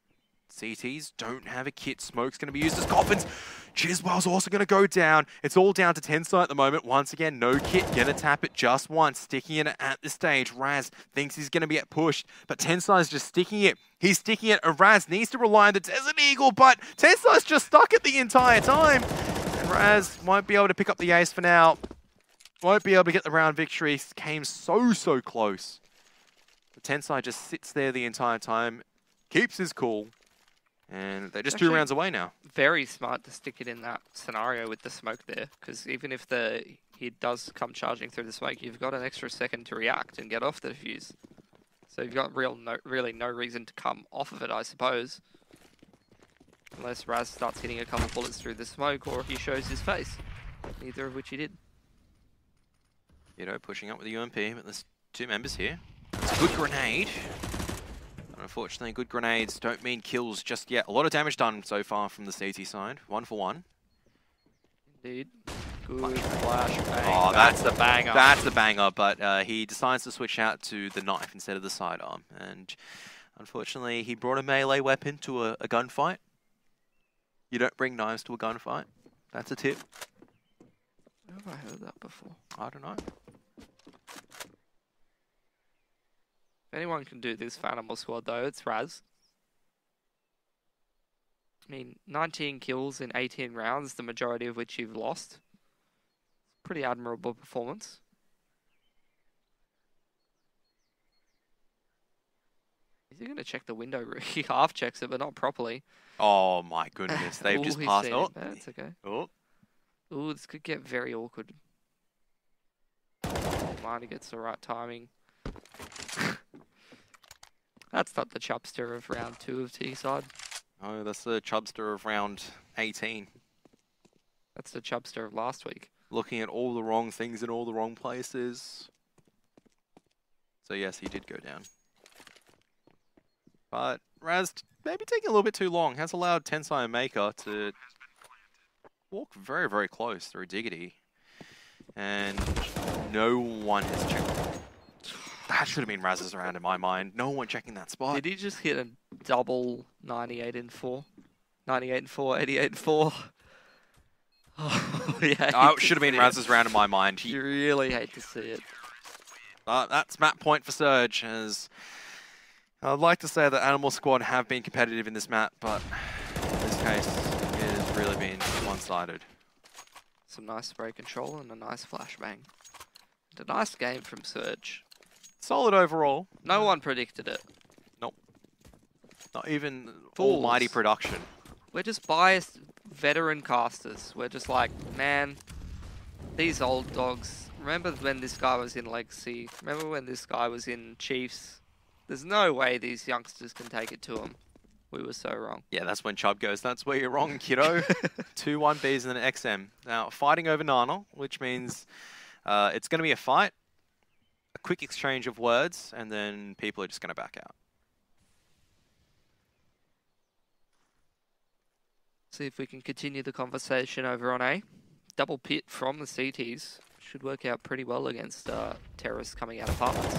CTs don't have a kit. Smoke's going to be used as coffins. Chiswell's also going to go down. It's all down to Tensai at the moment. Once again, no kit. Going to tap it just once. Sticking it at this stage. Raz thinks he's going to get pushed, but Tensai's just sticking it. He's sticking it. And Raz needs to rely on the Desert Eagle, but Tensai's just stuck it the entire time. And Raz won't be able to pick up the ace for now. Won't be able to get the round victory. Came so close. But Tensai just sits there the entire time. Keeps his cool. And they're just 2 rounds away now. Very smart to stick it in that scenario with the smoke there, because even if he does come charging through the smoke, you've got an extra second to react and get off the defuse. So you've got really no reason to come off of it, I suppose. Unless Raz starts hitting a couple bullets through the smoke, or he shows his face. Neither of which he did. You know, pushing up with the UMP, but there's 2 members here. It's a good grenade. Unfortunately, good grenades don't mean kills just yet. A lot of damage done so far from the CT side. 1 for 1. Indeed. Good flash bang. Oh, that's the banger. That's the banger, but he decides to switch out to the knife instead of the sidearm. And unfortunately, he brought a melee weapon to a gunfight. You don't bring knives to a gunfight. That's a tip. Where have I heard that before? I don't know. If anyone can do this for Animal Squad, though, it's Raz. I mean, 19 kills in 18 rounds, the majority of which you've lost. Pretty admirable performance. Is he going to check the window? He half checks it, but not properly. Oh my goodness, they've just passed. Oh, that's okay. Oh. Ooh, this could get very awkward. Oh, Marty gets the right timing. That's not the chubster of round 2 of T-side. No, that's the chubster of round 18. That's the chubster of last week. Looking at all the wrong things in all the wrong places. So yes, he did go down. But Raz maybe taking a little bit too long. Has allowed Tensai and Maker to walk very close through Diggity. And no one has checked. That should have been Raz's round in my mind. No one checking that spot. Did he just hit a double 98 and 4? 98 and 4, 88 and 4. Oh, yeah. Oh, it should have been Raz's round in my mind. You really hate to see it. That's map point for Surge, as I'd like to say that Animal Squad have been competitive in this map, but in this case, it has really been one-sided. Some nice spray control and a nice flashbang. And a nice game from Surge. Solid overall. No one predicted it. Nope. Not even Fools. almighty production. We're just biased veteran casters. We're just like, man, these old dogs. Remember when this guy was in Legacy? Remember when this guy was in Chiefs? There's no way these youngsters can take it to him. We were so wrong. Yeah, that's when Chubb goes, that's where you're wrong, kiddo. 2 1Bs and an XM. Now, fighting over Nana, which means it's going to be a fight, a quick exchange of words, and then people are just going to back out. See if we can continue the conversation over on A. Double pit from the CTs. Should work out pretty well against terrorists coming out of apartments.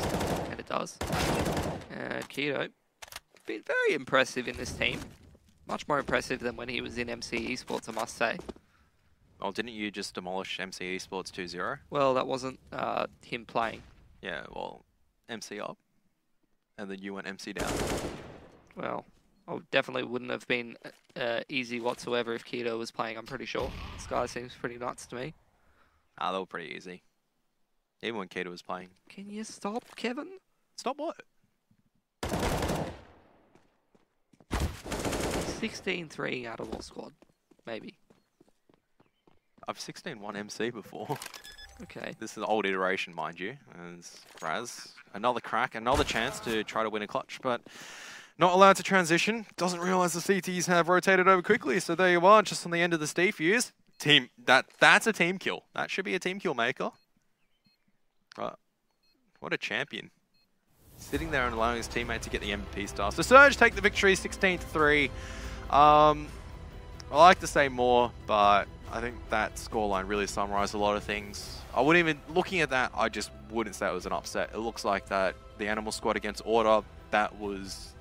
And it does. Keto. Been very impressive in this team. Much more impressive than when he was in MC Esports, I must say. Oh, didn't you just demolish MC Esports 2-0? Well, that wasn't him playing. Yeah, well, MC up. And then you went MC down. Well, I definitely wouldn't have been easy whatsoever if Keto was playing, I'm pretty sure. This guy seems pretty nuts to me. Ah, they were pretty easy. Even when Keto was playing. Can you stop, Kevin? Stop what? 16-3 out of all squad, maybe. I've 16-1 MC before. Okay. This is an old iteration, mind you. And Raz, another crack, another chance to try to win a clutch, but not allowed to transition. Doesn't realize the CTs have rotated over quickly, so there you are, just on the end of the defuse. Team, that's a team kill. That should be a team kill maker. What a champion. Sitting there and allowing his teammate to get the MVP star. So Surge take the victory, 16-3. I like to say more, but I think that scoreline really summarized a lot of things. I wouldn't even, looking at that, I just wouldn't say it was an upset. It looks like that the Animal Squad against Order, that was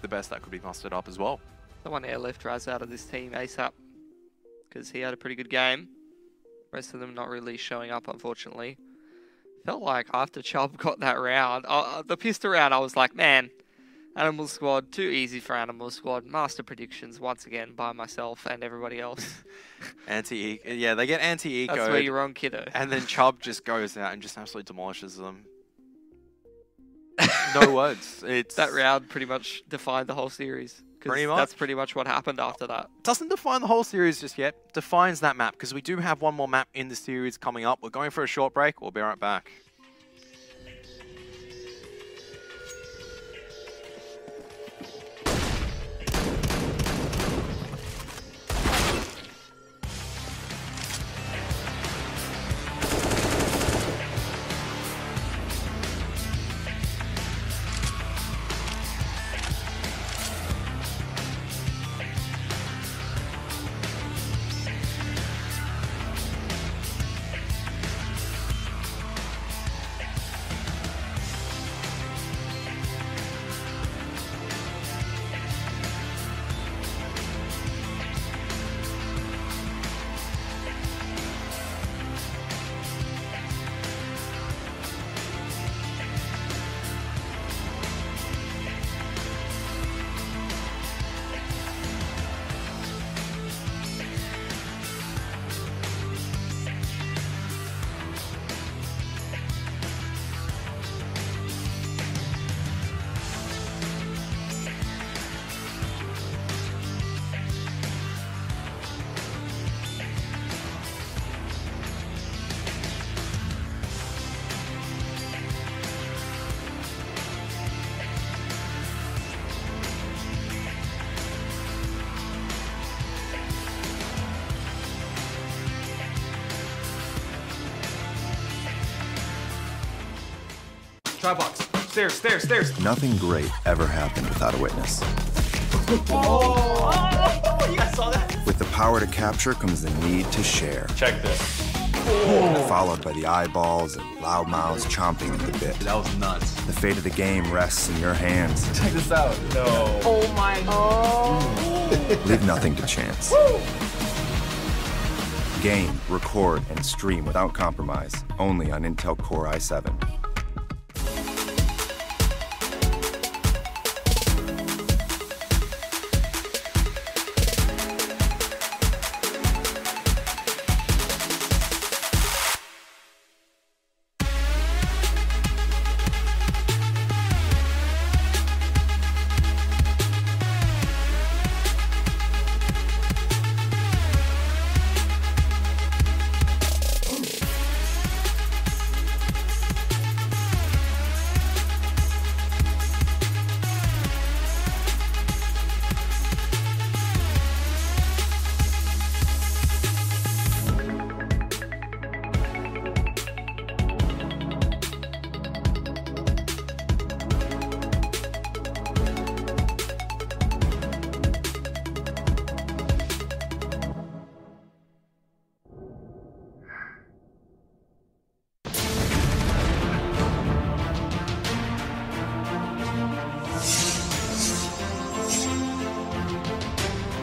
the best that could be mustered up as well. Someone airlift Raz out of this team ASAP, because he had a pretty good game. Rest of them not really showing up, unfortunately. Felt like after Chubb got that round, the pistol round, I was like, man, Animal Squad, too easy for Animal Squad. Master predictions once again by myself and everybody else. Yeah, they get anti-eco. That's where you're wrong, kiddo. And then Chubb just goes out and just absolutely demolishes them. No words. It's that round pretty much defined the whole series. Pretty much. That's pretty much what happened after that. Doesn't define the whole series just yet. Defines that map, because we do have one more map in the series coming up. We're going for a short break. We'll be right back. Try box. Stairs, stairs, stairs. Nothing great ever happened without a witness. Oh, you guys saw that? With the power to capture comes the need to share. Check this. Followed by the eyeballs and loud mouths chomping at the bit. That was nuts. The fate of the game rests in your hands. Check this out. No. Oh my. Oh. Leave nothing to chance. Game, record, and stream without compromise. Only on Intel Core i7.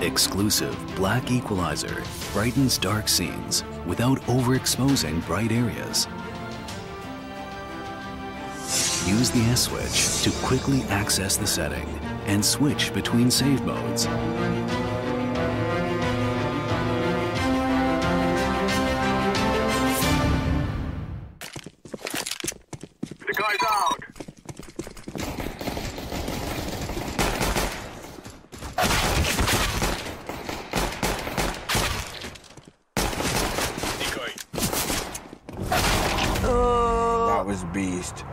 Exclusive black equalizer brightens dark scenes without overexposing bright areas. Use the S switch to quickly access the setting and switch between save modes. The guy's out. That was beast.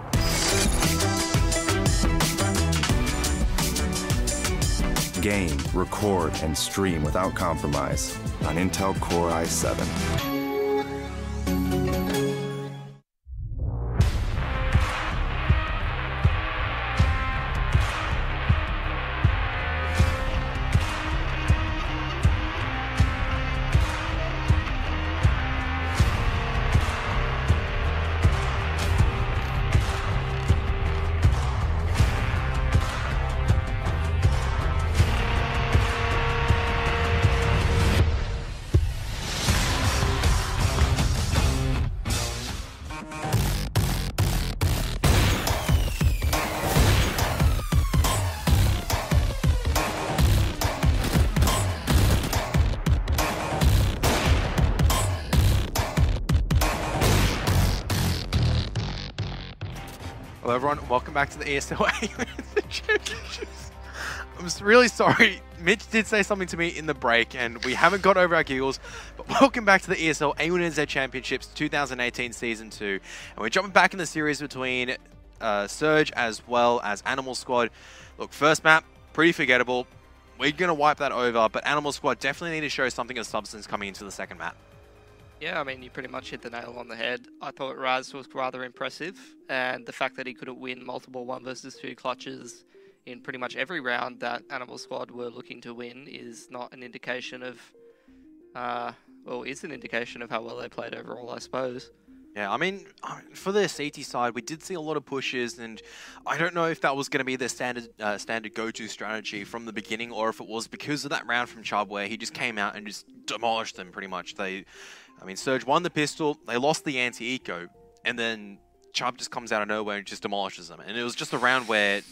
Game, record, and stream without compromise on Intel Core i7. Hello everyone, welcome back to the ESL Championships. I'm really sorry, Mitch did say something to me in the break and we haven't got over our giggles, but welcome back to the ESL A1NZ Championships 2018 Season 2. And we're jumping back in the series between Surge as well as Animal Squad. Look, first map, pretty forgettable. We're going to wipe that over, but Animal Squad definitely need to show something of substance coming into the second map. Yeah, I mean, you pretty much hit the nail on the head. I thought Raz was rather impressive, and the fact that he couldn't win multiple 1 versus 2 clutches in pretty much every round that Animal Squad were looking to win is not an indication of, well, it's an indication of how well they played overall, I suppose. Yeah, I mean, for the CT side, we did see a lot of pushes, and I don't know if that was going to be the standard go-to strategy from the beginning, or if it was because of that round from Chubb where he just came out and just demolished them pretty much. I mean, Surge won the pistol, they lost the anti-eco, and then Chubb just comes out of nowhere and just demolishes them. And it was just a round where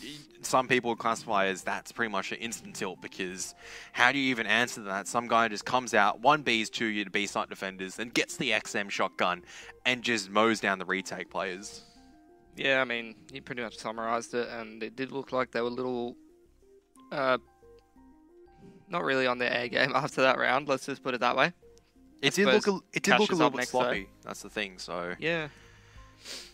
some people would classify as that's pretty much an instant tilt, because how do you even answer that? Some guy just comes out, 1Bs 2 you to B-site defenders, and gets the XM shotgun and just mows down the retake players. Yeah, I mean, he pretty much summarized it, and it did look like they were a little, not really on their A game after that round, let's just put it that way. It did look a little bit sloppy, that's the thing, so... Yeah.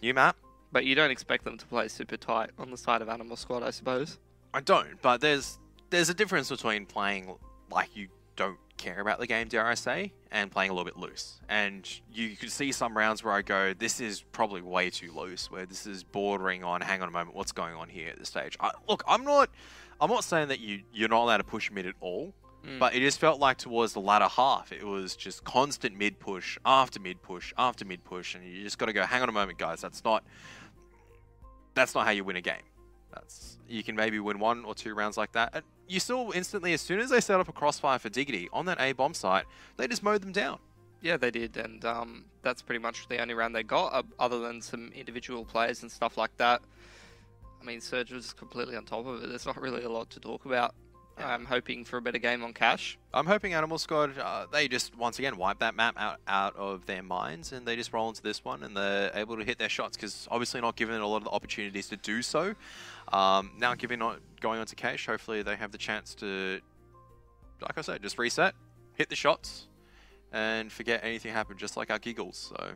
You, Matt? But you don't expect them to play super tight on the side of Animal Squad, I suppose. I don't, but there's a difference between playing like you don't care about the game, dare I say, and playing a little bit loose. And you could see some rounds where I go, this is probably way too loose, where this is bordering on, hang on a moment, what's going on here at this stage? Look, I'm not saying that you're not allowed to push mid at all, but it just felt like towards the latter half, it was just constant mid push after mid push after mid push, and you just got to go, hang on a moment, guys, that's not how you win a game. You can maybe win 1 or 2 rounds like that. And you saw instantly, as soon as they set up a crossfire for Diggity on that A bomb site, they just mowed them down. Yeah, they did, and that's pretty much the only round they got, other than some individual plays and stuff like that. I mean, Surge was completely on top of it. There's not really a lot to talk about. I'm hoping for a better game on Cash. I'm hoping Animal Squad, they just, once again, wipe that map out of their minds, and they just roll into this one, and they're able to hit their shots, because obviously not given a lot of the opportunities to do so. Now going on to Cash, hopefully they have the chance to, like I said, just reset, hit the shots, and forget anything happened, just like our giggles. So,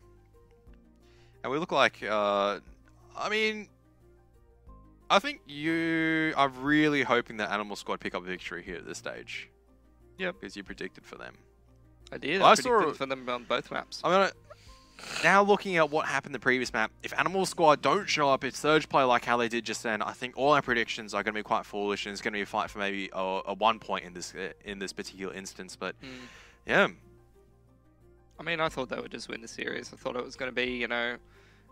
and we look like, I mean, I think you are really hoping that Animal Squad pick up a victory here at this stage. Yep. Because you predicted for them. I did. I predicted for them on both maps. I'm gonna now looking at what happened the previous map. If Animal Squad don't show up, if Surge play like how they did just then, I think all our predictions are going to be quite foolish, and it's going to be a fight for maybe a 1 point in this particular instance. But yeah. I mean, I thought they would just win the series. I thought it was going to be, you know,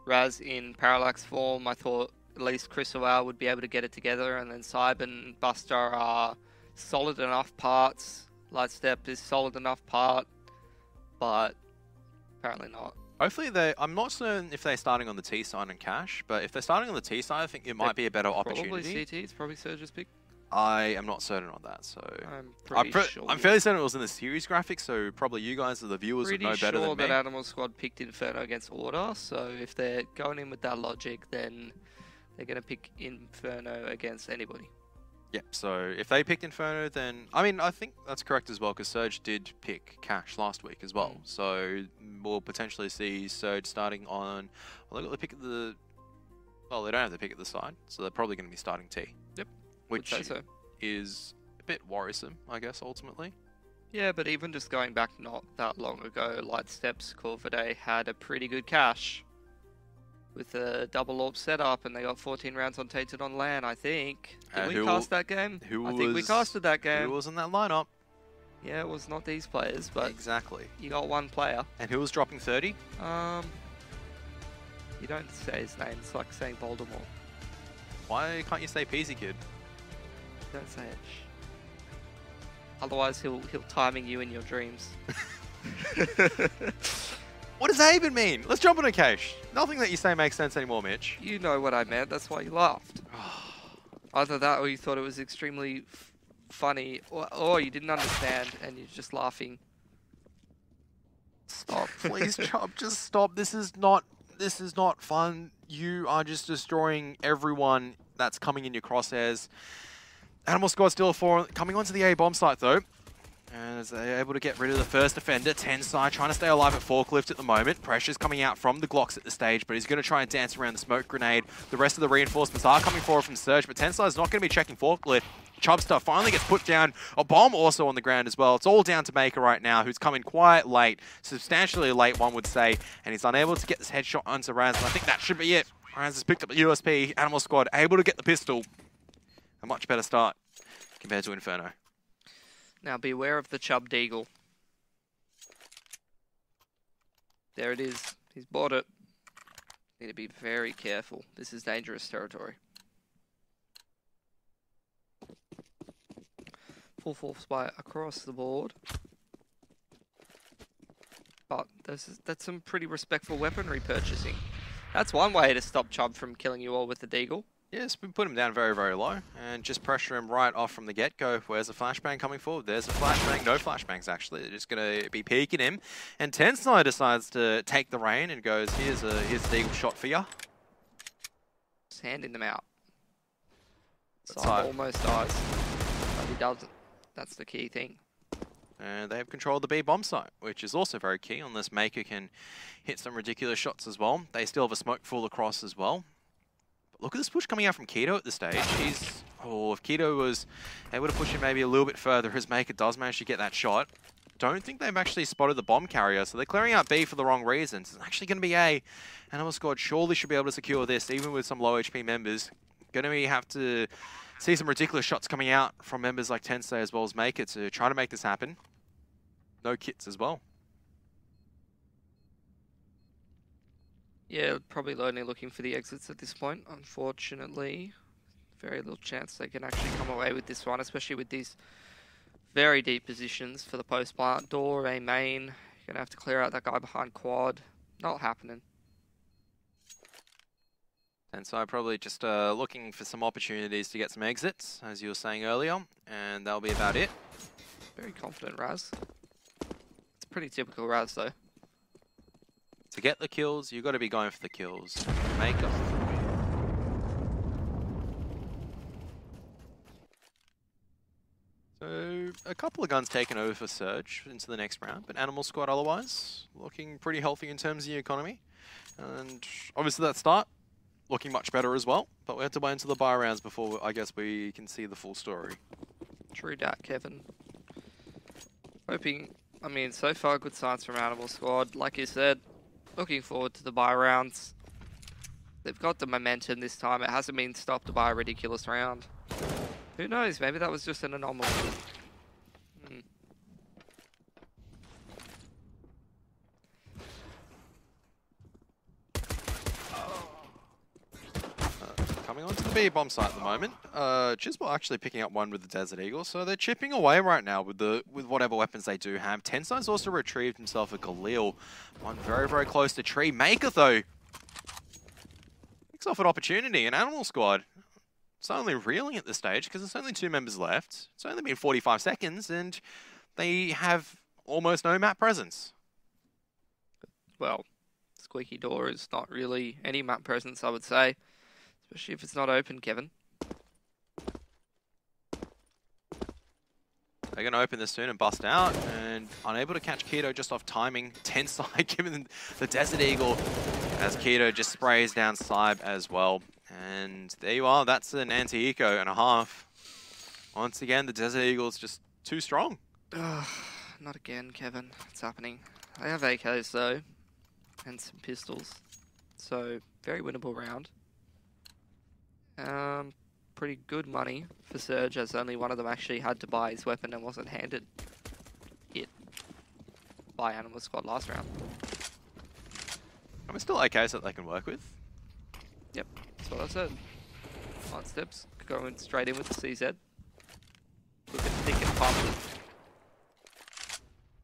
Raz in Parallax form. I thought at least Chris Owl would be able to get it together, and then Cyber and Buster are solid enough parts. Lightstep is solid enough part, but apparently not. Hopefully I'm not certain if they're starting on the T side and Cash, but if they're starting on the T side, I think it might be a better opportunity. Probably CT, it's probably Surge's pick. I am not certain on that, so I'm pretty sure. I'm fairly certain it was in the series graphics, so probably you guys, as the viewers, would know better than me. Pretty sure that Animal Squad picked Inferno against Order, so if they're going in with that logic, then they're going to pick Inferno against anybody. Yep, so if they picked Inferno, then... I mean, I think that's correct as well, because Surge did pick Cash last week as well. So we'll potentially see Surge starting on... Well, they got the pick at the... Well, they don't have the pick at the side, so they're probably going to be starting T. Yep. Which is a bit worrisome, I guess, ultimately. Yeah, but even just going back not that long ago, Lightstep's Corvidae had a pretty good Cash with a double AWP setup, and they got 14 rounds on Tainted on LAN, I think. Did we cast that game? I think we casted that game. Who was in that lineup? Yeah, it was not these players, but exactly. You got one player. And who was dropping 30? You don't say his name. It's like saying Voldemort. Why can't you say Peasy Kid? Don't say it. Otherwise, he'll timing you in your dreams. What does that even mean? Let's jump on a Cash. Nothing that you say makes sense anymore, Mitch. You know what I meant. That's why you laughed. Either that, or you thought it was extremely funny, or you didn't understand and you're just laughing. Stop, please, Chubb. Just stop. This is not fun. You are just destroying everyone that's coming in your crosshairs. Animal Squad still coming onto the A bomb site though. And as they're able to get rid of the first defender, Tensai trying to stay alive at Forklift at the moment. Pressure's coming out from the Glocks at the stage, but he's going to try and dance around the smoke grenade. The rest of the reinforcements are coming forward from Surge, but Tensai's not going to be checking Forklift. Chubster finally gets put down. A bomb also on the ground as well. It's all down to Maker right now, who's coming quite late. Substantially late, one would say. And he's unable to get this headshot onto Raz, and I think that should be it. Raz has picked up the USP. Animal Squad able to get the pistol. A much better start compared to Inferno. Now beware of the Chubb Deagle. There it is. He's bought it. Need to be very careful. This is dangerous territory. Full force buy across the board. But that's some pretty respectful weaponry purchasing. That's one way to stop Chubb from killing you all with the Deagle. Yes, we put him down very, very low and just pressure him right off from the get-go. Where's the flashbang coming forward? There's a flashbang. No flashbangs, actually. They're just going to be peeking him. And Tensai decides to take the reign and goes, here's the Eagle shot for you. Just handing them out. Cyber almost dies, but he doesn't. That's the key thing. And they have control of the B bomb site, which is also very key unless Maker can hit some ridiculous shots as well. They still have a smoke full across as well. Look at this push coming out from Keto at this stage. If Keto was able to push him maybe a little bit further, as Maker does manage to get that shot. Don't think they've actually spotted the bomb carrier, so they're clearing out B for the wrong reasons. It's actually going to be A. Animal Squad surely should be able to secure this, even with some low HP members. Going to have to see some ridiculous shots coming out from members like Tensei as well as Maker to try to make this happen. No kits as well. Yeah, probably only looking for the exits at this point, unfortunately. Very little chance they can actually come away with this one, especially with these very deep positions for the post plant door, A main. Gonna have to clear out that guy behind quad. Not happening. And so probably just looking for some opportunities to get some exits, as you were saying earlier, and that'll be about it. Very confident Raz. It's pretty typical Raz though. To get the kills, you've got to be going for the kills. Make them. So, a couple of guns taken over for Surge into the next round, but Animal Squad otherwise looking pretty healthy in terms of the economy. And obviously that start looking much better as well, but we have to wait until the buy rounds before I guess we can see the full story. True dat, Kevin. Hoping, I mean, so far good signs from Animal Squad. Like you said, looking forward to the buy rounds. They've got the momentum this time. It hasn't been stopped by a ridiculous round. Who knows? Maybe that was just an anomaly. Coming onto the B-bomb site at the moment. Chiswell actually picking up one with the Desert Eagle, so they're chipping away right now with whatever weapons they do have. Tensai's also retrieved himself a Khalil. One very, very close to tree. Maker, though, picks off an opportunity. An Animal Squad. It's only reeling at this stage because there's only 2 members left. It's only been 45 seconds, and they have almost no map presence. Well, Squeaky Door is not really any map presence, I would say. Especially if it's not open, Kevin. They're going to open this soon and bust out, and unable to catch Keto just off timing. Tensai given the Desert Eagle as Keto just sprays down Saib as well. And there you are, that's an anti-eco and a half. Once again, the Desert Eagle's just too strong. Not again, Kevin. It's happening. They have AKs though, and some pistols. So, very winnable round. Pretty good money for Surge, as only one of them actually had to buy his weapon and wasn't handed it by Animal Squad last round. I mean, still AKs that they can work with. Yep, that's what I said. Light steps, going straight in with the CZ. Looking thick and pumped.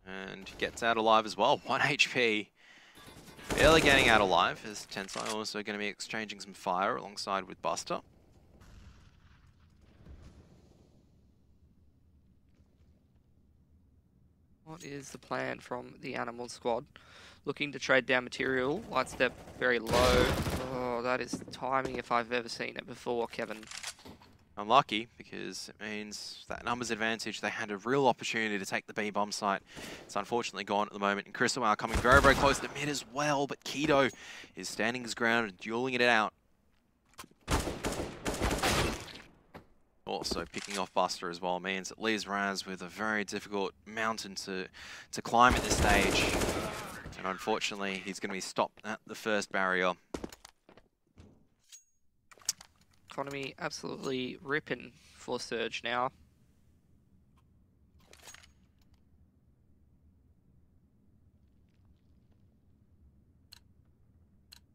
And gets out alive as well. 1 HP. Barely getting out alive, as Tensai also going to be exchanging some fire alongside with Buster. What is the plan from the Animal Squad? Looking to trade down material. Light step very low. Oh, that is timing if I've ever seen it before, Kevin. Unlucky, because it means that numbers advantage, they had a real opportunity to take the B-bomb site. It's unfortunately gone at the moment, and Christowell coming very, very close to mid as well, but Keto is standing his ground and dueling it out. Also picking off Buster as well means it leaves Raz with a very difficult mountain to climb at this stage. And unfortunately, he's going to be stopped at the first barrier. Economy absolutely ripping for Surge now.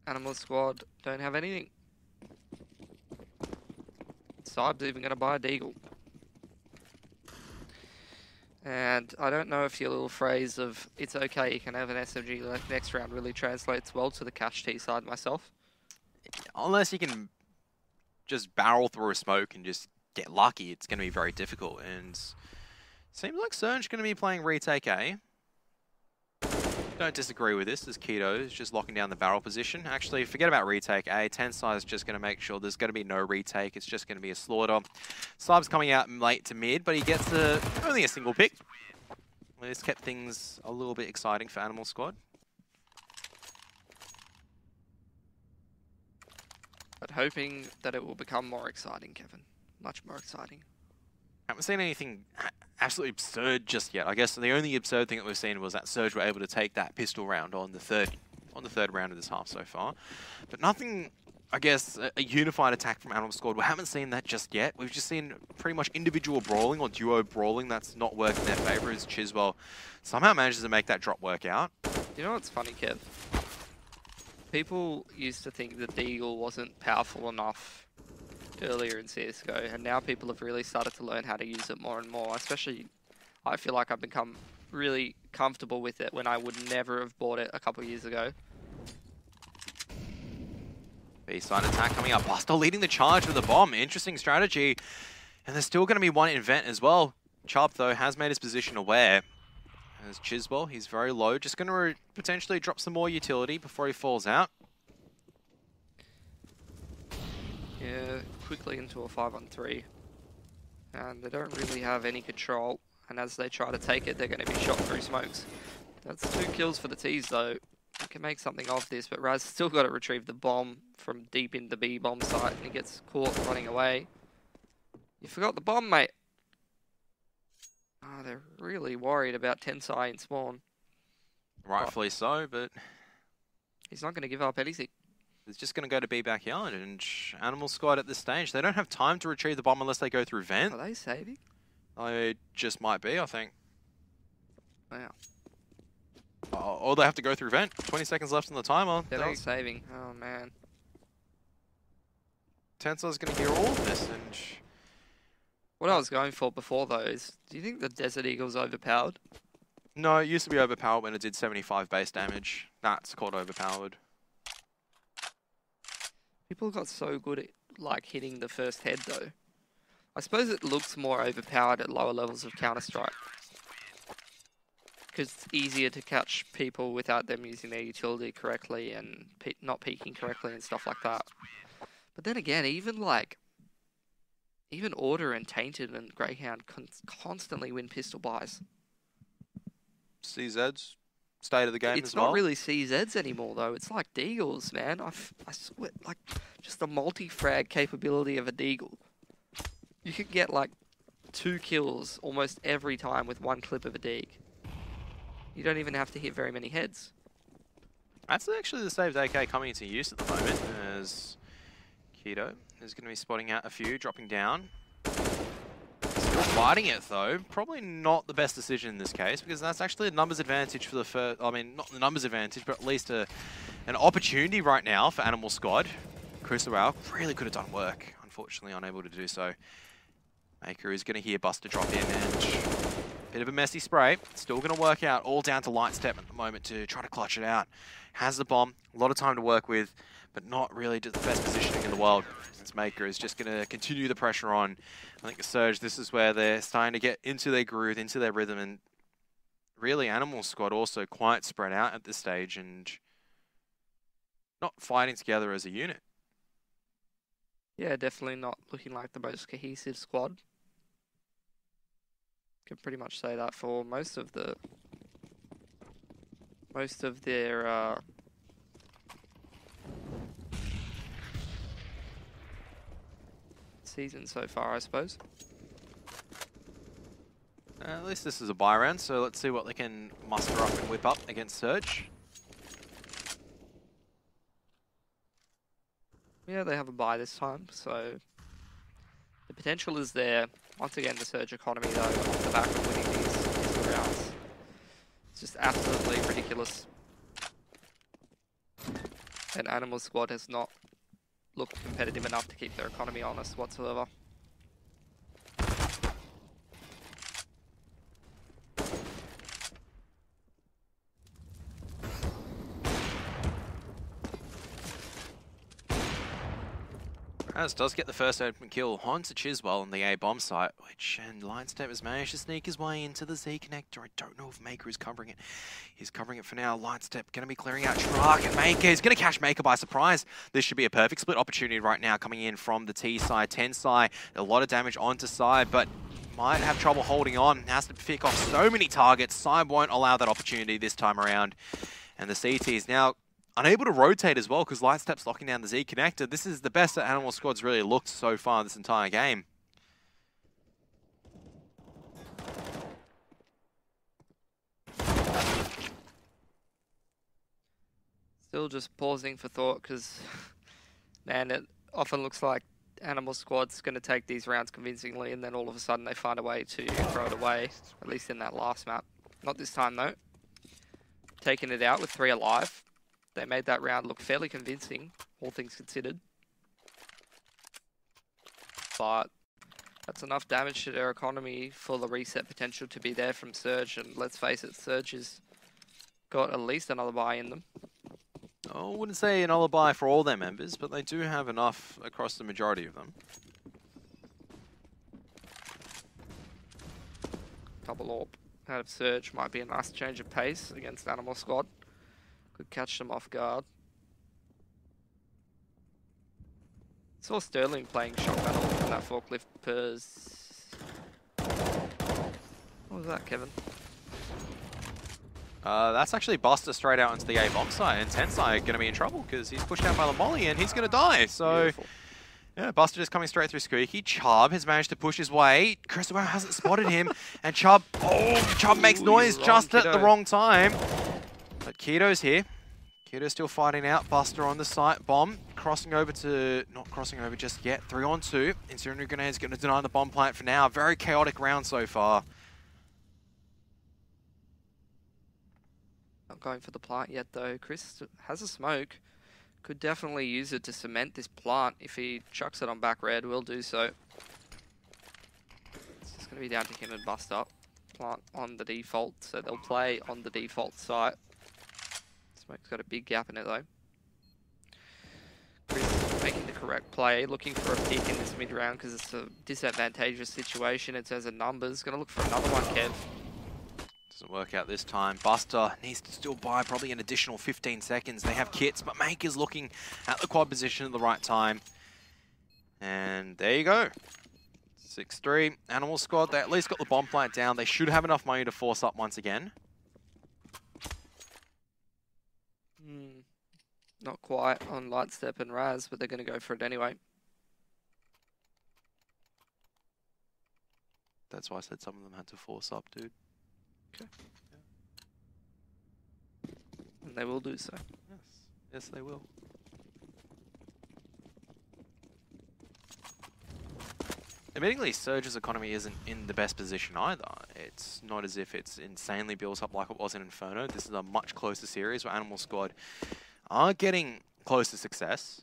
Animal Squad don't have anything. Saib's even going to buy a Deagle. And I don't know if your little phrase of it's okay, you can have an SMG next round really translates well to the cash T side myself. Unless you can just barrel through a smoke and just get lucky, it's going to be very difficult. And seems like Surge going to be playing retake A. Don't disagree with this, as Keto is just locking down the barrel position. Actually, forget about retake A. Tensai is just going to make sure there's going to be no retake. It's just going to be a slaughter. Saib's coming out late to mid, but he gets only a single pick. Well, this kept things a little bit exciting for Animal Squad. But hoping that it will become more exciting, Kevin. Much more exciting. Haven't seen anything absolutely absurd just yet. I guess the only absurd thing that we've seen was that Surge were able to take that pistol round on the third round of this half so far. But nothing, I guess, a unified attack from Animal Squad. We haven't seen that just yet. We've just seen pretty much individual brawling or duo brawling that's not worked in their favor, as Chiswell somehow manages to make that drop work out. You know what's funny, Kev? People used to think that Deagle wasn't powerful enough earlier in CSGO, and now people have really started to learn how to use it more and more. Especially, I feel like I've become really comfortable with it when I would never have bought it a couple of years ago. B-side attack coming up. Buster leading the charge with a bomb. Interesting strategy. And there's still going to be one in vent as well. Chubb, though, has made his position aware. As Chiswell, he's very low. Just going to potentially drop some more utility before he falls out. Yeah, quickly into a 5-on-3. And they don't really have any control. And as they try to take it, they're going to be shot through smokes. That's 2 kills for the T's, though. We can make something of this, but Raz still got to retrieve the bomb from deep in the B bomb site, and he gets caught running away. You forgot the bomb, mate. Oh, they're really worried about Tensai in spawn. Rightfully so, but he's not going to give up anything. He's just going to go to B backyard, and Animal Squad at this stage, they don't have time to retrieve the bomb unless they go through vent. Are they saving? I just might be, I think. Wow. Or they have to go through vent. 20 seconds left on the timer. They're not saving. Oh, man. Tensai's going to hear all of this, and what I was going for before, though, is do you think the Desert Eagle's overpowered? no, it used to be overpowered when it did 75 base damage. That's called overpowered. People got so good at, like, hitting the first head, though. I suppose it looks more overpowered at lower levels of Counter-Strike. Because it's easier to catch people without them using their utility correctly and not peeking correctly and stuff like that. But then again, even Order and Tainted and Greyhound constantly win pistol buys. CZ's state of the game It's as well. not really CZs anymore, though. It's like Deagles, man. I swear, like, just the multi-frag capability of a Deagle. You could get, like, 2 kills almost every time with 1 clip of a Deag. You don't even have to hit very many heads. That's actually the saved AK coming into use at the moment, as Keto is going to be spotting out a few, dropping down. Still fighting it, though. Probably not the best decision in this case, because that's actually a numbers advantage for the first... I mean, not the numbers advantage, but at least an opportunity right now for Animal Squad. Crusoe really could have done work. Unfortunately, unable to do so. Maker is going to hear Buster drop in, and bit of a messy spray. Still going to work out, all down to Lightstep at the moment to try to clutch it out. Has the bomb, a lot of time to work with, but not really the best positioning in the world. Since Maker is just going to continue the pressure on. I think the Surge, this is where they're starting to get into their groove, into their rhythm, and really Animal Squad also quite spread out at this stage and not fighting together as a unit. Yeah, definitely not looking like the most cohesive squad. Can pretty much say that for most of their season so far, I suppose. At least this is a buy round, so let's see what they can muster up and whip up against Surge. Yeah, they have a buy this time, so the potential is there. Once again, the Surge economy, though, off the back of winning these rounds. It's just absolutely ridiculous. And Animal Squad has not looked competitive enough to keep their economy honest whatsoever. Raz does get the first open kill onto Chiswell on the A bomb site, and Lightstep has managed to sneak his way into the Z connector. I don't know if Maker is covering it. He's covering it for now. Lightstep going to be clearing out Truck, and Maker is going to catch Maker by surprise. This should be a perfect split opportunity right now coming in from the T side. Tensai, a lot of damage onto side, but might have trouble holding on. Has to pick off so many targets. Side won't allow that opportunity this time around. And the CT is now unable to rotate as well because Lightstep's locking down the Z connector. This is the best that Animal Squad's really looked so far this entire game. Still just pausing for thought because, man, it often looks like Animal Squad's going to take these rounds convincingly and then all of a sudden they find a way to throw it away, at least in that last map. Not this time, though. Taking it out with 3 alive. They made that round look fairly convincing, all things considered. But That's enough damage to their economy for the reset potential to be there from Surge, and let's face it, Surge has got at least another buy in them. I wouldn't say an alibi for all their members, but they do have enough across the majority of them. Double AWP out of Surge might be a nice change of pace against Animal Squad. Could catch them off guard. Saw Sterling playing shot battle in that forklift pers. What was that, Kevin? That's actually Buster straight out into the A bomb site, and Tensai going to be in trouble because he's pushed down by the molly and he's going to die. So, Beautiful. yeah, Buster just coming straight through Squeaky. Chubb has managed to push his way. Cristobal hasn't spotted him, and Chubb makes noise just at the wrong time. But Keto's here. Keto's still fighting out. Buster on the site. Bomb crossing over to... Not crossing over just yet. 3-on-2. Incendiary Grenade's going to deny the bomb plant for now. Very chaotic round so far. Not going for the plant yet, though. Chris has a smoke. Could definitely use it to cement this plant. If he chucks it on back red, will do so. It's just going to be down to him and Buster. Plant on the default, so they'll play on the default site. Smoke's got a big gap in it, though. Chris making the correct play, looking for a pick in this mid round because it's a disadvantageous situation. It says a numbers. Going to look for another one, Kev. Doesn't work out this time. Buster needs to still buy probably an additional 15 seconds. They have kits, but Maker's looking at the quad position at the right time. And there you go. 6-3. Animal Squad, they at least got the bomb plant down. They should have enough money to force up once again. Not quite on Lightstep and Raz, but they're going to go for it anyway. That's why I said some of them had to force up, dude. Okay. Yeah. And they will do so. Yes. Yes, they will. Admittingly, Surge's economy isn't in the best position either. It's not as if it's insanely built up like it was in Inferno. This is a much closer series where Animal Squad are getting close to success.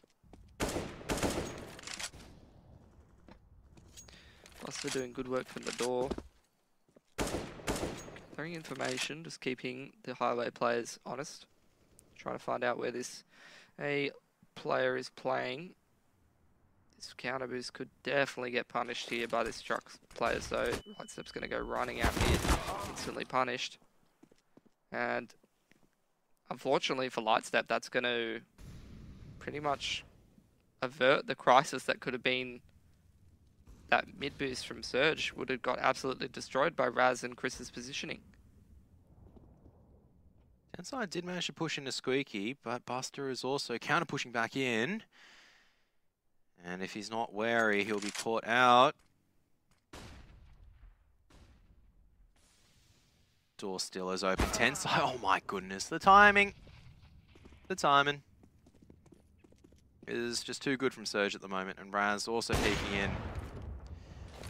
Buster doing good work from the door. Gathering information, just keeping the highway players honest. Trying to find out where this player is playing. This counter boost could definitely get punished here by this truck player, so Lightstep's going to go running out here, instantly punished. And unfortunately for Lightstep, that's going to pretty much avert the crisis that could have been that mid boost from Surge. Would have got absolutely destroyed by Raz and Chris's positioning. Tensai did manage to push into Squeaky, but Buster is also counter pushing back in. And if he's not wary, he'll be caught out. Door still is open. Tensai, oh my goodness, the timing. The timing is just too good from Surge at the moment. And Raz also peeking in.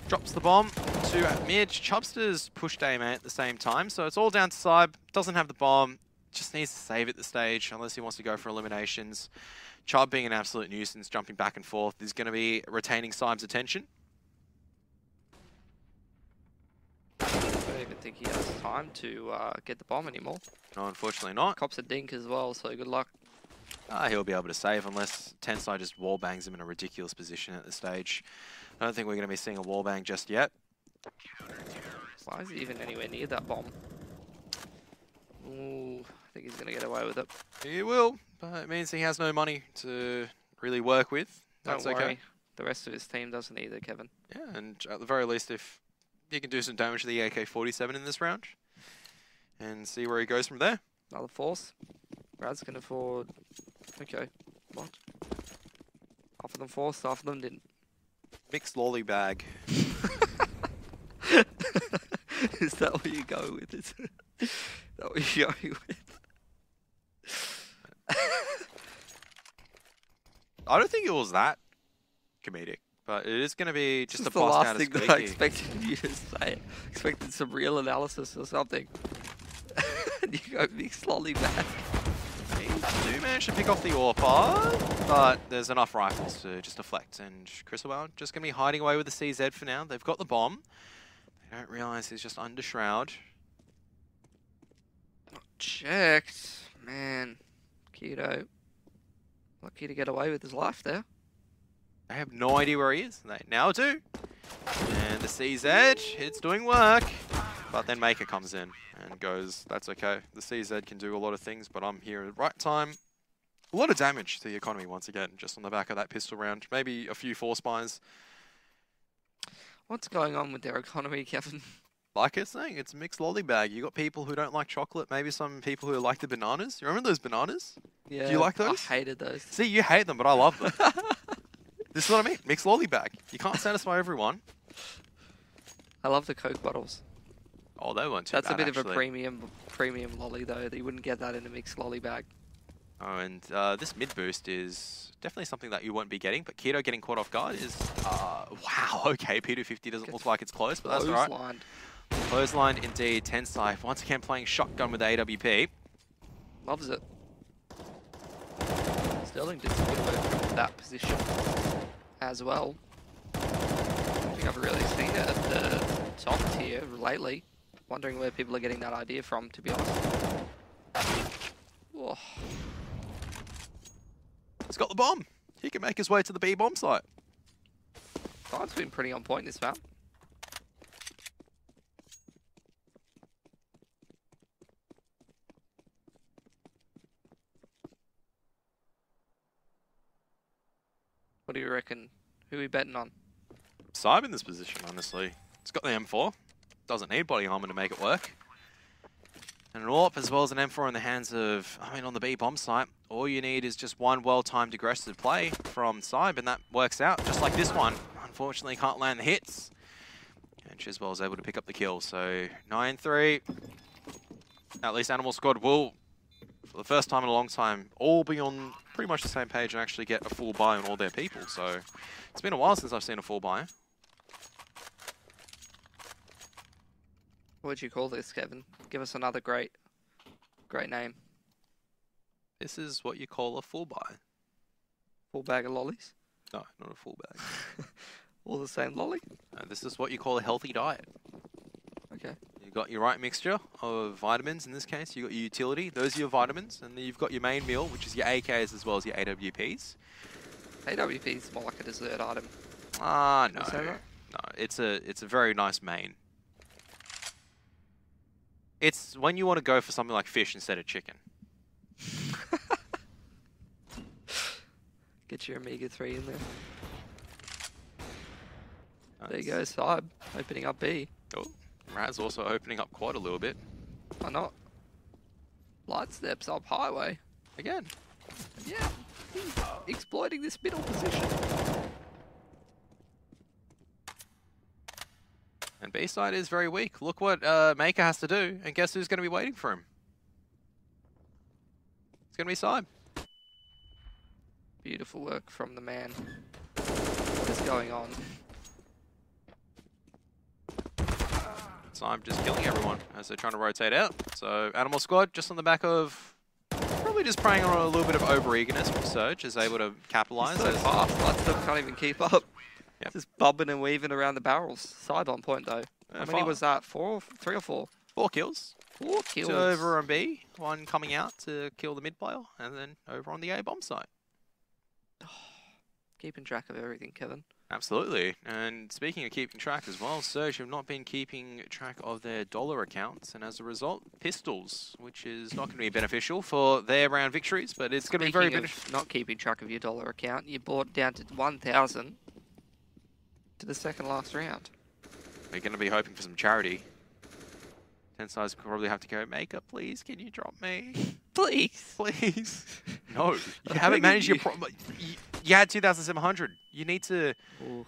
Drops the bomb to at mid. Chubster's pushed A at the same time, so it's all down to Saib. Doesn't have the bomb. Just needs to save at the stage, unless he wants to go for eliminations. Chubb being an absolute nuisance, jumping back and forth, is going to be retaining Saib's attention. I don't even think he has time to get the bomb anymore. No, unfortunately not. Cops a dink as well, so good luck. He'll be able to save unless Tensai just wallbangs him in a ridiculous position at this stage. I don't think we're going to be seeing a wallbang just yet. Why is he even anywhere near that bomb? Ooh, I think he's going to get away with it. He will, but it means he has no money to really work with. That's Don't worry. okay. The rest of his team doesn't either, Kevin. Yeah, and at the very least, if he can do some damage to the AK-47 in this round, and see where he goes from there. Another force. Brad's can afford... Okay, what? Half of them forced, half of them didn't. Mixed lolly bag. Is that what you go with? Is that what you're going with? I don't think it was that comedic, but it is going to be just a the bust last out of thing that I Squeaky. expected you to say. Expected some real analysis or something. And you go mixed lolly back. He do manage to pick off the AWP, but there's enough rifles to just deflect. And Crystal just going to be hiding away with the CZ for now. They've got the bomb. They don't realize he's just under Shroud. Not checked. Man, Keto. Lucky to get away with his life there. They have no idea where he is. They now do. And the CZ, it's doing work. But then Maker comes in and goes, that's okay. The CZ can do a lot of things, but I'm here at the right time. A lot of damage to the economy once again, just on the back of that pistol round. Maybe a few force buys. What's going on with their economy, Kevin? Like I was saying, it's a mixed lolly bag. You got people who don't like chocolate, maybe some people who like the bananas. You remember those bananas? Yeah. Do you like those? I hated those. See, you hate them, but I love them. This is what I mean. Mixed lolly bag. You can't satisfy everyone. I love the Coke bottles. Oh, they weren't too That's bad, a bit actually. of a premium lolly though. You wouldn't get that in a mixed lolly bag. Oh, and this mid boost is definitely something that you won't be getting, but Keto getting caught off guard is, wow, okay, P250 doesn't look like it's close, but that's alright. Clotheslined. Clothesline indeed, Tensai, once again playing shotgun with AWP. Loves it. Sterling did some good work from that position as well. I don't think I've really seen it at the top tier lately. Wondering where people are getting that idea from, to be honest. Whoa. He's got the bomb. He can make his way to the B bomb site. Time's been pretty on point this map. What do you reckon? Who are we betting on? Saib in this position, honestly. It's got the M4. Doesn't need body armor to make it work. And an AWP as well as an M4 in the hands of, on the B bomb site. All you need is just one well-timed aggressive play from Saib, and that works out, just like this one. Unfortunately, can't land the hits. And Chiswell is able to pick up the kill, so 9-3. At least Animal Squad will, for the first time in a long time, all be on pretty much the same page and actually get a full buy on all their people. So it's been a while since I've seen a full buy. What would you call this, Kevin? Give us another great name. This is what you call a full buy. Full bag of lollies? No, not a full bag. All the same lolly? This is what you call a healthy diet. Okay. You've got your right mixture of vitamins. In this case, you've got your utility. Those are your vitamins. And then you've got your main meal, which is your AKs as well as your AWPs. AWP is more like a dessert item. Ah, no. Is that right? No, it's a very nice main. It's when you want to go for something like fish instead of chicken. Get your omega-3 in there. There you go, Saib. Opening up B. Oh, Raz also opening up quad a little bit. Why not? Light steps up highway. Again. Yeah, he's exploiting this middle position. And B-side is very weak. Look what Maker has to do, and guess who's going to be waiting for him? It's going to be Saib. Beautiful work from the man. What is going on? Saib just killing everyone as they're trying to rotate out. So Animal Squad just on the back of probably just preying on a little bit of over-eagerness from Surge is able to capitalize. He's so fast, Light Step can't even keep up. Yep. Just bobbing and weaving around the barrels. Saib on point though. How many far. was that? 3 or 4? 4 kills. 4 kills. 2 over on B, 1 coming out to kill the mid player, and then over on the A bomb site. Keeping track of everything, Kevin. Absolutely. And speaking of keeping track as well, Surge have not been keeping track of their dollar accounts, and as a result, pistols, which is not going to be beneficial for their round victories, but it's going to be very beneficial. Not keeping track of your dollar account, you bought down to 1,000 to the second last round. We're going to be hoping for some charity. Tensai's probably have to go, Maker, please, can you drop me? Please. Please. No, you haven't managed your problem. You had 2,700. You need to... Ooh.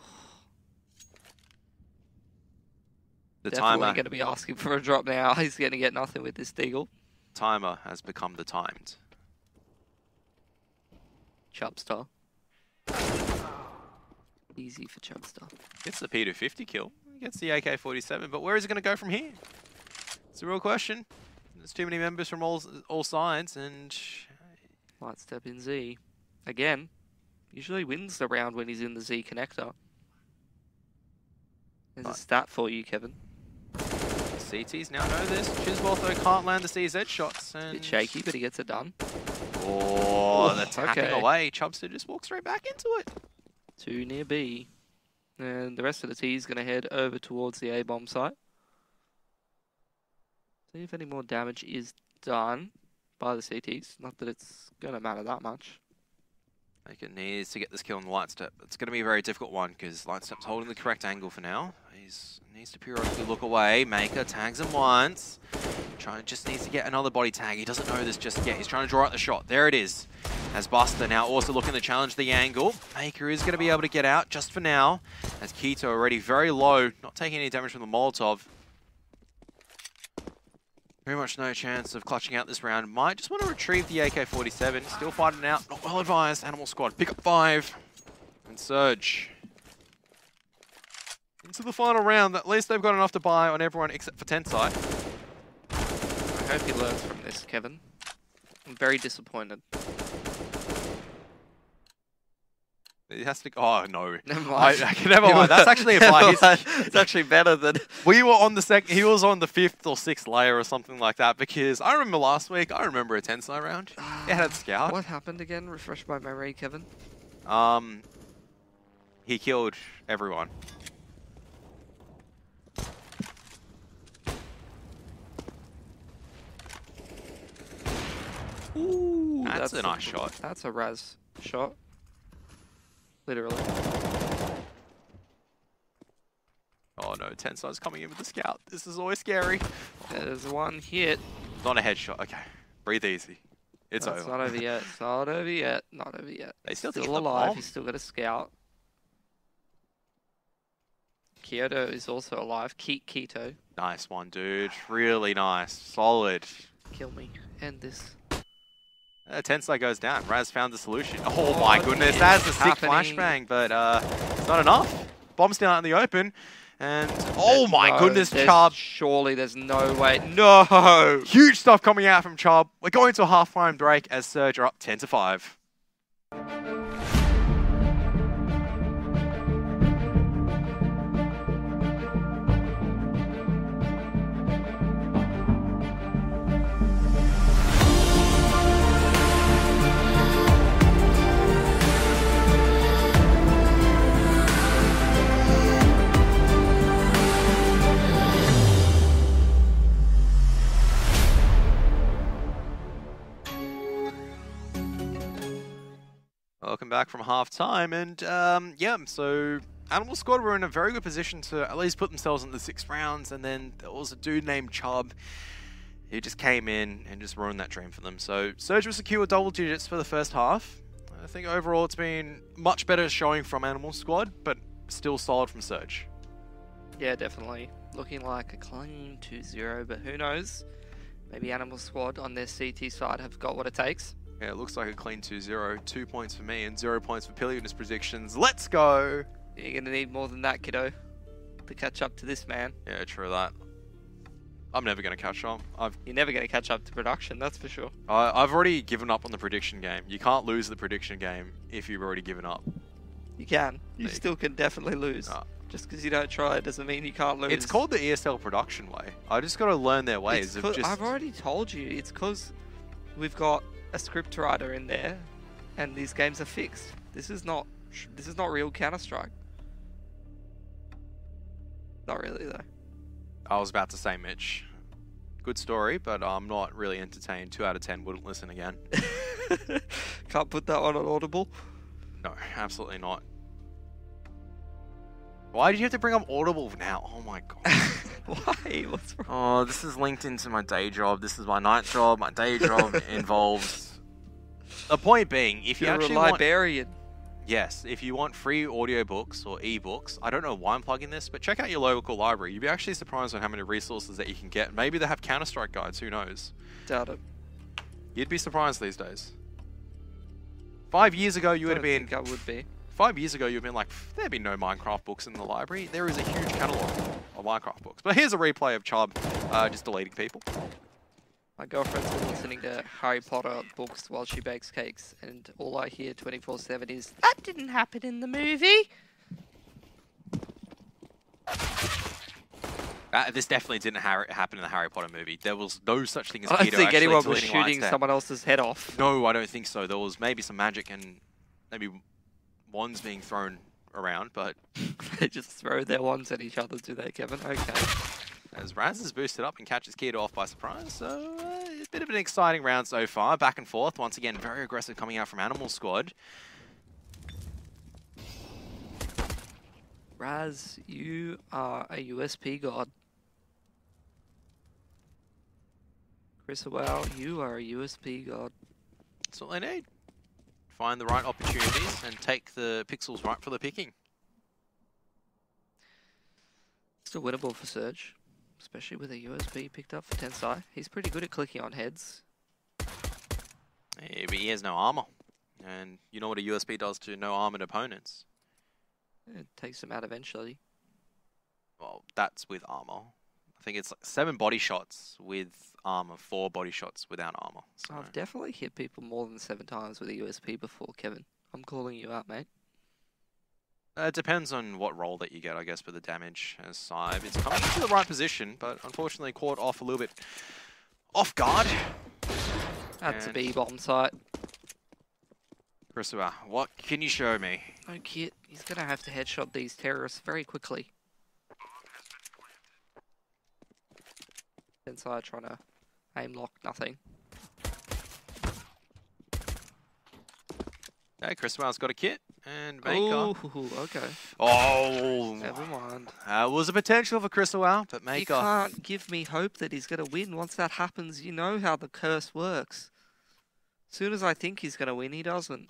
The Definitely timer... going to be asking for a drop now. He's going to get nothing with this deagle. Timer has become the timed. Chubstar. Easy for Chubstar. Gets the P250 kill. Gets the AK-47, but where is it going to go from here? It's a real question. There's too many members from all sides, and Light step in Z. Again, usually wins the round when he's in the Z connector. There's a stat for you, Kevin. CTs now know this. Chiswell though can't land the CZ shots. And... Bit shaky, but he gets it done. Oh, the tapping okay. away. Chubster just walks straight back into it. 2 near B. And the rest of the T is going to head over towards the A-bomb site. See if any more damage is done by the CTs. Not that it's going to matter that much. Maker needs to get this kill on the light step. It's going to be a very difficult one because light step's holding the correct angle for now. He needs to periodically look away. Maker tags him once. Just needs to get another body tag. He doesn't know this just yet. He's trying to draw out the shot. There it is. As Buster now also looking to challenge the angle. Maker is going to be able to get out just for now. As Keto already very low, not taking any damage from the Molotov. Very much no chance of clutching out this round. Might just want to retrieve the AK-47. Still fighting out. Not well advised. Animal Squad pick up 5. And Surge. Into the final round. At least they've got enough to buy on everyone except for Tensai. I hope he learns from this, Kevin. I'm very disappointed. He has to... Oh, no. Never mind. I can never mind. That's actually a buy. It's actually better than... We were on the second... He was on the 5th or 6th layer or something like that because I remember last week, I remember a Tensai round. It had Scout. What happened again? Refresh my memory, Kevin. He killed everyone. Ooh, that's a nice shot. That's a Raz shot. Literally. Oh no, Tensai's coming in with the Scout. This is always scary. There's one hit. Not a headshot. Okay. Breathe easy. It's over. It's not over yet. It's not over yet. Not over yet. They still Still get the alive. bomb. He's still got a Scout. Kyoto is also alive. Keto. Nice one, dude. Really nice. Solid. Kill me. End this. Tensai goes down. Raz found the solution. Oh my goodness, that's a sick flashbang, but it's not enough. Bomb's down out in the open, and oh my goodness, Chubb. Surely there's no way. No! Huge stuff coming out from Chubb. We're going to a half-time break as Surge are up 10-5. Welcome back from half-time, and yeah, so Animal Squad were in a very good position to at least put themselves in the 6 rounds, and then there was a dude named Chubb who just came in and just ruined that dream for them. So Surge was secure double digits for the first half. I think overall it's been much better showing from Animal Squad, but still solid from Surge. Yeah, definitely. Looking like a clean 2-0, but who knows? Maybe Animal Squad on their CT side have got what it takes. Yeah, it looks like a clean 2-0. 2 points for me and 0 points for Pilly in his predictions. Let's go! You're going to need more than that, kiddo, to catch up to this man. Yeah, true that. I'm never going to catch up. You're never going to catch up to production, that's for sure. I've already given up on the prediction game. You can't lose the prediction game if you've already given up. You can. You still can definitely lose. Just because you don't try it doesn't mean you can't lose. It's called the ESL production way. I just got to learn their ways. I've already told you. It's because we've got a script writer in there, and these games are fixed. This is not real Counter-Strike. Not really though. I was about to say, Mitch, good story, but I'm not really entertained. 2 out of 10 wouldn't listen again. Can't put that one on Audible. No, absolutely not. Why did you have to bring up Audible now? Oh my god. Why? What's wrong? Oh, this is linked into my day job. This is my night job. My day job involves... The point being, if you actually want... You're a librarian. Yes, if you want free audiobooks or ebooks, I don't know why I'm plugging this, but check out your local library. You'd be actually surprised on how many resources that you can get. Maybe they have Counter-Strike guides, who knows? Doubt it. You'd be surprised these days. 5 years ago, you would have been... I would be. 5 years ago, you'd been like, there'd be no Minecraft books in the library. There is a huge catalogue of Minecraft books. But here's a replay of Chubb just deleting people. My girlfriend's been listening to Harry Potter books while she bakes cakes, and all I hear 24/7 is, "That didn't happen in the movie." This definitely didn't happen in the Harry Potter movie. There was no such thing as I don't Peter think actually anyone was deleting lights shooting there. someone else's head off. No, I don't think so. There was maybe some magic and maybe wands being thrown around, but They just throw their wands at each other, do they, Kevin? Okay. as Raz is boosted up and catches Keto off by surprise, so a bit of an exciting round so far. Back and forth, once again, very aggressive coming out from Animal Squad. Raz, you are a USP god. Chris Wow, you are a USP god. That's all they need. Find the right opportunities and take the pixels right for the picking. Still winnable for Surge, especially with a USP picked up for Tensai. He's pretty good at clicking on heads. Yeah, but he has no armor. And you know what a USP does to no armored opponents? It takes him out eventually. Well, that's with armor. I think it's like 7 body shots with armor, 4 body shots without armor. So. I've definitely hit people more than 7 times with a USP before, Kevin. I'm calling you out, mate. It depends on what roll that you get, I guess, for the damage as Sybe. It's coming into the right position, but unfortunately caught off a little bit off guard. That's a And B-bomb site. Christopher, what can you show me? No kid, he's gonna have to headshot these terrorists very quickly. Inside trying to aim lock, nothing. Okay, Christopher's got a kit. And Maker. Ooh, okay. Oh! Never mind. Was a potential for Christopher, but Maker. You can't give me hope that he's gonna win. Once that happens, you know how the curse works. As soon as I think he's gonna win, he doesn't.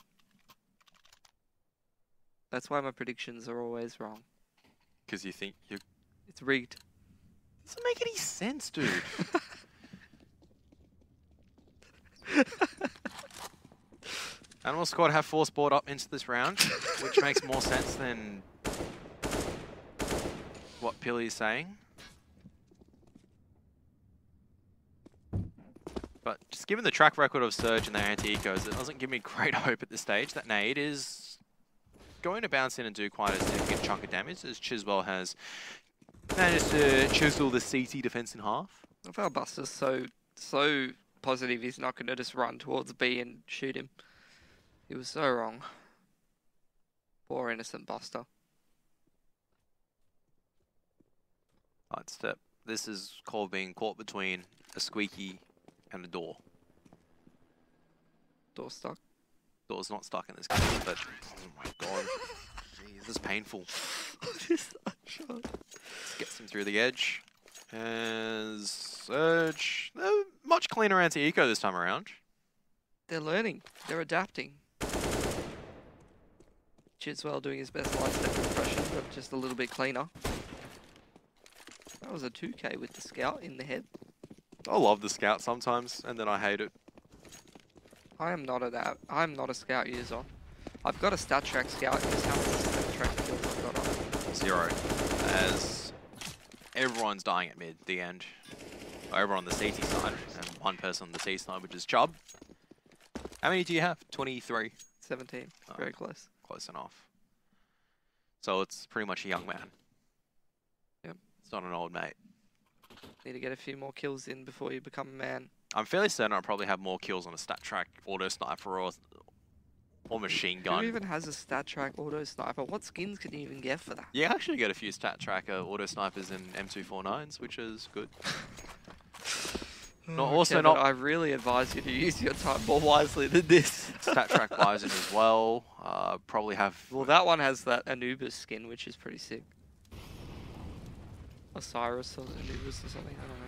That's why my predictions are always wrong. Because you think you... It's rigged. Doesn't make any sense, dude. Animal Squad have force board up into this round, which makes more sense than what Pilly is saying. But just given the track record of Surge and their anti-ecos, it doesn't give me great hope at this stage. That nade is going to bounce in and do quite a significant chunk of damage, as Chiswell has managed to chisel the CT defense in half. I feel Buster's so positive he's not going to just run towards B and shoot him. He was so wrong. Poor innocent Buster. Right step. This is called being caught between a squeaky and a door. Door stuck. Door's not stuck in this game, but oh my god. Jeez, this is painful. Gets him through the edge. As Surge, much cleaner anti-eco this time around. They're learning. They're adapting. Chiswell doing his best light step impression, but just a little bit cleaner. That was a 2K with the scout in the head. I love the scout sometimes, and then I hate it. I'm not a scout user. I've got a stat track scout. Guess how many stat track kills I've got on it? 0. As everyone's dying at mid, the end. Over on the CT side, and one person on the T side, which is Chubb. How many do you have? 23. 17. Oh. Very close. Close enough. So it's pretty much a young man. Yep. It's not an old mate. Need to get a few more kills in before you become a man. I'm fairly certain I'll probably have more kills on a stat track auto sniper or machine gun. Who even has a stat track auto sniper? What skins can you even get for that? You actually get a few stat tracker auto snipers in M249s, which is good. Kevin, I really advise you to use your time more wisely than this. Stat track Bison as well. Probably have... Well, that one has that Anubis skin, which is pretty sick. Osiris or Anubis or something, I don't know.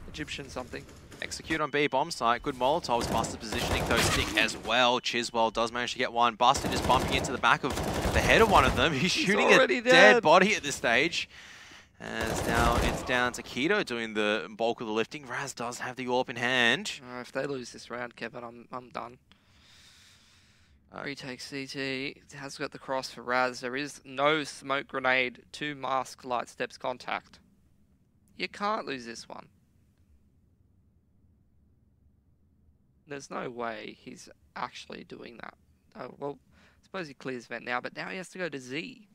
Egyptian something. Execute on B bomb site. Good Molotovs. Buster positioning those stick as well. Chiswell does manage to get one. Buster just bumping into the back of the head of one of them. He's shooting a dead body at this stage. As now it's down to Keto doing the bulk of the lifting. Raz does have the AWP in hand. If they lose this round, Kevin, I'm done. Retake CT. Has got the cross for Raz. There is no smoke grenade to mask light steps contact. You can't lose this one. There's no way he's actually doing that. Well, I suppose he clears vent now, but now he has to go to Z.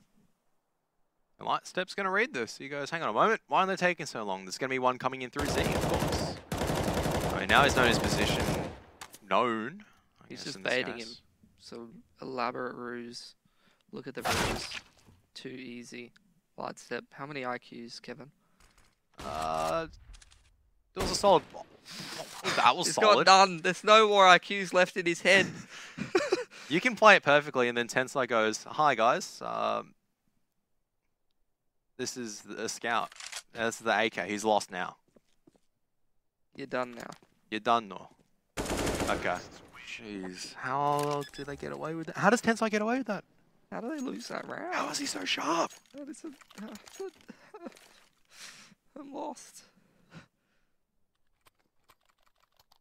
And Lightstep's going to read this. He goes, hang on a moment, why are they taking so long? There's going to be one coming in through Z, of course. I mean, now he's known his position. Known. He's just baiting him. So, elaborate ruse. Look at the ruse. Too easy. Lightstep. How many IQs, Kevin? There was a solid... That was He's solid. got done. There's no more IQs left in his head. You can play it perfectly, and then Tensai goes, hi guys, this is a scout. This is the AK. He's lost now. You're done now. You're done now. Okay. Jeez. How did they get away with that? How does Tensai get away with that? How do they lose that round? How is he so sharp? That is I'm lost.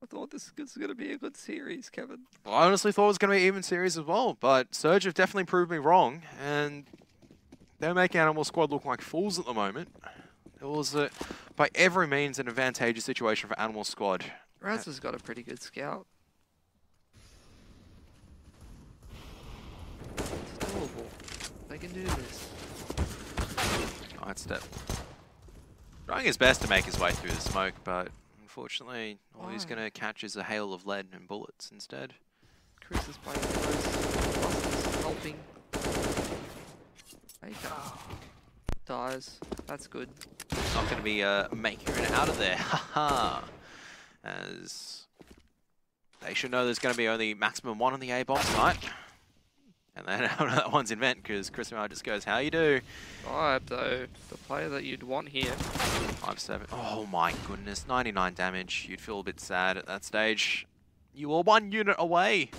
I thought this was going to be a good series, Kevin. Well, I honestly thought it was going to be an even series as well, but Surge have definitely proved me wrong, and they're making Animal Squad look like fools at the moment. It was, by every means, an advantageous situation for Animal Squad. Raz has got a pretty good scout. It's doable. They can do this. Lightstep. Trying his best to make his way through the smoke, but unfortunately, all he's going to catch is a hail of lead and bullets instead. Chris is playing close. Buster's helping. Dies. That's good. Not going to be making it out of there. Haha. As they should know there's going to be only maximum one on the A-bomb tonight. And then that one's in vent because Chris just goes, how you do? Vibe though, the player that you'd want here. 5-7. Oh my goodness, 99 damage. You'd feel a bit sad at that stage. You were 1 unit away.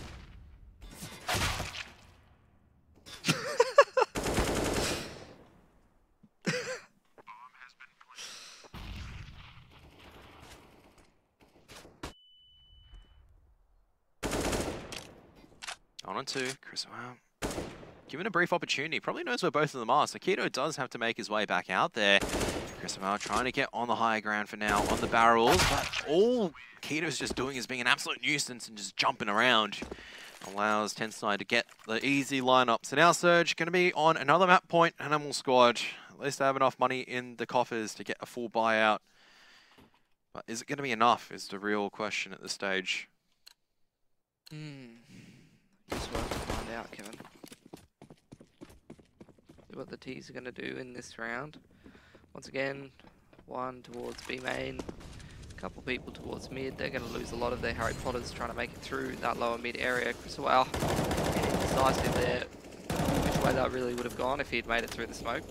On to Chris. Wow. Given a brief opportunity, probably knows where both of them are. So Keto does have to make his way back out there. Chris trying to get on the higher ground for now on the barrels, but all Keto's just doing is being an absolute nuisance and just jumping around. Allows Tensai to get the easy lineup. So now Surge going to be on another map point, Animal Squad. At least they have enough money in the coffers to get a full buyout. But is it going to be enough is the real question at this stage. Just worth to find out, Kevin. See what the T's are going to do in this round. Once again, one towards B main, a couple people towards mid. They're going to lose a lot of their Harry Potters trying to make it through that lower mid area. Chris getting decisive there. Which way that really would have gone if he'd made it through the smoke.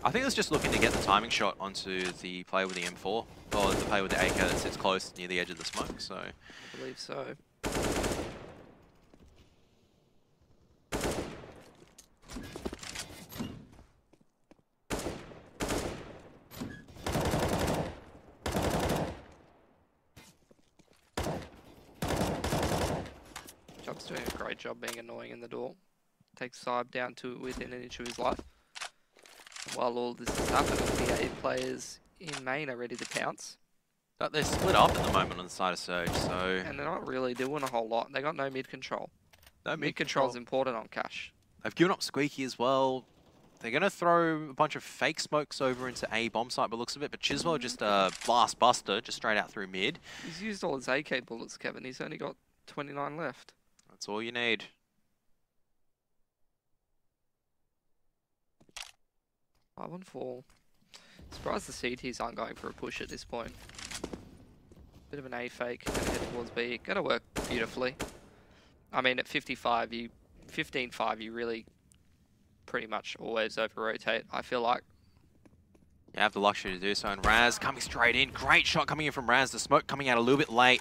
I think it was just looking to get the timing shot onto the player with the M4, or the player with the AK that sits close near the edge of the smoke. So I believe so. Chubb's doing a great job being annoying in the door. Takes Saib down to within an inch of his life. And while all this is happening, the A players in main are ready to pounce. but they're split up at the moment on the side of Surge, so... And they're not really doing a whole lot. They got no mid control. No Mid control is important on Cash. They've given up Squeaky as well. They're going to throw a bunch of fake smokes over into A bomb site, but looks of it. But Chiswell just blast buster, just straight out through mid. He's used all his AK bullets, Kevin. He's only got 29 left. That's all you need. I won 4. Surprised the CTs aren't going for a push at this point. Bit of an A fake, gonna head towards B. Gonna work beautifully. I mean, at 55, 15-5, you really pretty much always over-rotate, I feel like. You have the luxury to do so, and Raz coming straight in. Great shot coming in from Raz. The smoke coming out a little bit late.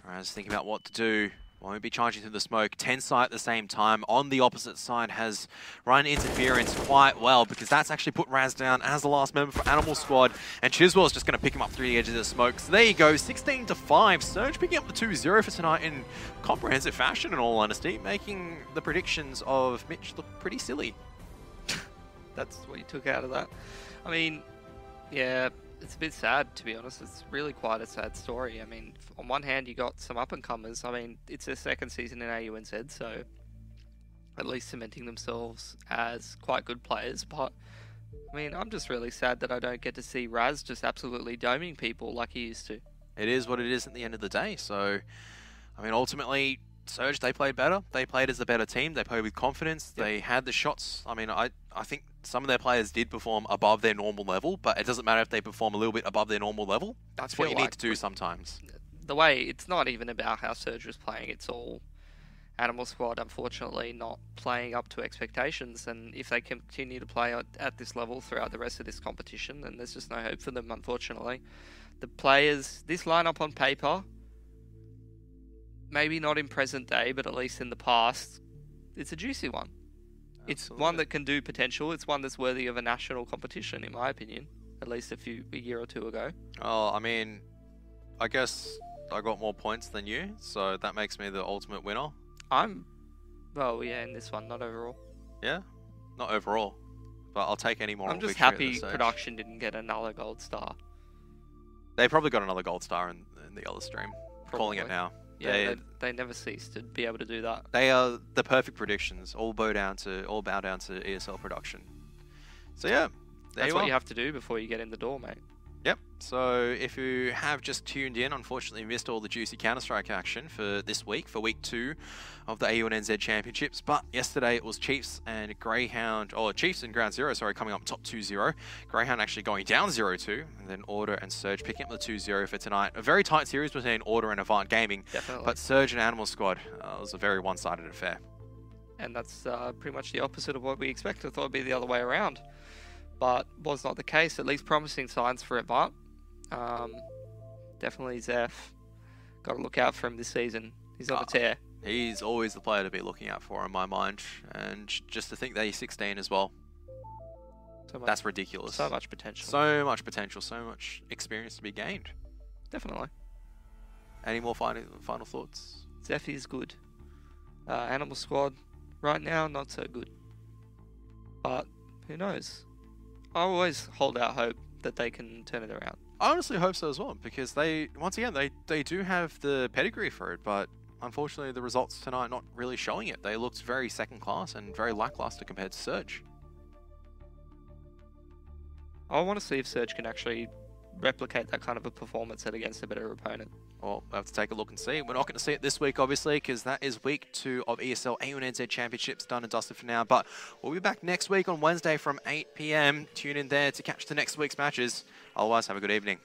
Raz thinking about what to do. Won't be charging through the smoke. Tensai at the same time on the opposite side has run interference quite well, because that's actually put Raz down as the last member for Animal Squad, and Chiswell's just going to pick him up through the edge of the smoke. So there you go, 16-5. Surge picking up the 2-0 for tonight in comprehensive fashion, in all honesty, making the predictions of Mitch look pretty silly. That's what you took out of that. I mean, yeah, it's a bit sad, to be honest. It's really quite a sad story. I mean, on one hand, you got some up-and-comers. I mean, it's their second season in AUNZ, so at least cementing themselves as quite good players. But, I mean, I'm just really sad that I don't get to see Raz just absolutely doming people like he used to. It is what it is at the end of the day. So, I mean, ultimately, Surge, they played better. They played as a better team. They played with confidence. Yep. They had the shots. I mean, I think some of their players did perform above their normal level, but it doesn't matter if they perform a little bit above their normal level. That's what you need to do sometimes. The way, it's not even about how Surge was playing. It's all Animal Squad, unfortunately, not playing up to expectations. And if they continue to play at this level throughout the rest of this competition, then there's just no hope for them, unfortunately. The players, this lineup on paper, maybe not in present day, but at least in the past, it's a juicy one. Absolutely. It's one that can do potential. It's one that's worthy of a national competition, in my opinion, at least a year or two ago. Oh, I mean, I guess I got more points than you, so that makes me the ultimate winner. Well, yeah, in this one, not overall. Yeah? Not overall. But I'll take any more. I'm just happy production didn't get another gold star. They probably got another gold star in the other stream. Probably. Calling it now. Yeah, they never cease to be able to do that. They are the perfect predictions. All bow down to ESL production. So yeah, that's what you have to do before you get in the door, mate. Yep. So if you have just tuned in, unfortunately missed all the juicy Counter-Strike action for this week, for week 2 of the AUNZ Championships. But yesterday it was Chiefs and Greyhound, or Chiefs and Ground Zero, sorry, coming up top 2-0. Greyhound actually going down 0-2, and then Order and Surge picking up the 2-0 for tonight. A very tight series between Order and Avant Gaming. Definitely. But Surge and Animal Squad was a very one-sided affair. And that's pretty much the opposite of what we expected. I thought it'd be the other way around. But was not the case. At least promising signs for Avant. Definitely Zeph. Got to look out for him this season. He's on a tear. He's always the player to be looking out for in my mind. And just to think that he's 16 as well. That's ridiculous. So much potential. So much potential. So much experience to be gained. Definitely. Any more final thoughts? Zeph is good. Animal Squad, right now, not so good. But who knows? I always hold out hope that they can turn it around. I honestly hope so as well, because once again, they do have the pedigree for it, but unfortunately the results tonight not really showing it. They looked very second class and very lackluster compared to Surge. I want to see if Surge can actually replicate that kind of a performance against a better opponent. Well, we'll have to take a look and see. We're not going to see it this week, obviously, because that is week 2 of ESL AUNZ Championships done and dusted for now. But we'll be back next week on Wednesday from 8 PM. Tune in there to catch the next week's matches. Otherwise, have a good evening.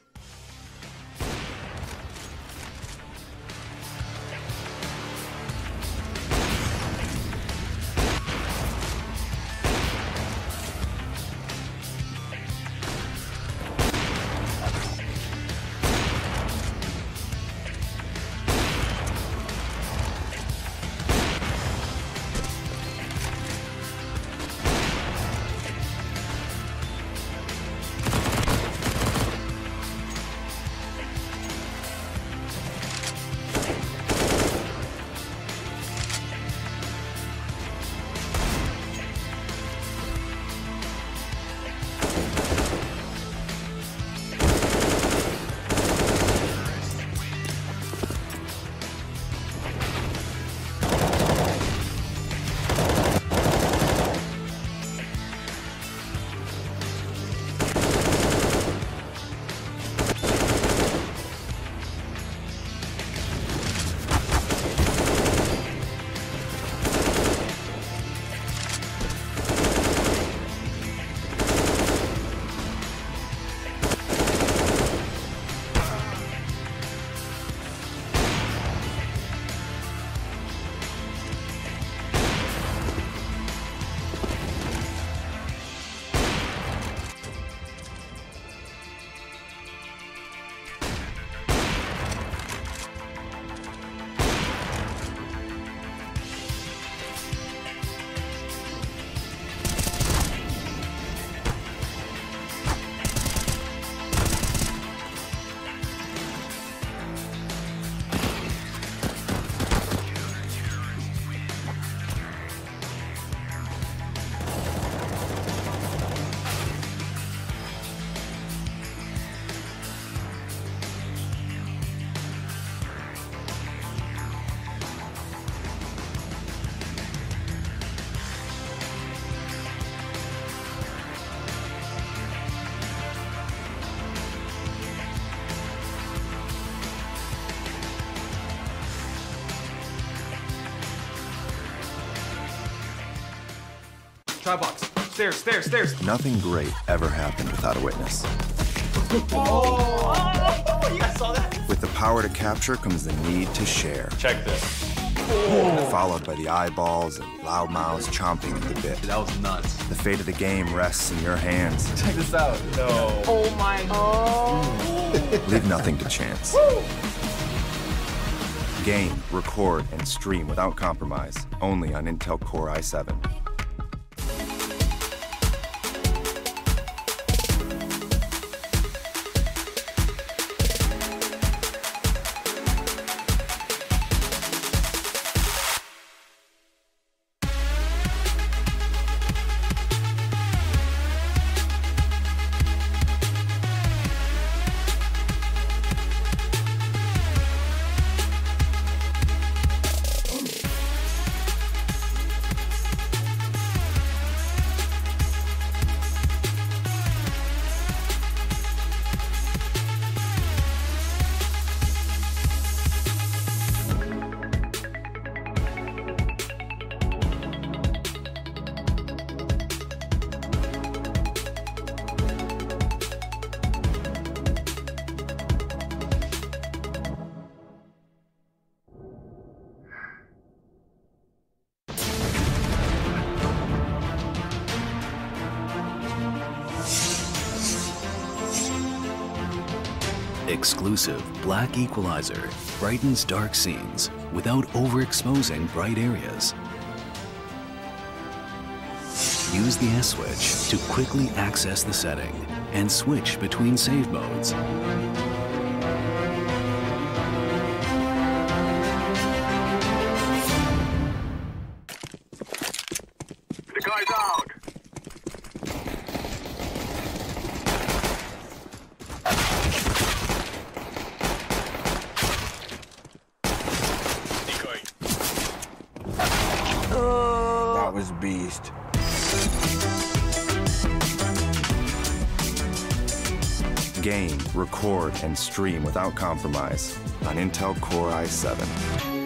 Try box. Stairs, stairs, stairs. Nothing great ever happened without a witness. Oh, you guys saw that? With the power to capture comes the need to share. Check this. Followed by the eyeballs and loud mouths chomping at the bit. That was nuts. The fate of the game rests in your hands. Check this out. No. Oh my god. Leave nothing to chance. Game, record, and stream without compromise. Only on Intel Core i7. Exclusive black equalizer brightens dark scenes without overexposing bright areas. Use the S switch to quickly access the setting and switch between save modes. The guy's out. That was beast. Game, record, and stream without compromise on Intel Core i7.